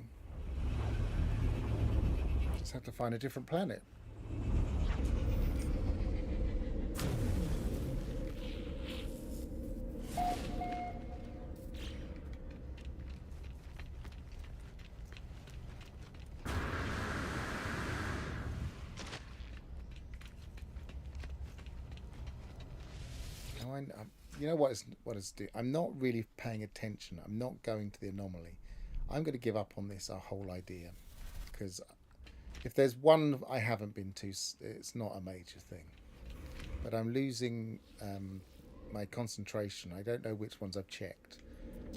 Just have to find a different planet. You know what it's do? I'm not really paying attention. I'm not going to the anomaly. I'm going to give up on this whole idea, because if there's one I haven't been to, it's not a major thing. But I'm losing my concentration. I don't know which ones I've checked,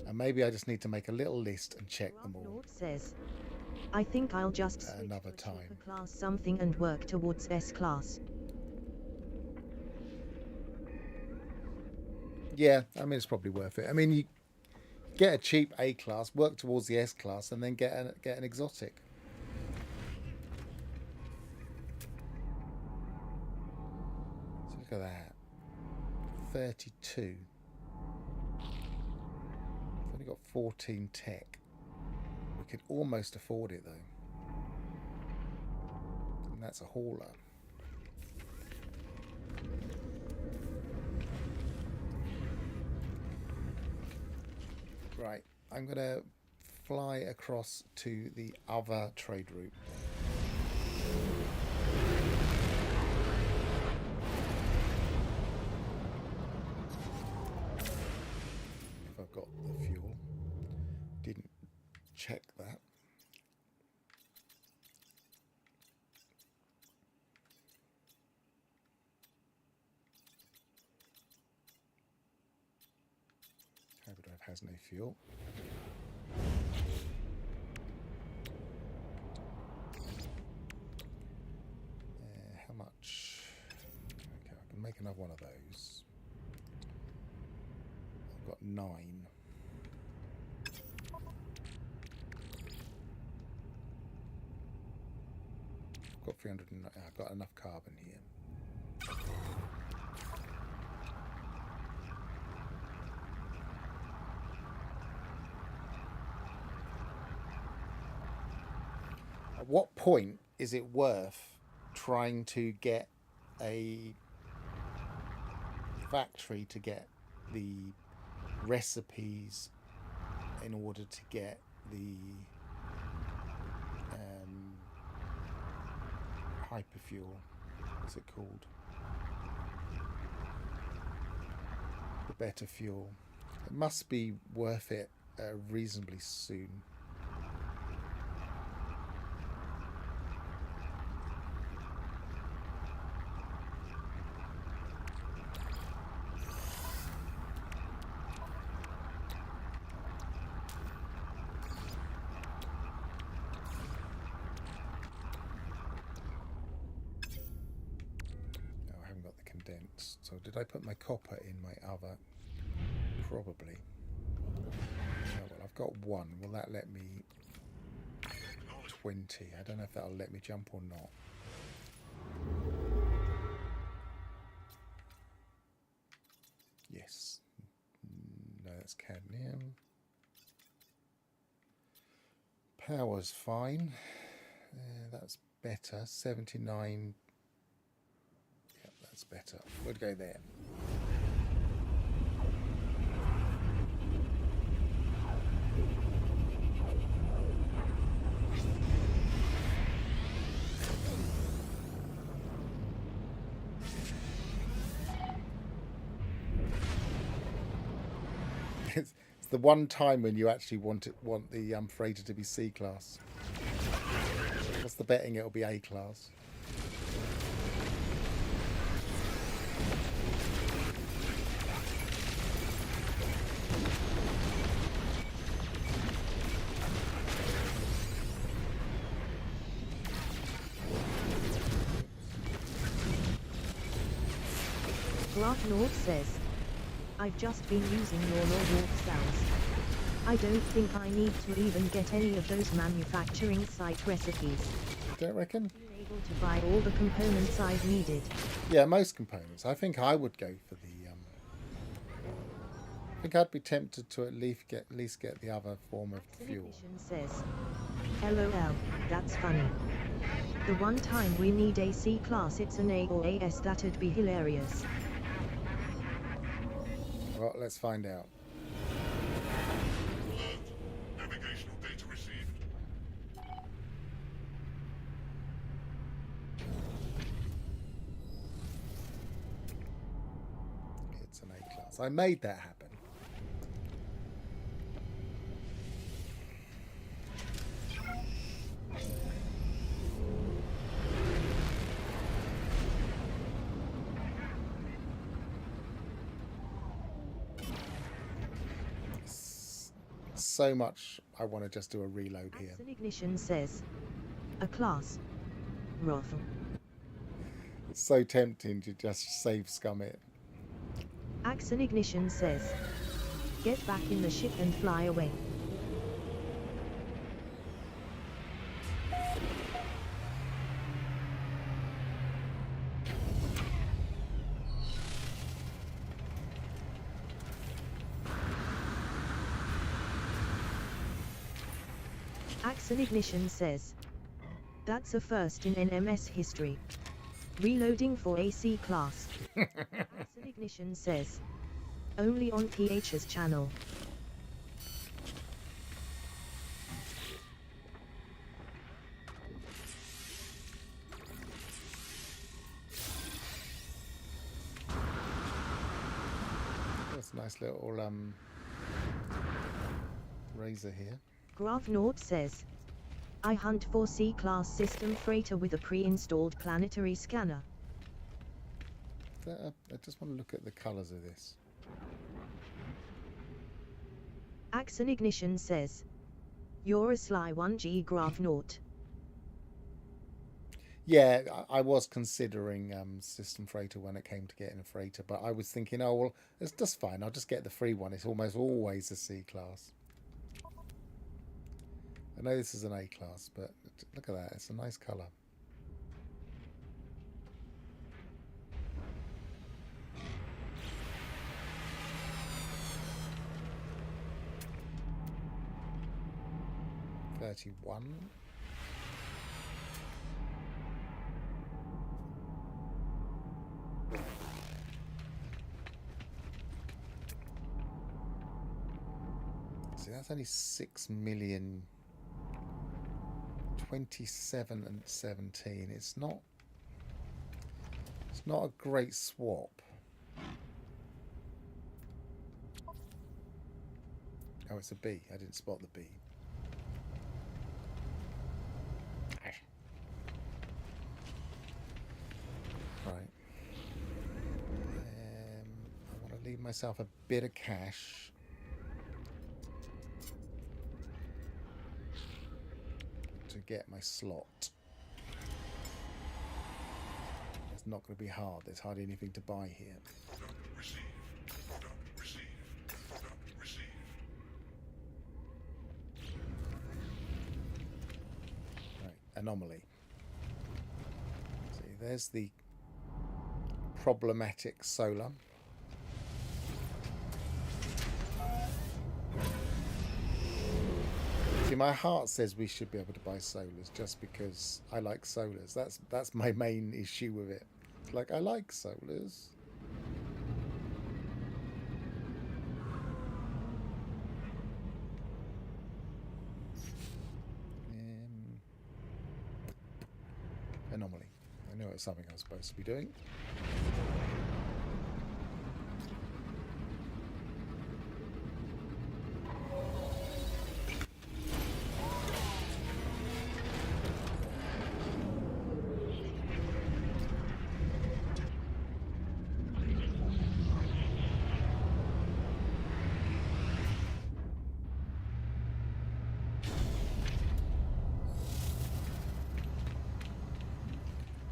and maybe I just need to make a little list and check them all. Lord says, I think I'll just switch another to a time. cheaper class something and work towards S class. Yeah, I mean, it's probably worth it. I mean, you get a cheap A class, work towards the S class, and then get an exotic. So look at that. 32. I've only got 14 tech. We could almost afford it, though. And that's a hauler. Right, I'm going to fly across to the other trade route. If I've got the fuel. Didn't check that. Hyperdrive has no fuel. How much? Okay, I can make another one of those. I've got 9. I've got 300. I've got enough carbon here. At what point is it worth trying to get a factory to get the recipes in order to get the hyperfuel? What's it called? The better fuel. It must be worth it reasonably soon. So did I put my copper in my other? Probably. Oh, well, I've got 1. Will that let me 20? I don't know if that'll let me jump or not. Yes. No, that's cadmium. Power's fine. That's better. 79. That's better. We'll go there. It's the one time when you actually want the freighter to be C class. What's the betting it'll be A class? Grafnord says, I've just been using your raw warp cells. I don't think I need to even get any of those manufacturing site recipes. Don't reckon? Been able to buy all the components I've needed. Yeah, most components. I think I would go for the. I think I'd be tempted to at least get the other form of fuel. Ignition says, LOL, that's funny. The one time we need a C class it's an A or AS, that'd be hilarious. Well, let's find out. Navigational data received. It's an A class. I made that happen. So much I want to just do a reload here. Axon Ignition says, a class. Rothel. It's so tempting to just save scum it. Axon Ignition says, get back in the ship and fly away. Axon Ignition says, that's a first in NMS history. Reloading for AC class. Axon Ignition says, only on PH's channel. That's a nice little razor here. Grafnaut says, I hunt for C-class system freighter with a pre-installed planetary scanner. I just want to look at the colours of this. Axon Ignition says, you're a sly 1G Grafnaut. Yeah, I was considering system freighter when it came to getting a freighter, but I was thinking, oh well, it's just fine. I'll just get the free one. It's almost always a C class. I know this is an A class, but look at that. It's a nice colour. $31. See, that's only 6 million. 27 and 17. It's not a great swap. Oh, it's a B. I didn't spot the B. Right. I want to leave myself a bit of cash. To get my slot. It's not going to be hard. There's hardly anything to buy here. Receive. Receive. Receive. Right, anomaly. See, there's the problematic solar. See, my heart says we should be able to buy solars just because I like solars. That's my main issue with it. It's like, I like solars. Anomaly. I know it's something I'm supposed to be doing.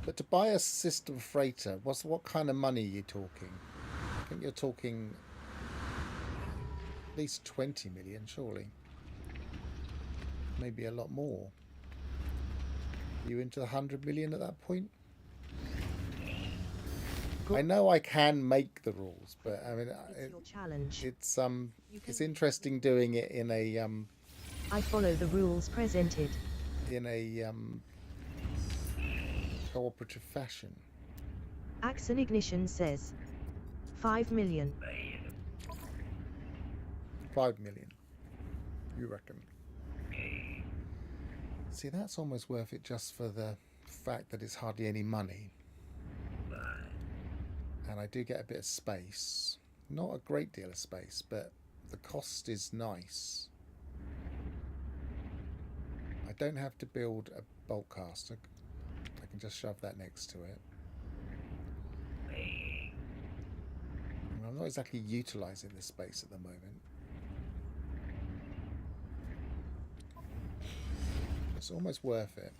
But to buy a system freighter, what kind of money are you talking? I think you're talking At least 20 million, surely. Maybe a lot more. You into the 100 million at that point? I know I can make the rules, but I mean, It's your challenge. it's You it's can- interesting doing it in a I follow the rules presented. cooperative fashion. Axon Ignition says 5 million. 5 million. You reckon? See, that's almost worth it just for the fact that it's hardly any money. And I do get a bit of space. Not a great deal of space, but the cost is nice. I don't have to build a bulk caster. I can just shove that next to it. And I'm not exactly utilising this space at the moment. It's almost worth it.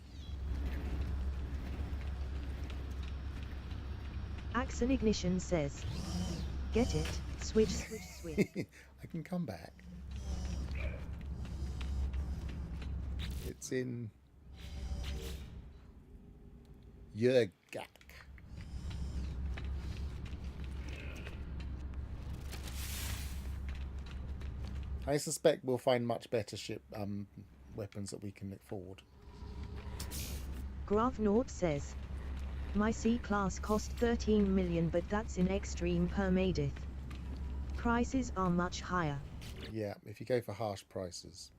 Axon Ignition says, get it, switch, switch, switch. I can come back. It's in Yergak. I suspect we'll find much better ship weapons that we can afford. Grafnaut says, my C-class cost 13 million, but that's in extreme permadeath. Prices are much higher. Yeah, if you go for harsh prices.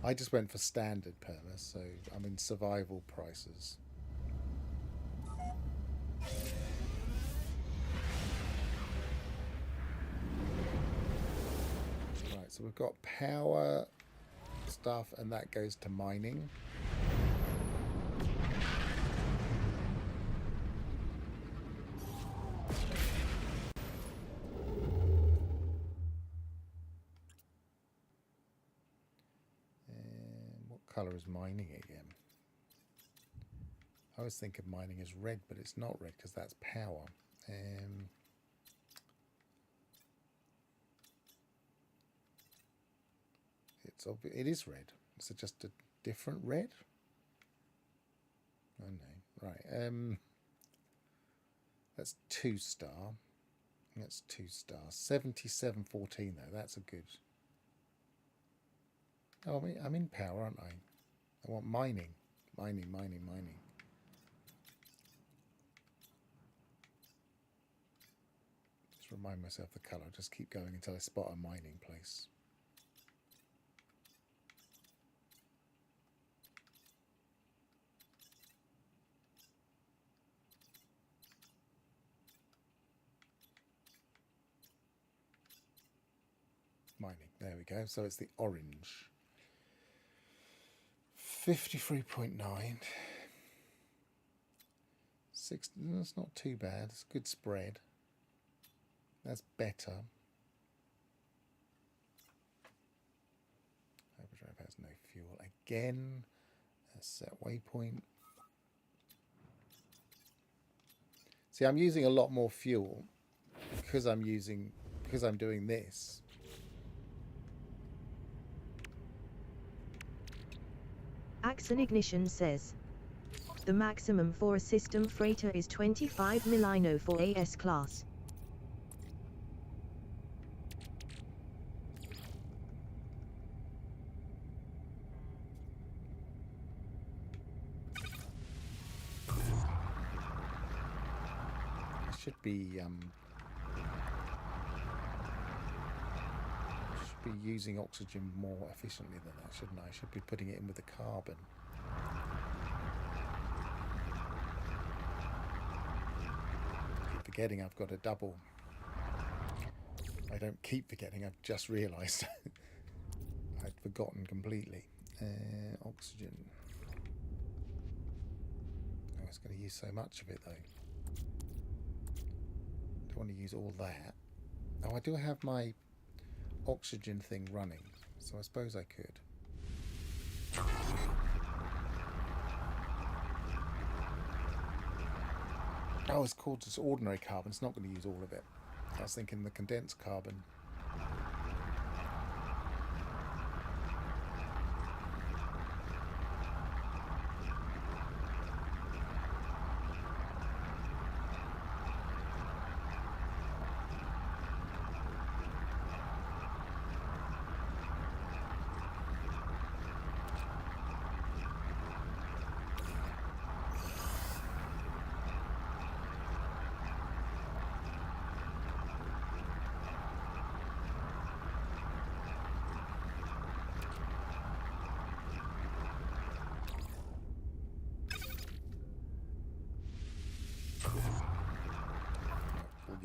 I just went for standard perma, so I'm in survival prices. Right, so we've got power stuff, and that goes to mining. And what colour is mining again? I always think of mining as red, but it's not red because that's power. It is red. Is it just a different red? Oh no. Right. That's 2-star. That's 2-star. 7714 though. That's a good. Oh, I'm in power, aren't I? I want mining. Mining. Just remind myself the colour. Just keep going until I spot a mining place. Mining. There we go. So it's the orange. 53.9. 6. That's not too bad. It's a good spread. That's better. Hyperdrive has no fuel. Again, a set waypoint. See, I'm using a lot more fuel because I'm doing this. Axon Ignition says, the maximum for a system freighter is 25 milino for AS class. Should be using oxygen more efficiently than that, shouldn't I? Should be putting it in with the carbon. Keep forgetting I've got a double. I don't keep forgetting, I've just realised. I'd forgotten completely. Oxygen. Oh, it's going to use so much of it though. Don't want to use all that. Oh, I do have my oxygen thing running, so I suppose I could. Oh, it's called just ordinary carbon. It's not going to use all of it. I was thinking the condensed carbon.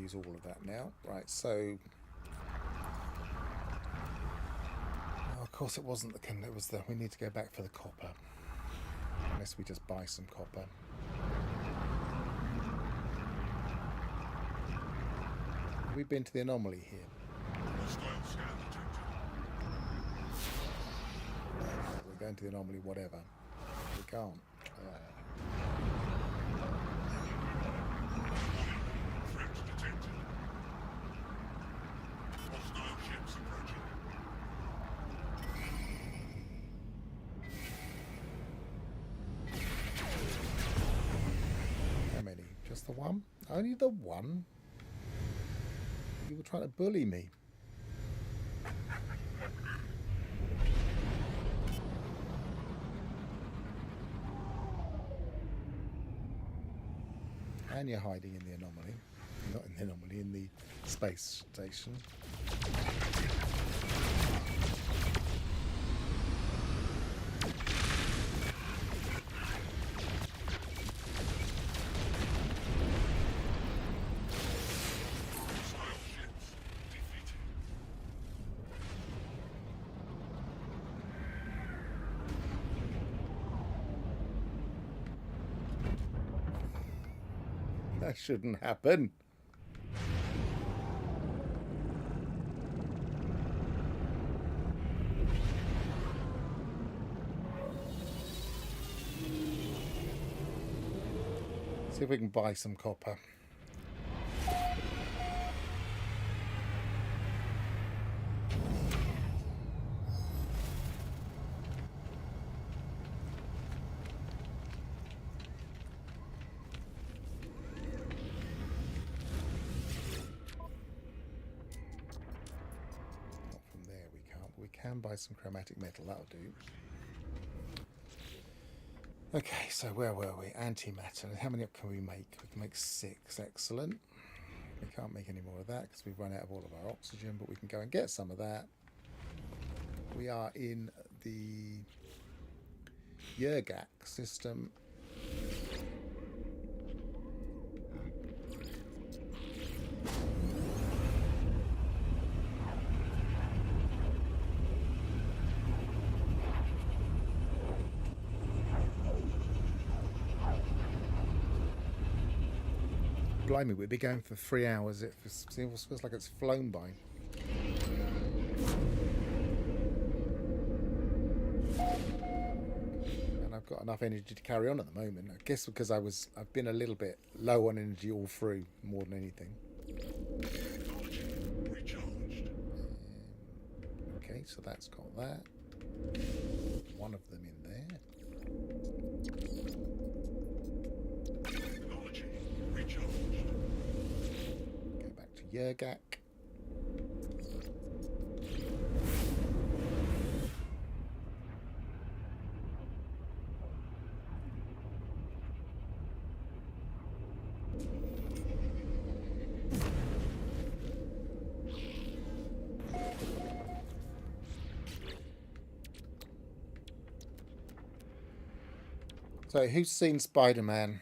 use all of that now. Right, so of course it wasn't the it was the we need to go back for the copper. Unless we just buy some copper. Have we been to the anomaly here? Hostile scan detected. We're going to the anomaly, whatever. We can't. Threat detected. Hostile ships approaching. How many? Just the one? Only the one? You were trying to bully me. And you're hiding in the anomaly. Not in the anomaly, in the space station. Hostile ships defeated. That shouldn't happen. See if we can buy some copper. Not from there, we can't. But we can buy some chromatic metal. That'll do. Okay, so where were we? Antimatter. How many can we make? We can make 6. Excellent. We can't make any more of that because we've run out of all of our oxygen, but we can go and get some of that. We are in the Yergak system. Blimey, we'd be going for 3 hours. It feels like it's flown by. And I've got enough energy to carry on at the moment. I guess because I've been a little bit low on energy all through, more than anything. Technology recharged. Okay, so that's got that. One of them in there. Technology recharged. Go back to Yergak. So, who's seen Spider-Man?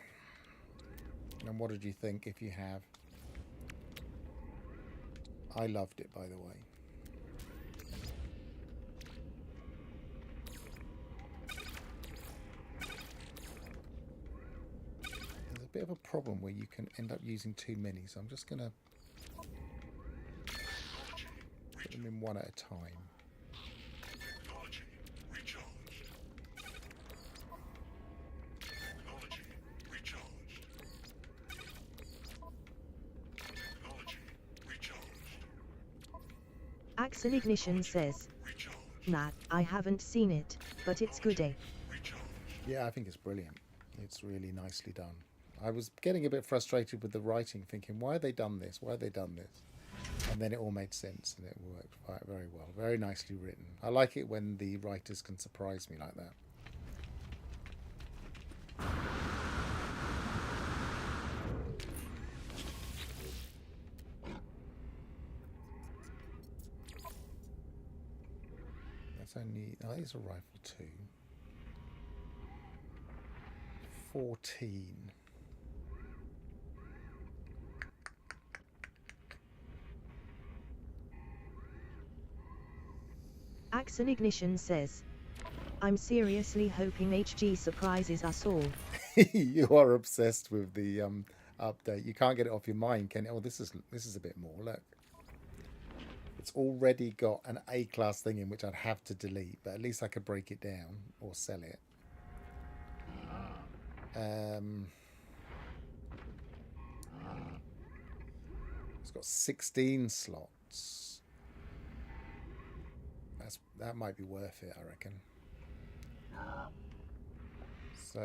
And what did you think, if you have? I loved it, by the way. There's a bit of a problem where you can end up using too many, so I'm just going to put them in one at a time. Technology recharged. Technology recharged. Technology recharged. Axel Ignition says, Recharged. nah, I haven't seen it, but it's good eh? Recharged. Yeah, I think it's brilliant. It's really nicely done. I was getting a bit frustrated with the writing, thinking, why have they done this? Why have they done this? And then it all made sense, and it worked quite very well. Very nicely written. I like it when the writers can surprise me like that. That's only... Oh, it's a rifle too. 14. Axel Ignition says, I'm seriously hoping HG surprises us all. You are obsessed with the update. You can't get it off your mind, can you? Oh, this is a bit more. Look, it's already got an A-class thing in which I'd have to delete, but at least I could break it down or sell it. It's got 16 slots. That might be worth it, I reckon. So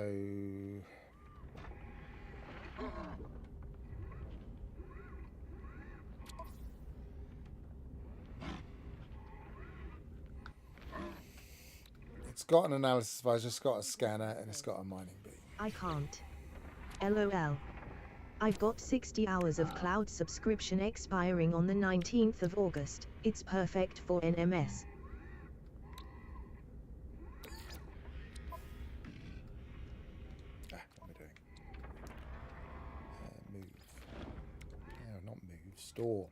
it's got an analysis advisor, it's got a scanner, and it's got a mining beam. I can't. LOL. I've got 60 hours of cloud subscription expiring on the 19th of August. It's perfect for NMS. What am I doing? Move. No, not move. Store.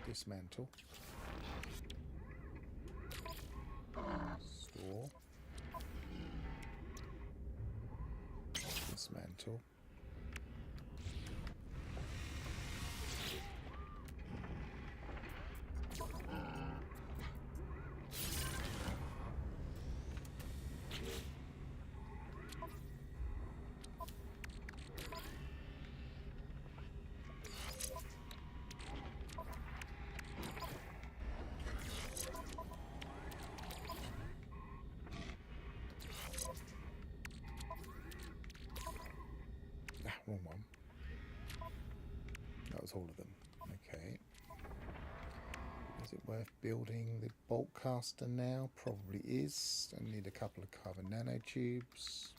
Dismantle. Store. Dismantle. Wrong one. That was all of them. Okay. Is it worth building the bolt caster now? Probably is. I need a couple of carbon nanotubes.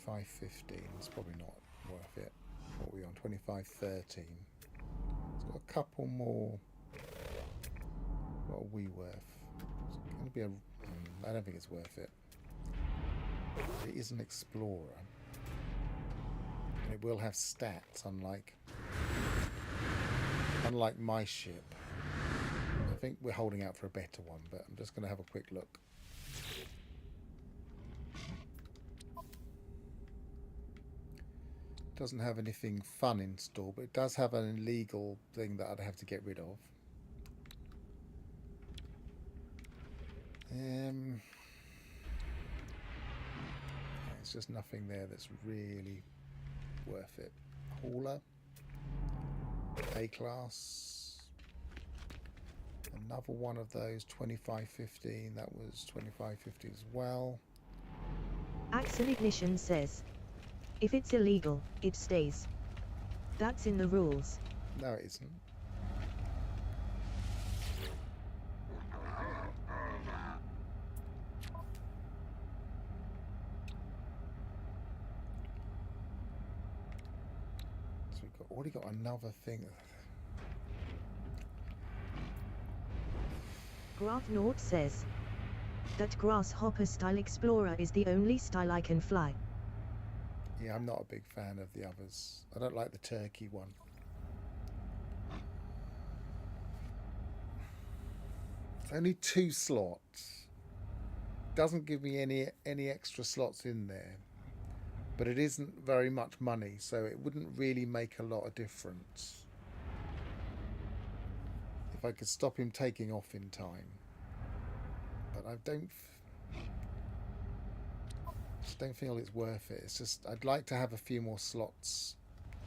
$25.15. It's probably not worth it. What are we on? $25.13. It's got a couple more. What are we worth? It's going to be a. I don't think it's worth it. It is an explorer, and it will have stats, unlike my ship. I think we're holding out for a better one, but I'm just going to have a quick look. Doesn't have anything fun in store, but it does have an illegal thing that I'd have to get rid of. It's just nothing there that's really worth it. Hauler, A-class, another one of those, 25.15. That was 25.50 as well. Axel Ignition says, if it's illegal, it stays. That's in the rules. No, it isn't. So we've already got another thing. Grafnort says, that grasshopper style explorer is the only style I can fly. Yeah, I'm not a big fan of the others. I don't like the turkey one. It's only 2 slots. Doesn't give me any extra slots in there. But it isn't very much money, so it wouldn't really make a lot of difference. If I could stop him taking off in time. But I just don't feel it's worth it. It's just I'd like to have a few more slots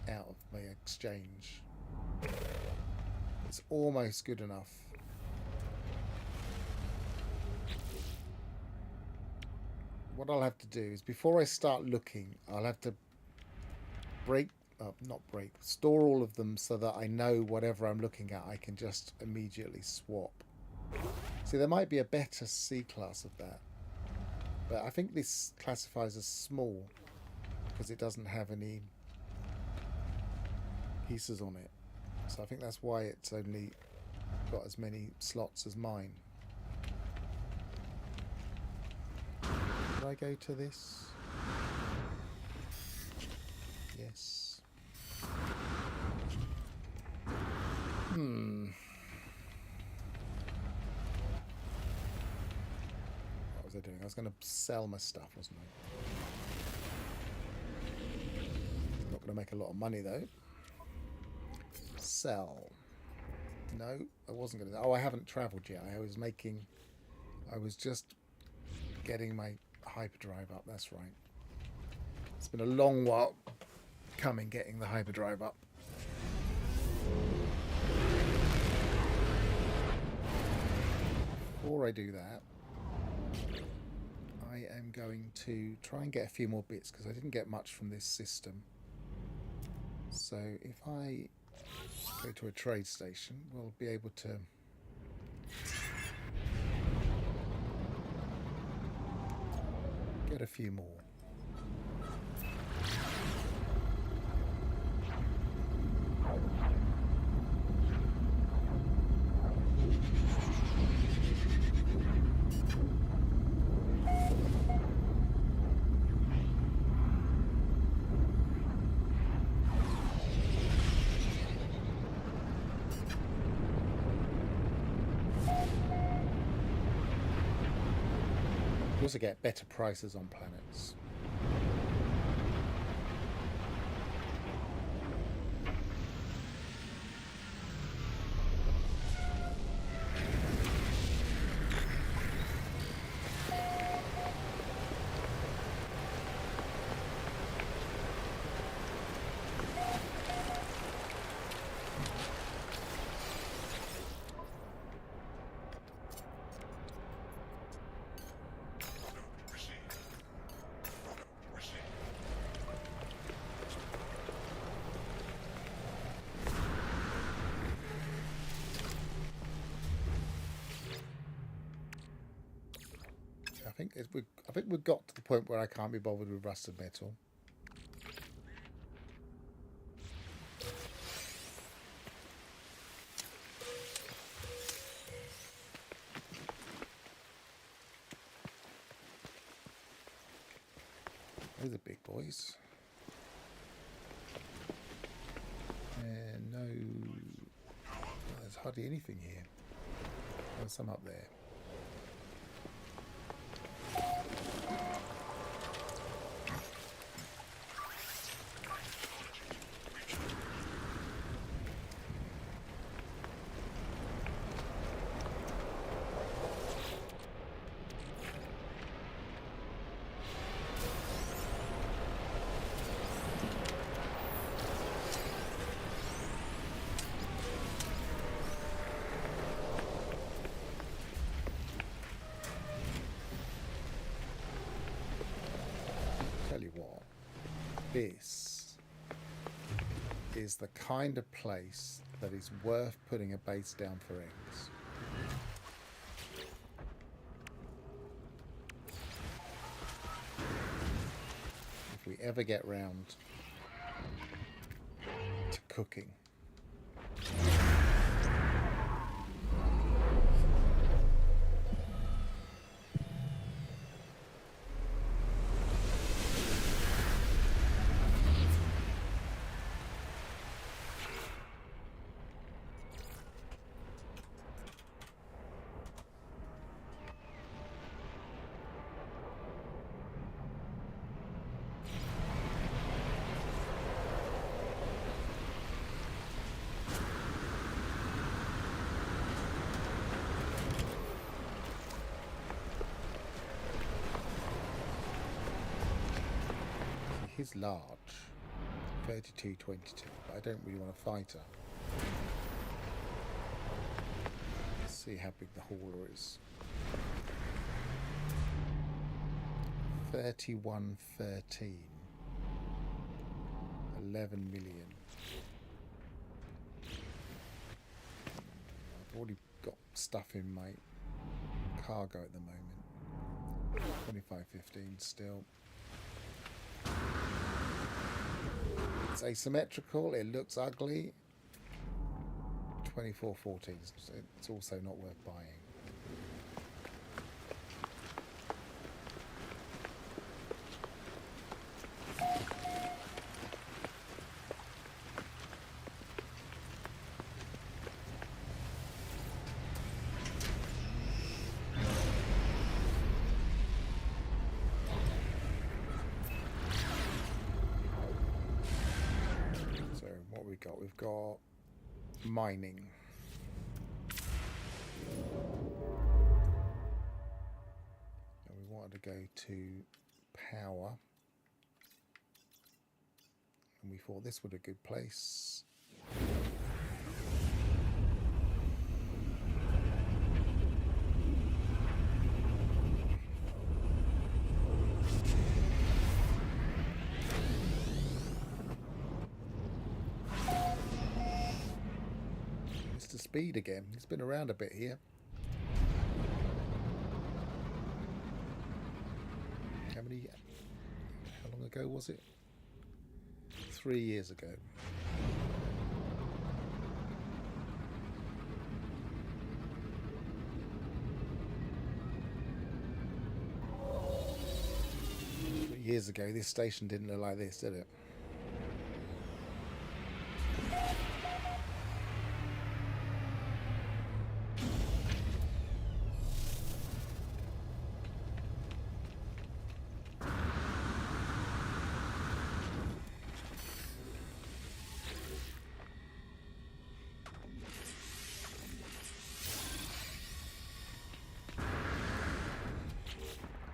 out of my exchange. It's almost good enough. What I'll have to do is, before I start looking, I'll have to store all of them so that I know whatever I'm looking at I can just immediately swap. See, there might be a better C class of that, but I think this classifies as small because it doesn't have any pieces on it. So I think that's why it's only got as many slots as mine. Did I go to this? Yes. What was I doing? I was going to sell my stuff, wasn't I? Not going to make a lot of money though. Sell. No, I wasn't going to. Oh, I haven't travelled yet. I was just getting my hyperdrive up. That's right. It's been a long while coming getting the hyperdrive up. Before I do that, I am going to try and get a few more bits because I didn't get much from this system. So if I go to a trade station, we'll be able to get a few more. You also get better prices on planets. I think we've got to the point where I can't be bothered with rusted metal. Those are big boys. And no, there's hardly anything here. There's some up there. Tell you what, this is the kind of place that is worth putting a base down for eggs. If we ever get round to cooking. He's large, 32-22, but I don't really want to fight her. Let's see how big the hauler is. 3113. 11 million. I've already got stuff in my cargo at the moment. 2515 still. It's asymmetrical, it looks ugly. 2414, it's also not worth buying. We've got mining. And we wanted to go to power. And we thought this was a good place. Speed again. He's been around a bit here. How long ago was it? 3 years ago. Years ago, this station didn't look like this, did it?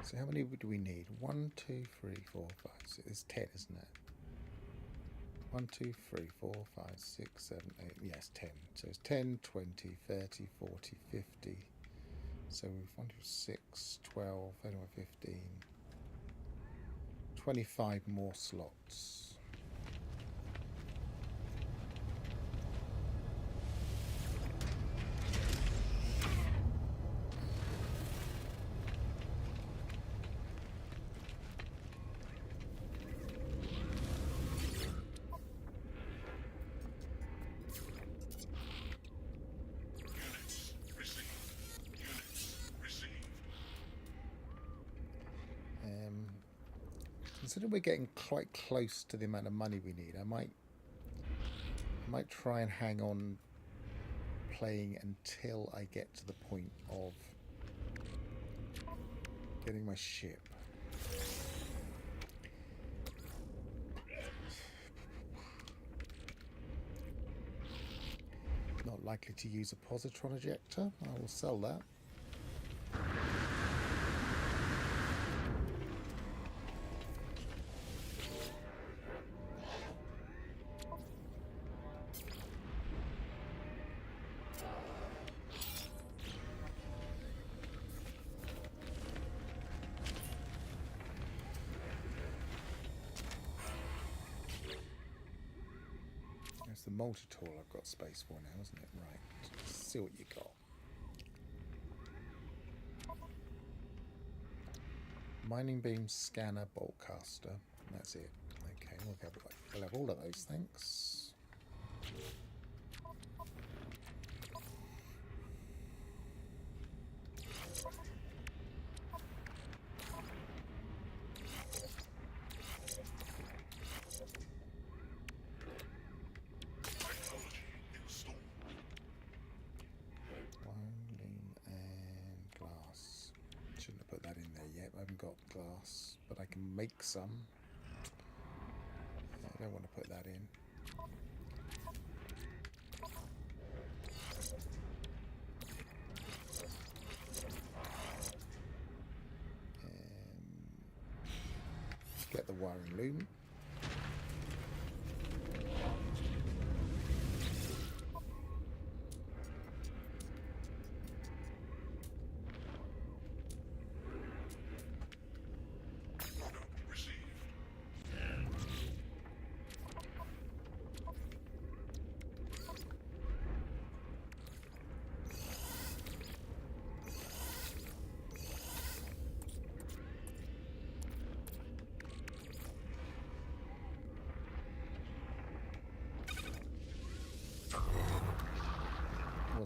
So how many do we need? 1, 2, 3, 4, 5, 6. It's 10, isn't it? 1, 2, 3, 4, 5, 6, 7, 8. Yes, 10. So it's 10, 20, 30, 40, 50. So we've 1, 2, 6, 12, 13, 15. 25 more slots. Considering we're getting quite close to the amount of money we need, I might try and hang on playing until I get to the point of getting my ship. Not likely to use a positron ejector. I will sell that. The multi-tool I've got space for now, isn't it? Right, let's see what you got. Mining beam, scanner, bolt caster. That's it. Okay, we'll have all of those, thanks. I haven't got glass, but I can make some. I don't want to put that in. Let's get the wiring loom.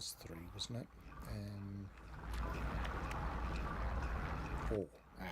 was 3, wasn't it? 4. Ah.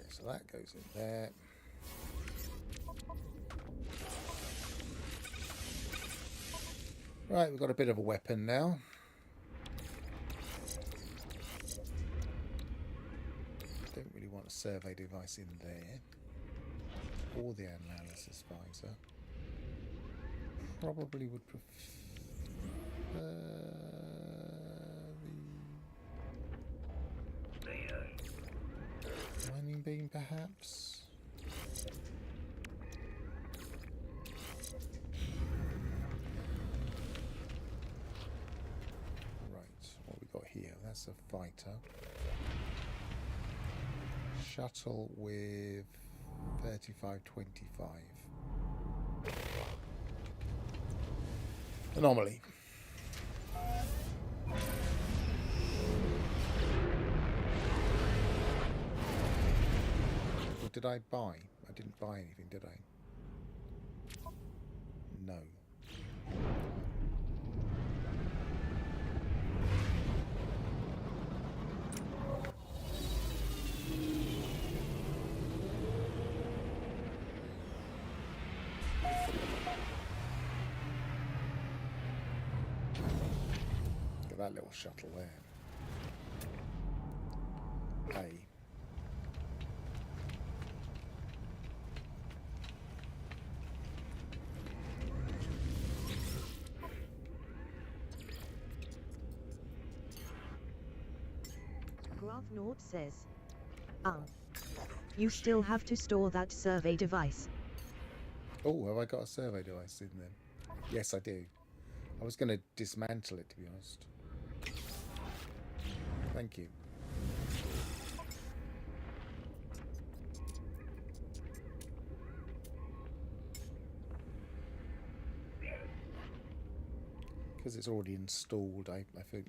So that goes in there. Right, we've got a bit of a weapon now. Don't really want a survey device in there. Or the analysis visor. Probably would prefer the mining beam, perhaps. Right, what we got here? That's a fighter. Shuttle with 3525. Anomaly. Or did I buy? I didn't buy anything, did I? No. That little shuttle there. A. Gravnaut says, you still have to store that survey device. Oh, have I got a survey device in then? Yes, I do. I was going to dismantle it, to be honest. Thank you. Because it's already installed, I think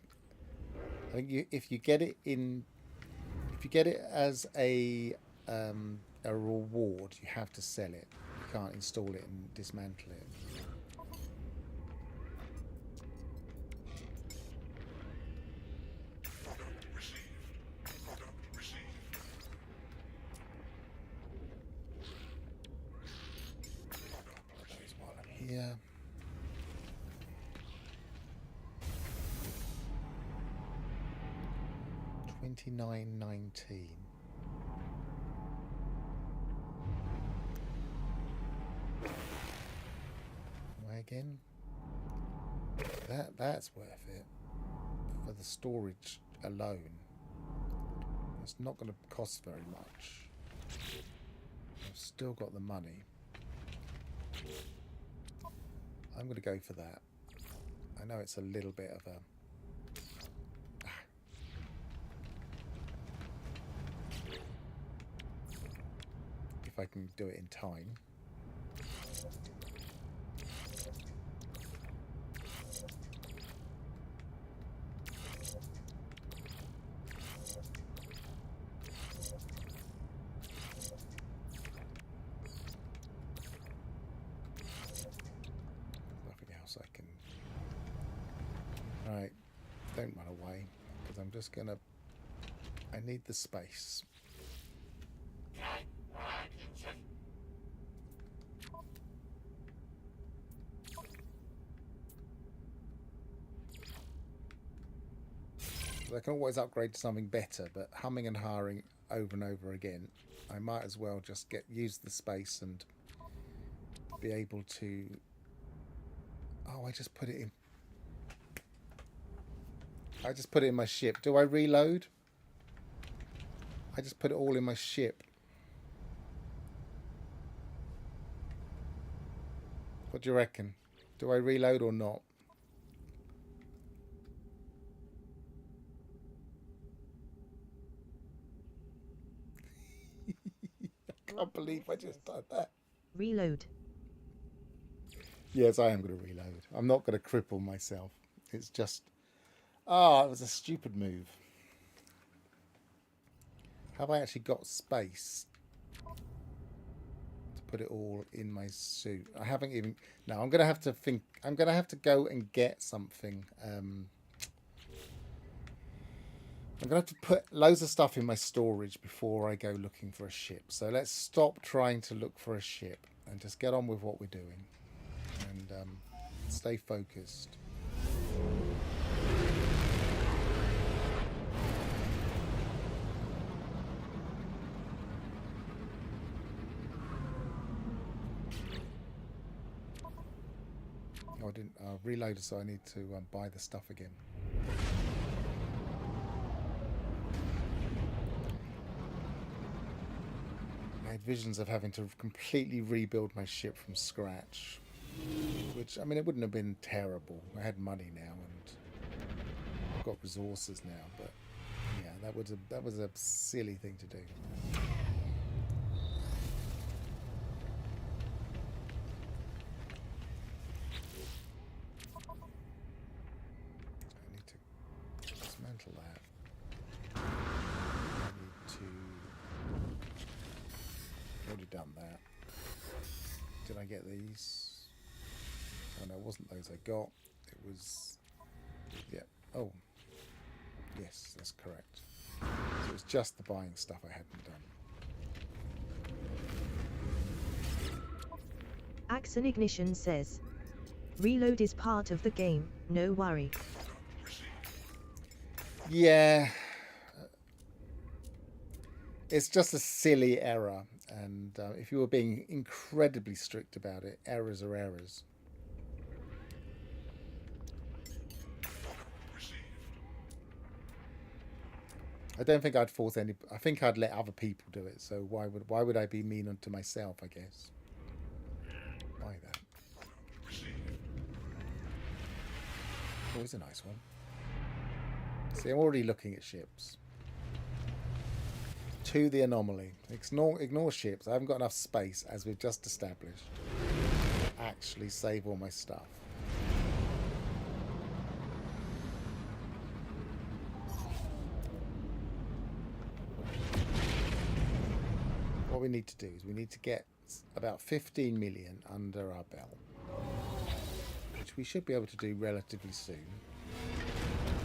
if you get it in, if you get it as a reward, you have to sell it. You can't install it and dismantle it. Yeah. $29.19. Why again? That's worth it for the storage alone. It's not going to cost very much. I've still got the money. I'm going to go for that. I know it's a little bit of a... If I can do it in time. Right, don't run away, because I'm just gonna... I need the space. I can always upgrade to something better, but humming and hawing over and over again, I might as well just use the space and be able to... Oh, I just put it in... I just put it in my ship. Do I reload? I just put it all in my ship. What do you reckon? Do I reload or not? I can't believe I just done that. Reload. Yes, I am going to reload. I'm not going to cripple myself. It's just... Ah, it was a stupid move. Have I actually got space to put it all in my suit? I haven't even... No, I'm going to have to think... I'm going to have to go and get something. I'm going to have to put loads of stuff in my storage before I go looking for a ship. So let's stop trying to look for a ship and just get on with what we're doing. And stay focused. Oh, I didn't reload, so I need to buy the stuff again. I had visions of having to completely rebuild my ship from scratch, which, I mean, it wouldn't have been terrible. I had money now and I've got resources now, but yeah, that was a silly thing to do. I need to dismantle that. I need to... Already done that. Did I get these? Oh no, it wasn't those I got. It was... Yeah. Oh. Yes, that's correct. So it was just the buying stuff I hadn't done. Axon Ignition says, reload is part of the game, no worry. Yeah. It's just a silly error. And if you were being incredibly strict about it, errors are errors. I don't think I'd force any... I think I'd let other people do it. So why would I be mean unto myself, I guess? Buy that. Oh, it's a nice one. See, I'm already looking at ships. To the anomaly. Ignore ships. I haven't got enough space, as we've just established, to actually save all my stuff. What we need to do is we need to get about 15 million under our belt, which we should be able to do relatively soon.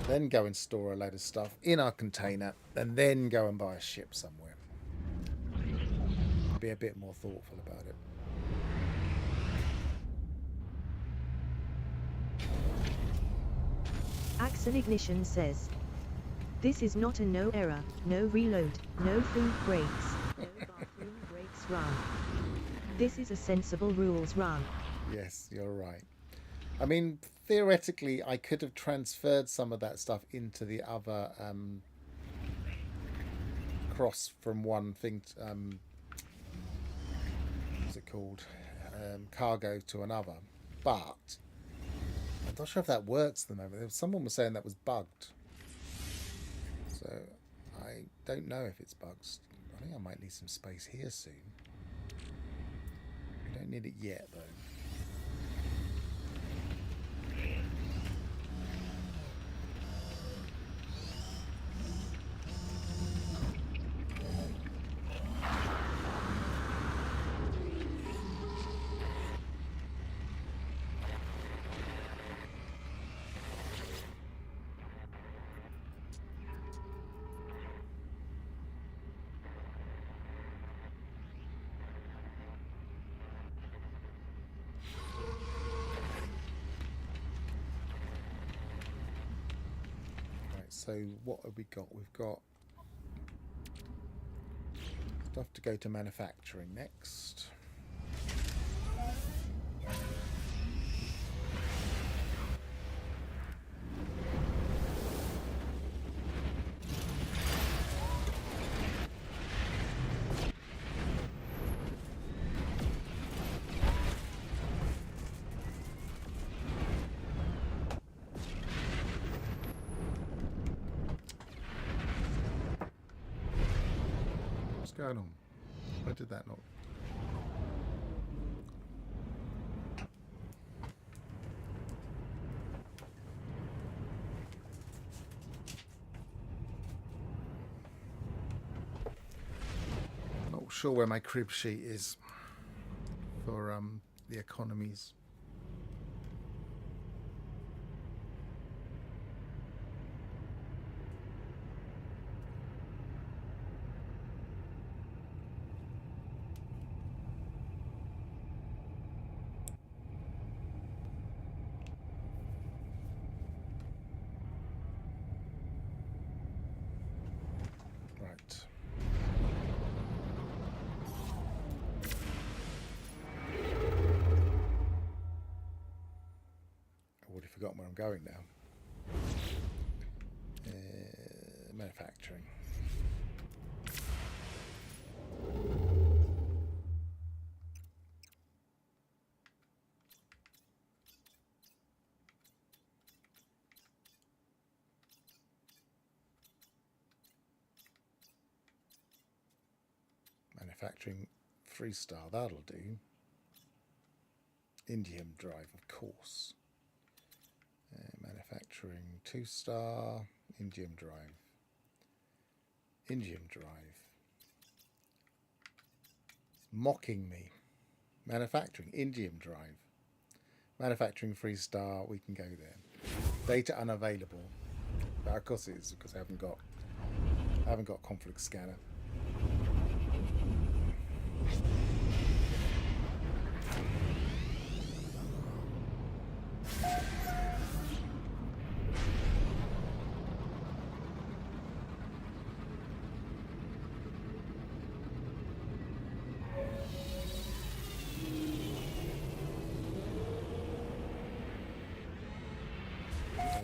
Then go and store a load of stuff in our container, and then go and buy a ship somewhere. Be a bit more thoughtful about it. Axon Ignition says, this is not a no error, no reload, no food breaks, no bathroom breaks run. This is a sensible rules run. Yes, you're right. I mean, theoretically, I could have transferred some of that stuff into the other cross from one thing, what's it called, cargo to another. But I'm not sure if that works at the moment. Someone was saying that was bugged. So I don't know if it's bugged. I think I might need some space here soon. We don't need it yet, though. So what have we got? We've got stuff to go to manufacturing next. What's going on? Why did that not? Not sure where my crib sheet is for the economies. Right. I've already forgotten where I'm going now. Manufacturing. Manufacturing 3-star, that'll do. Indium drive, of course. Manufacturing 2-star, indium drive. Indium drive. Mocking me. Manufacturing indium drive. Manufacturing 3-star, we can go there. Data unavailable. But of course it is because I haven't got conflict scanner.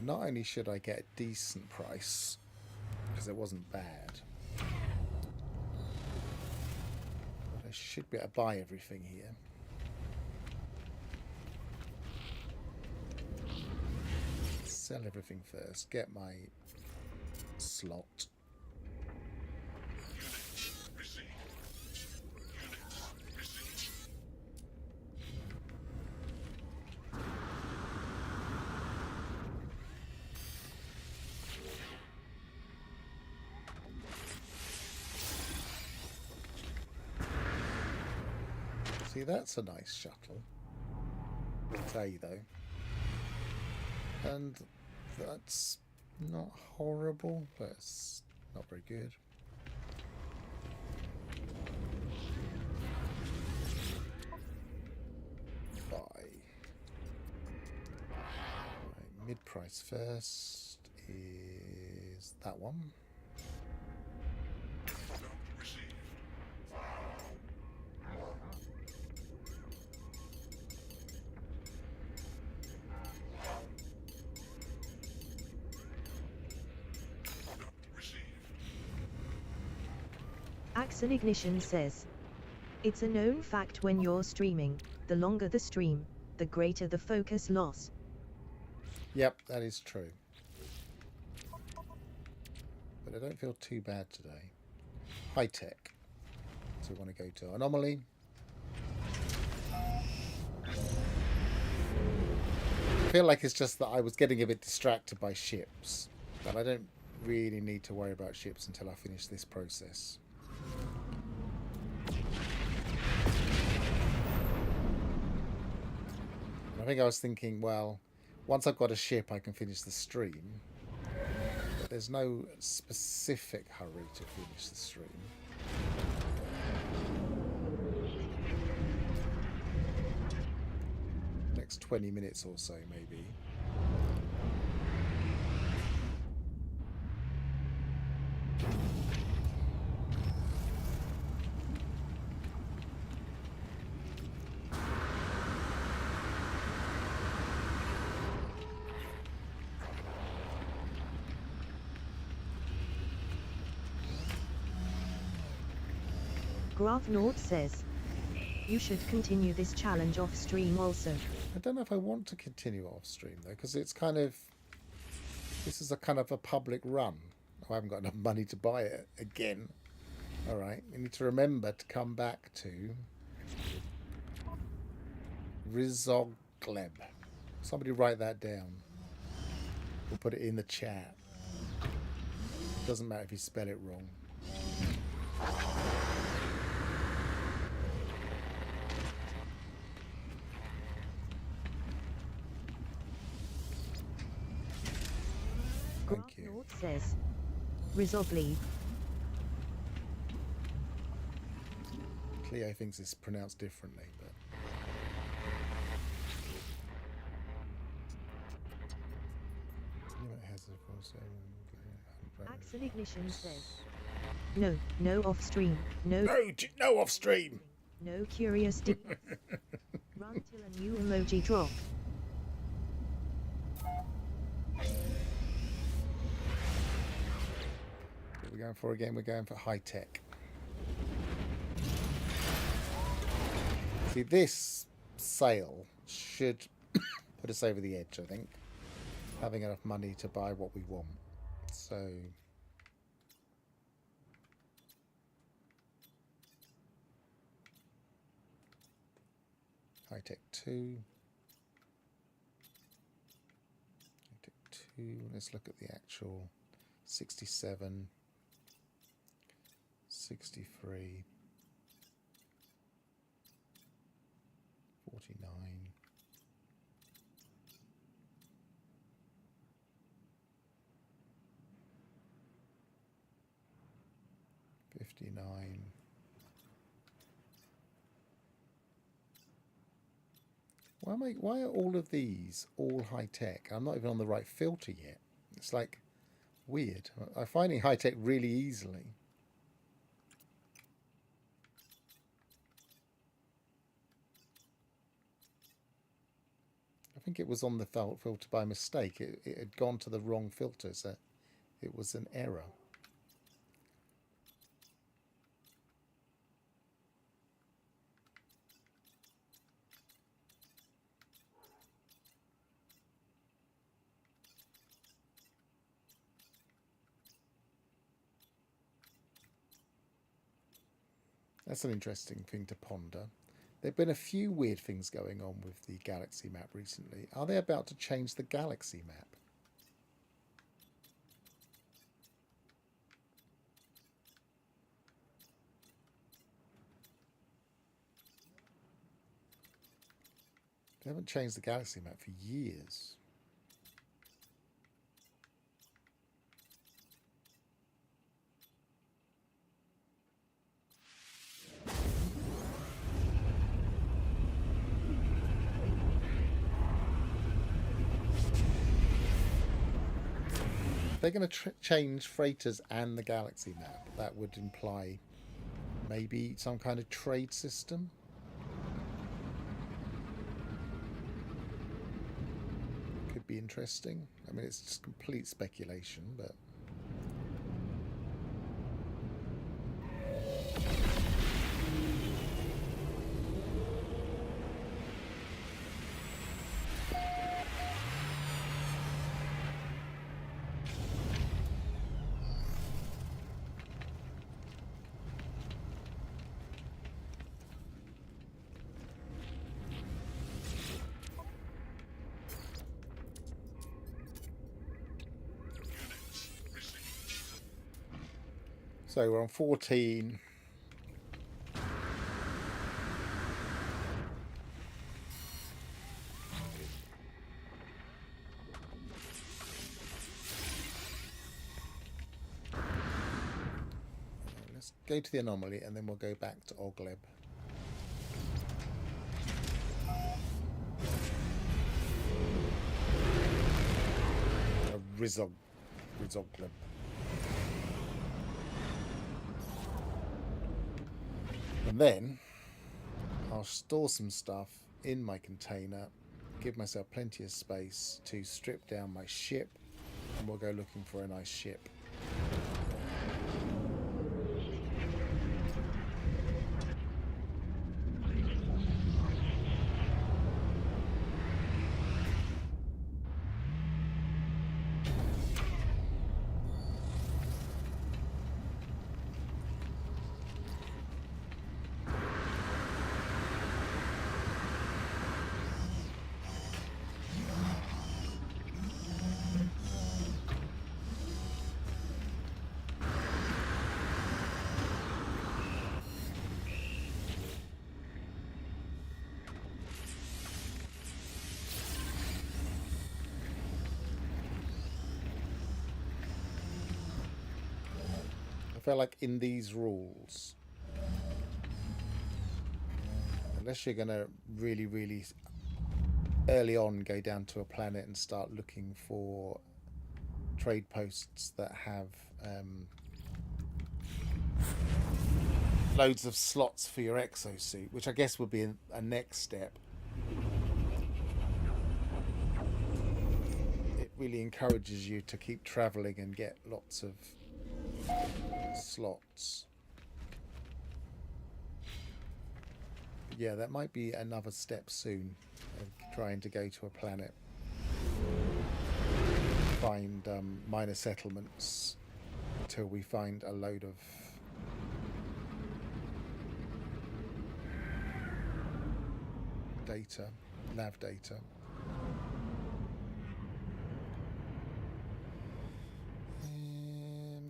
Not only should I get a decent price, because it wasn't bad, but I should be able to buy everything here. Sell everything first, get my slot. Units received. Units received. See, that's a nice shuttle. It's A though. And that's not horrible, but it's not very good. Buy. Right, mid-price first is that one. Note received. Note received. Axon Ignition says, it's a known fact when you're streaming, the longer the stream, the greater the focus loss. Yep, that is true. But I don't feel too bad today. High tech. So we want to go to anomaly. I feel like it's just that I was getting a bit distracted by ships. But I don't really need to worry about ships until I finish this process. I think I was thinking, well, once I've got a ship, I can finish the stream. But there's no specific hurry to finish the stream. Next 20 minutes or so, maybe. Graph Nord says, you should continue this challenge off stream also. I don't know if I want to continue off stream though, because it's kind of, this is a kind of a public run. I haven't got enough money to buy it again. Alright, we need to remember to come back to Rizogleb. Somebody write that down. We'll put it in the chat. Doesn't matter if you spell it wrong. Thank you. North says. Rizogli. Cleo thinks it's pronounced differently, but it has a Axel Ignition says. No, no off stream. No, no off stream. no curious deeds. Run till a new emoji drop. What are we going for again? We're going for high tech. See, this sale should put us over the edge, I think. Having enough money to buy what we want. So high tech 2. High tech 2. Let's look at the actual 67, 63, 49. 59. Why are all of these all high tech? I'm not even on the right filter yet. It's like weird. I'm finding high tech really easily. I think it was on the filter by mistake. It had gone to the wrong filter, so it was an error. That's an interesting thing to ponder. There have been a few weird things going on with the galaxy map recently. Are they about to change the galaxy map? They haven't changed the galaxy map for years. They're going to change freighters and the galaxy map. That would imply maybe some kind of trade system. Could be interesting. I mean, it's just complete speculation, but so we're on 14. Let's go to the anomaly and then we'll go back to Ogleb. Rizogleb. And then I'll store some stuff in my container, give myself plenty of space to strip down my ship, and we'll go looking for a nice ship. feel like in these rules, unless you're going to really, really early on go down to a planet and start looking for trade posts that have loads of slots for your exosuit, which I guess would be a next step. It really encourages you to keep traveling and get lots of slots. Yeah, that might be another step soon of trying to go to a planet. Find minor settlements until we find a load of data, nav data.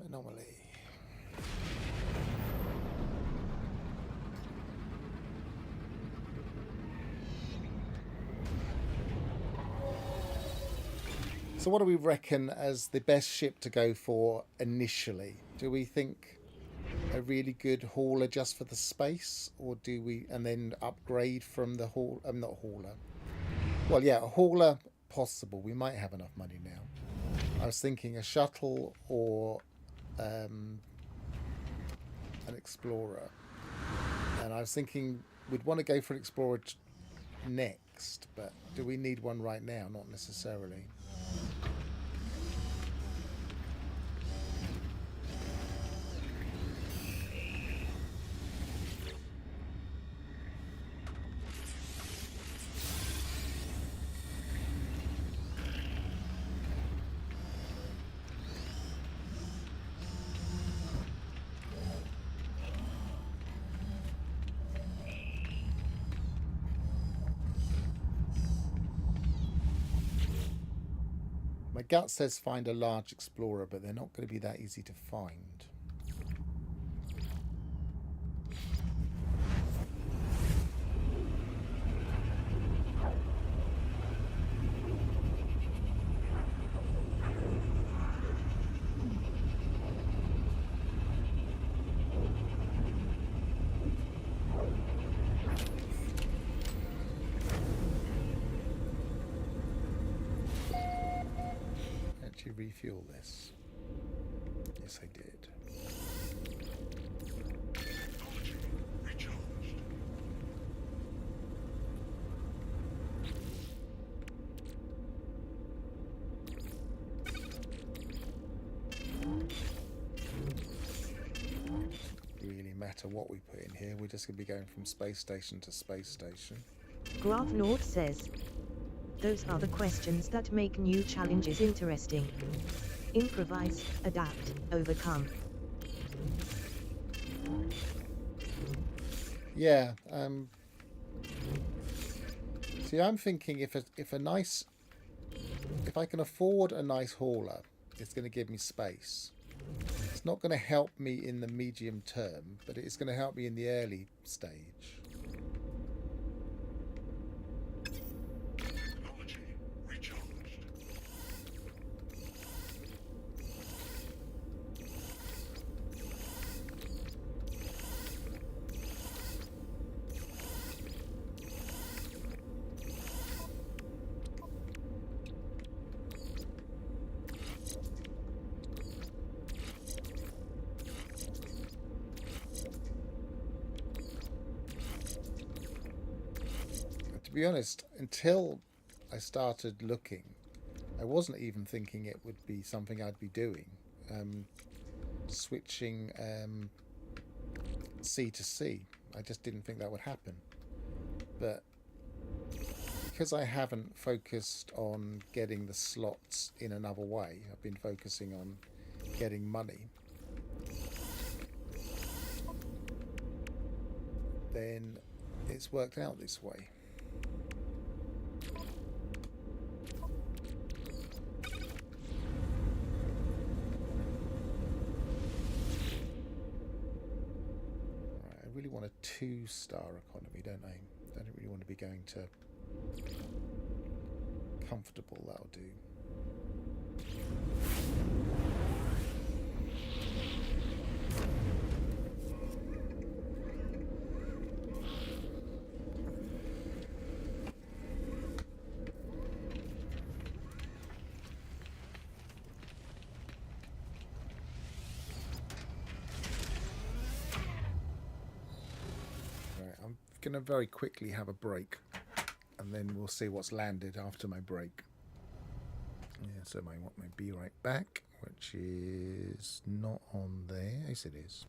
Anomaly. So what do we reckon as the best ship to go for initially? Do we think a really good hauler just for the space, or do we and then upgrade from the not hauler? Well, yeah, a hauler possible. We might have enough money now. I was thinking a shuttle or an explorer, and I was thinking we'd want to go for an explorer next, but do we need one right now? Not necessarily. My gut says find a large explorer, but they're not going to be that easy to find. Refuel this. Yes, I did. Technology recharged. Really matter what we put in here. We're just going to be going from space station to space station. Graph Nord says, those are the questions that make new challenges interesting. Improvise, adapt, overcome. Yeah. See, I'm thinking if I can afford a nice hauler, it's going to give me space. It's not going to help me in the medium term, but it's going to help me in the early stage. Technology recharged. To be honest, until I started looking, I wasn't even thinking it would be something I'd be doing. Switching sea to sea. I just didn't think that would happen. But because I haven't focused on getting the slots in another way, I've been focusing on getting money, then it's worked out this way. I really want a 2-star economy, don't I? I don't really want to be going to comfortable. That'll do. going to very quickly have a break, and then we'll see what's landed after my break. Yeah, so I want my Be Right Back, which is not on there. Yes, it is.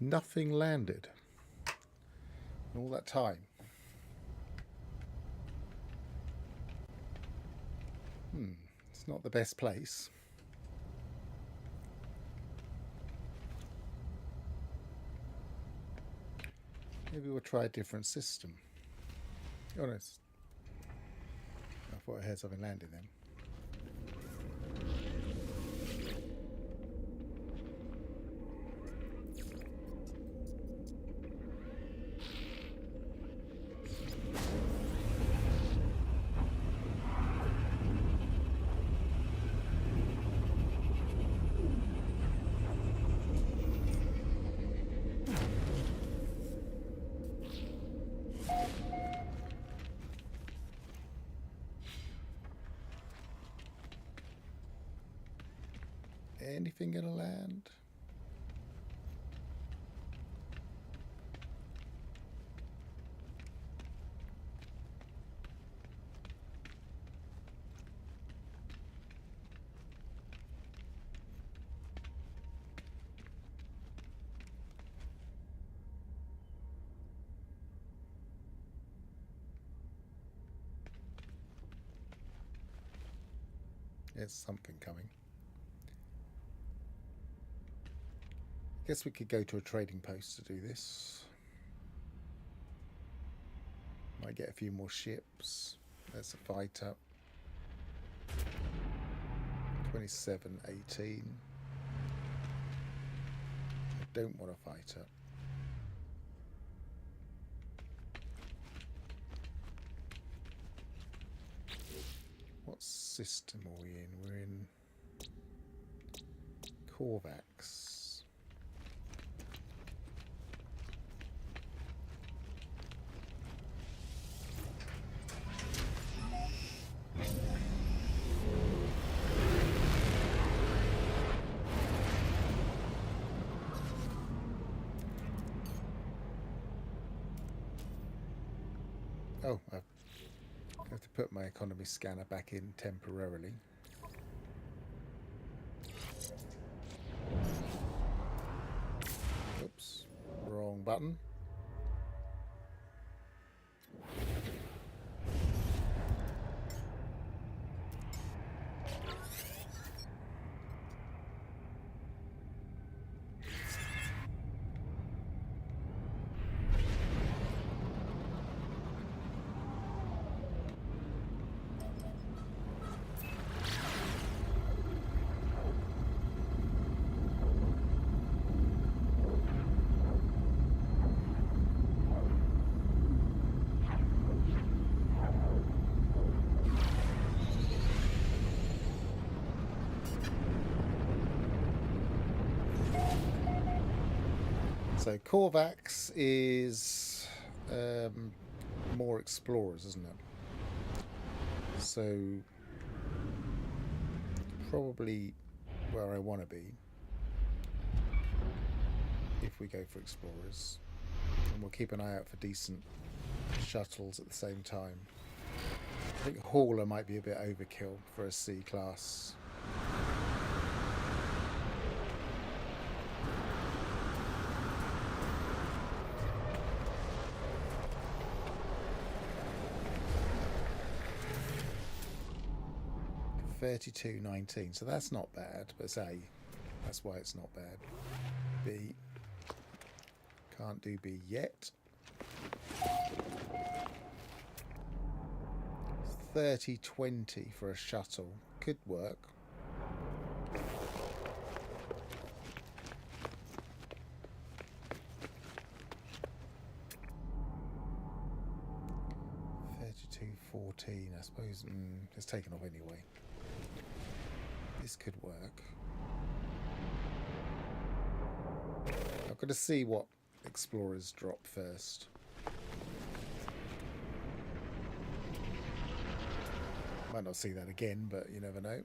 Nothing landed in all that time. It's not the best place. Maybe we'll try a different system. To be honest, I thought I heard something landing then. Anything gonna land? There's something coming. Guess we could go to a trading post to do this. Might get a few more ships. There's a fight up. 27-18. I don't want to fight up. system are we in? We're in Korvax. Oh, I have to put my economy scanner back in temporarily. Oops, wrong button. So Korvax is more explorers, isn't it? So probably where I want to be if we go for explorers, and we'll keep an eye out for decent shuttles at the same time. I think Hauler might be a bit overkill for a C class. $32.19, so that's not bad, but it's A. That's why it's not bad. B. Can't do B yet. 30.20 for a shuttle. Could work. $32.14, I suppose. It's taken off anyway. This could work. I've got to see what explorers drop first. Might not see that again, but you never know.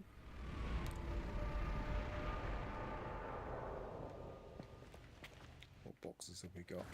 What boxes have we got?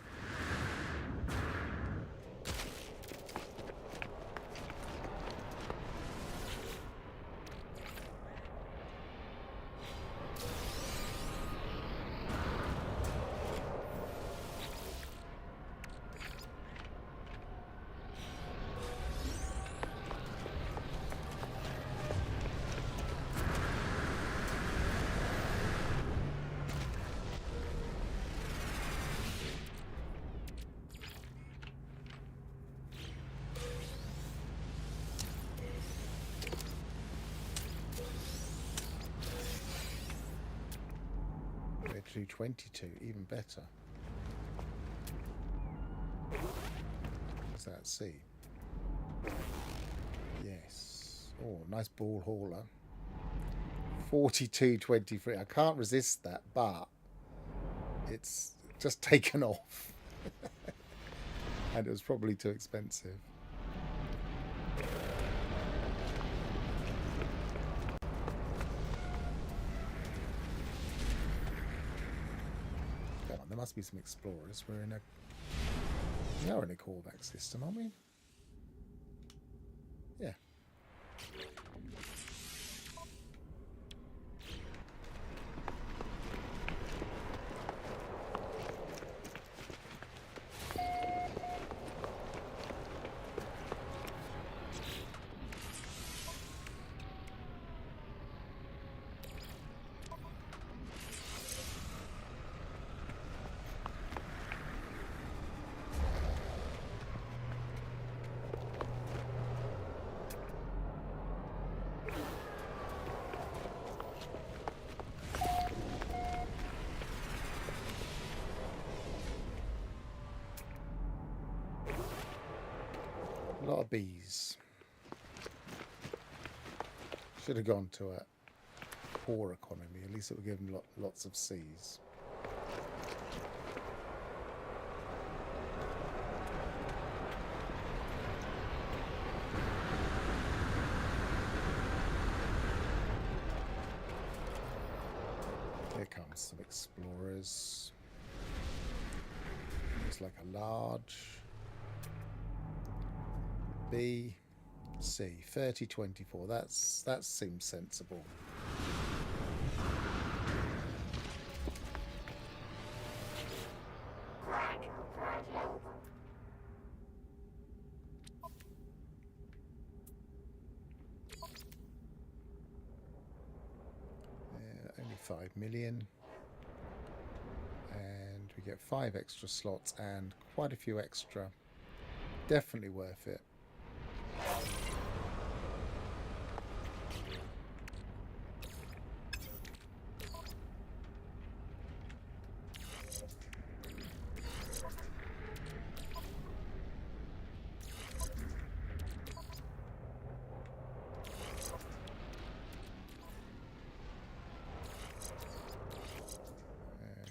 to 22, even better. What's that? C. Yes. Oh, nice ball hauler. 42.23. I can't resist that, but it's just taken off. And it was probably too expensive. Come on, there must be some explorers. We are in a callback system, aren't we? Yeah. A lot of bees. Should have gone to a poor economy. At least it would give them lots of seas. Here comes some explorers. Looks like a large B. C 3024. That seems sensible. Only 5 million, and we get 5 extra slots and quite a few extra. Definitely worth it.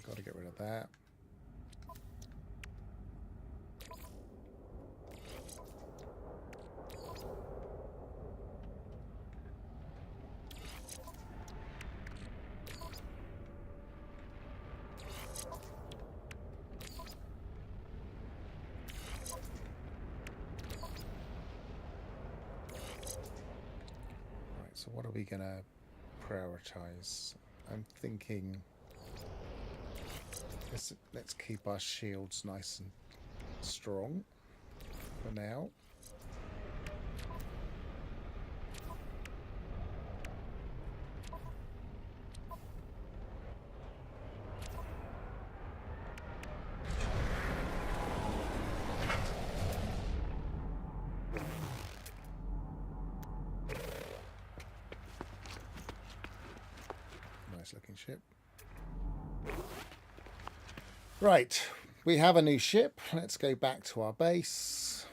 Got to get rid of that. Right, so what are we going to prioritize? I'm thinking let's keep our shields nice and strong for now. Nice looking ship. Right, we have a new ship. Let's go back to our base.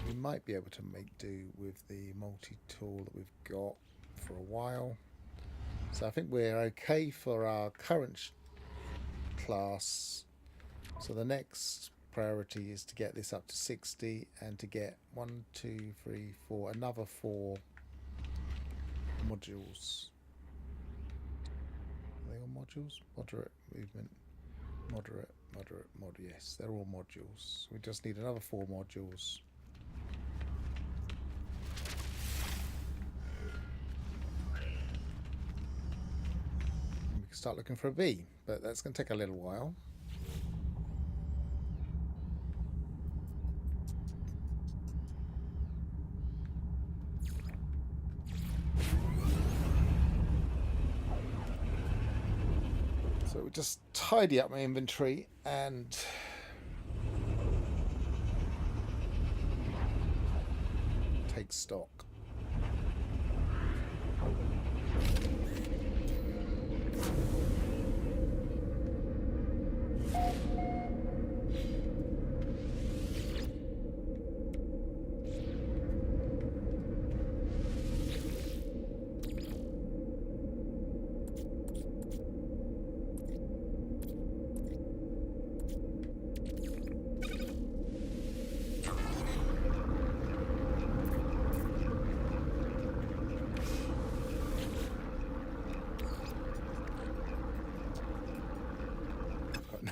We might be able to make do with the multi-tool that we've got for a while. So I think we're okay for our current class. So the next priority is to get this up to 60 and to get 1, 2, 3, 4, another 4 modules. Are they all modules? Moderate movement, moderate, yes, they're all modules. We just need another 4 modules. We can start looking for a B, but that's going to take a little while. So we just tidy up my inventory and take stock.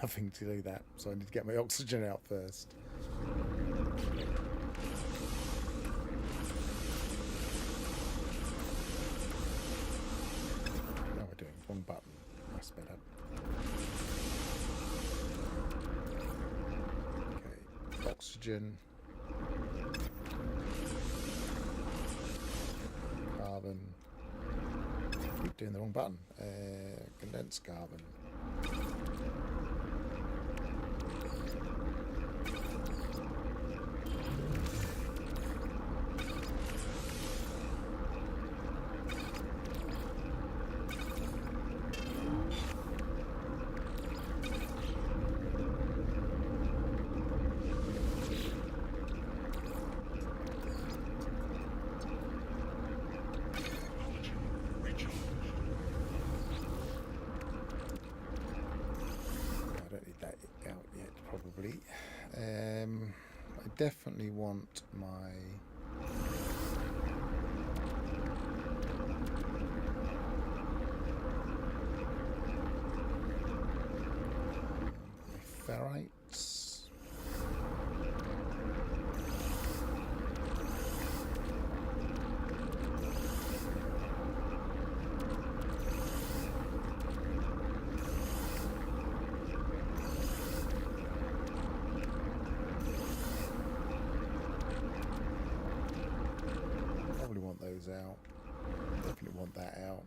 Nothing to do that, so I need to get my oxygen out first. Now we're doing wrong button. That's better. oxygen, carbon. Keep doing the wrong button. Condensed carbon. Technology recharged. I don't need that out yet, probably. I definitely want my ferrites. Probably want those out. Definitely want that out.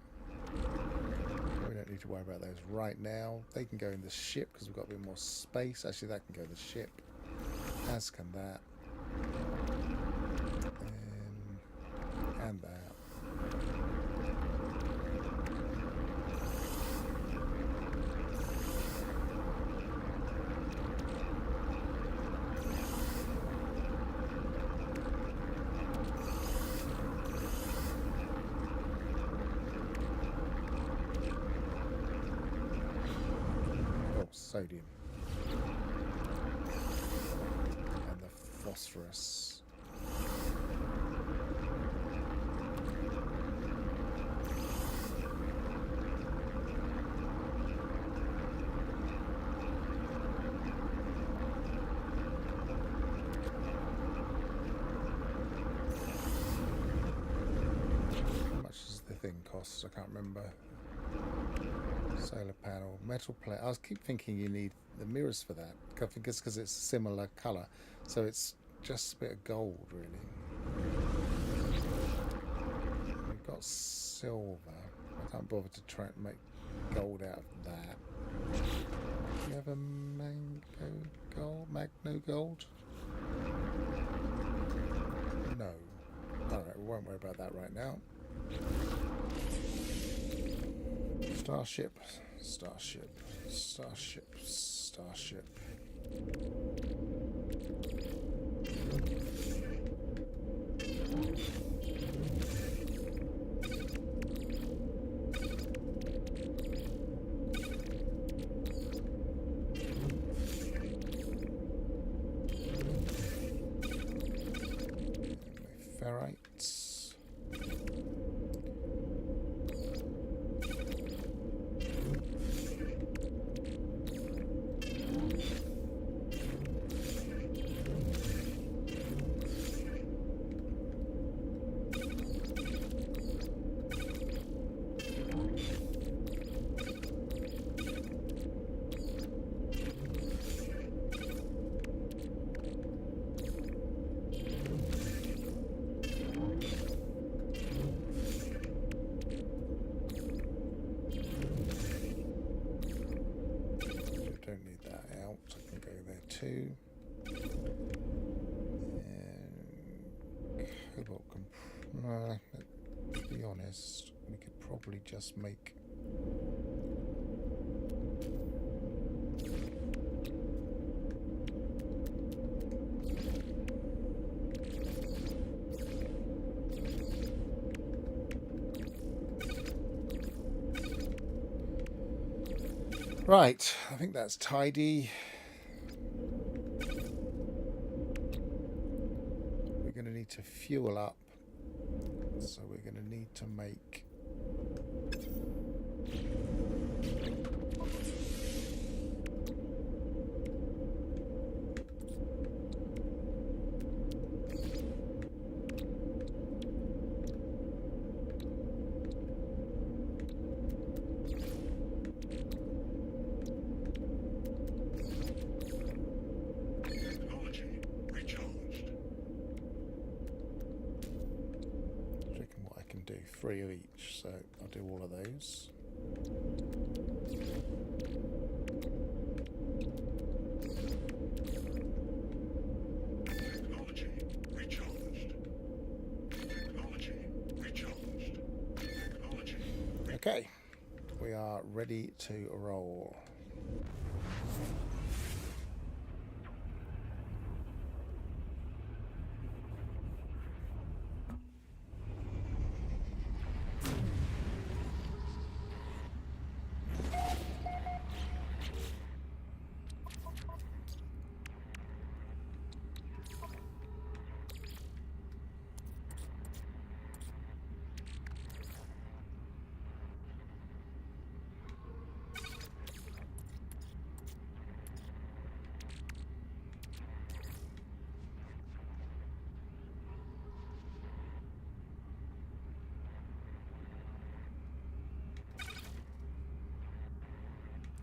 We don't need to worry about those right now. They can go in the ship because we've got a bit more space. Actually, that can go in the ship. As can that. And that. Oh, sodium. And the phosphorus. How much does the thing cost? I can't remember. Solar panel, metal plate. I keep thinking you need the mirrors for that. I think it's because it's a similar colour. So it's just a bit of gold, really. We've got silver. I can't bother to try and make gold out of that. Do you have a Magno gold? No. Alright, we won't worry about that right now. Starship, starship, starship, starship. Ferrites. Don't need that out. I can go there too. And cobalt to be honest, we could probably just make right. I think that's tidy. We're going to need to fuel up. So we're going to need to make Technology 3 of each, so I'll do all of those. Technology recharged. Technology recharged. Technology. Okay, we are ready to roll.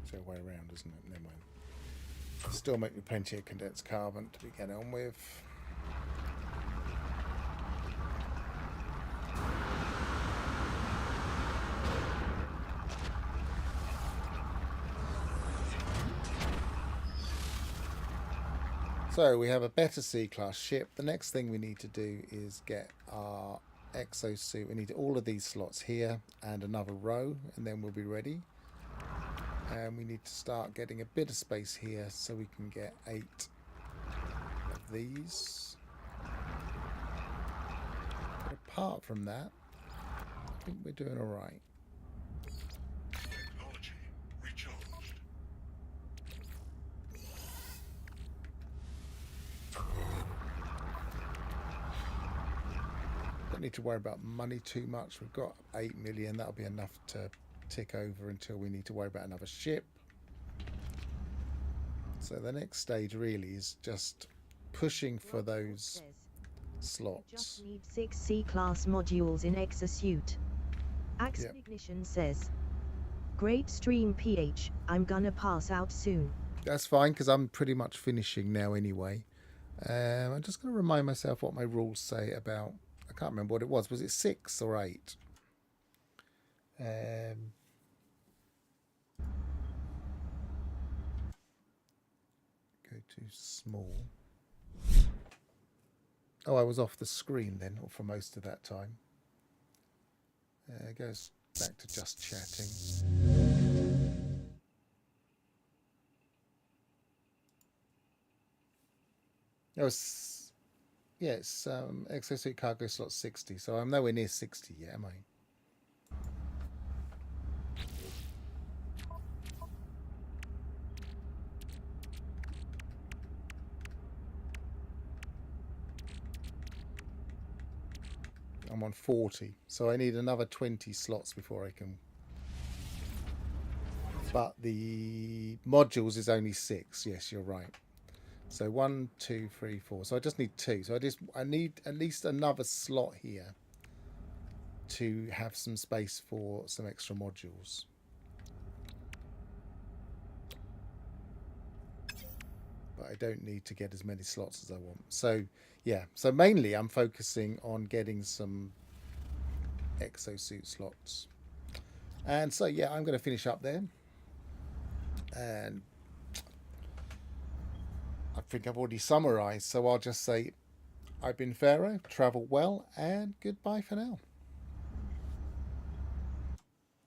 It's the other way around, isn't it? Never mind. Still make me plenty of condensed carbon to be getting on with. So we have a better C-class ship. The next thing we need to do is get our exosuit. We need all of these slots here and another row, and then we'll be ready. And we need to start getting a bit of space here so we can get 8 of these. But apart from that, I think we're doing all right. Technology recharged. Don't need to worry about money too much. We've got 8 million. That'll be enough to tick over until we need to worry about another ship. So the next stage really is just pushing for those slots. Just need 6 C-class modules in exosuit. Axel Yep. Ignition says, "Great stream, PH. I'm gonna pass out soon." That's fine because I'm pretty much finishing now anyway. I'm just going to remind myself what my rules say about. I can't remember what it was. Was it 6 or 8? Go to small. Oh, I was off the screen then, or for most of that time. It goes back to just chatting. Oh, yeah, it's exosuit cargo slot 60, so I'm nowhere near 60 yet, am I? I'm on 40, so I need another 20 slots before I can. But the modules is only 6. Yes, you're right. So 1, 2, 3, 4. So I just need 2. So I need at least another slot here to have some space for some extra modules. But I don't need to get as many slots as I want. So yeah, so mainly I'm focusing on getting some exosuit slots. And so yeah, I'm going to finish up there. And I think I've already summarized, so I'll just say I've been Pharaoh, travel well, and goodbye for now.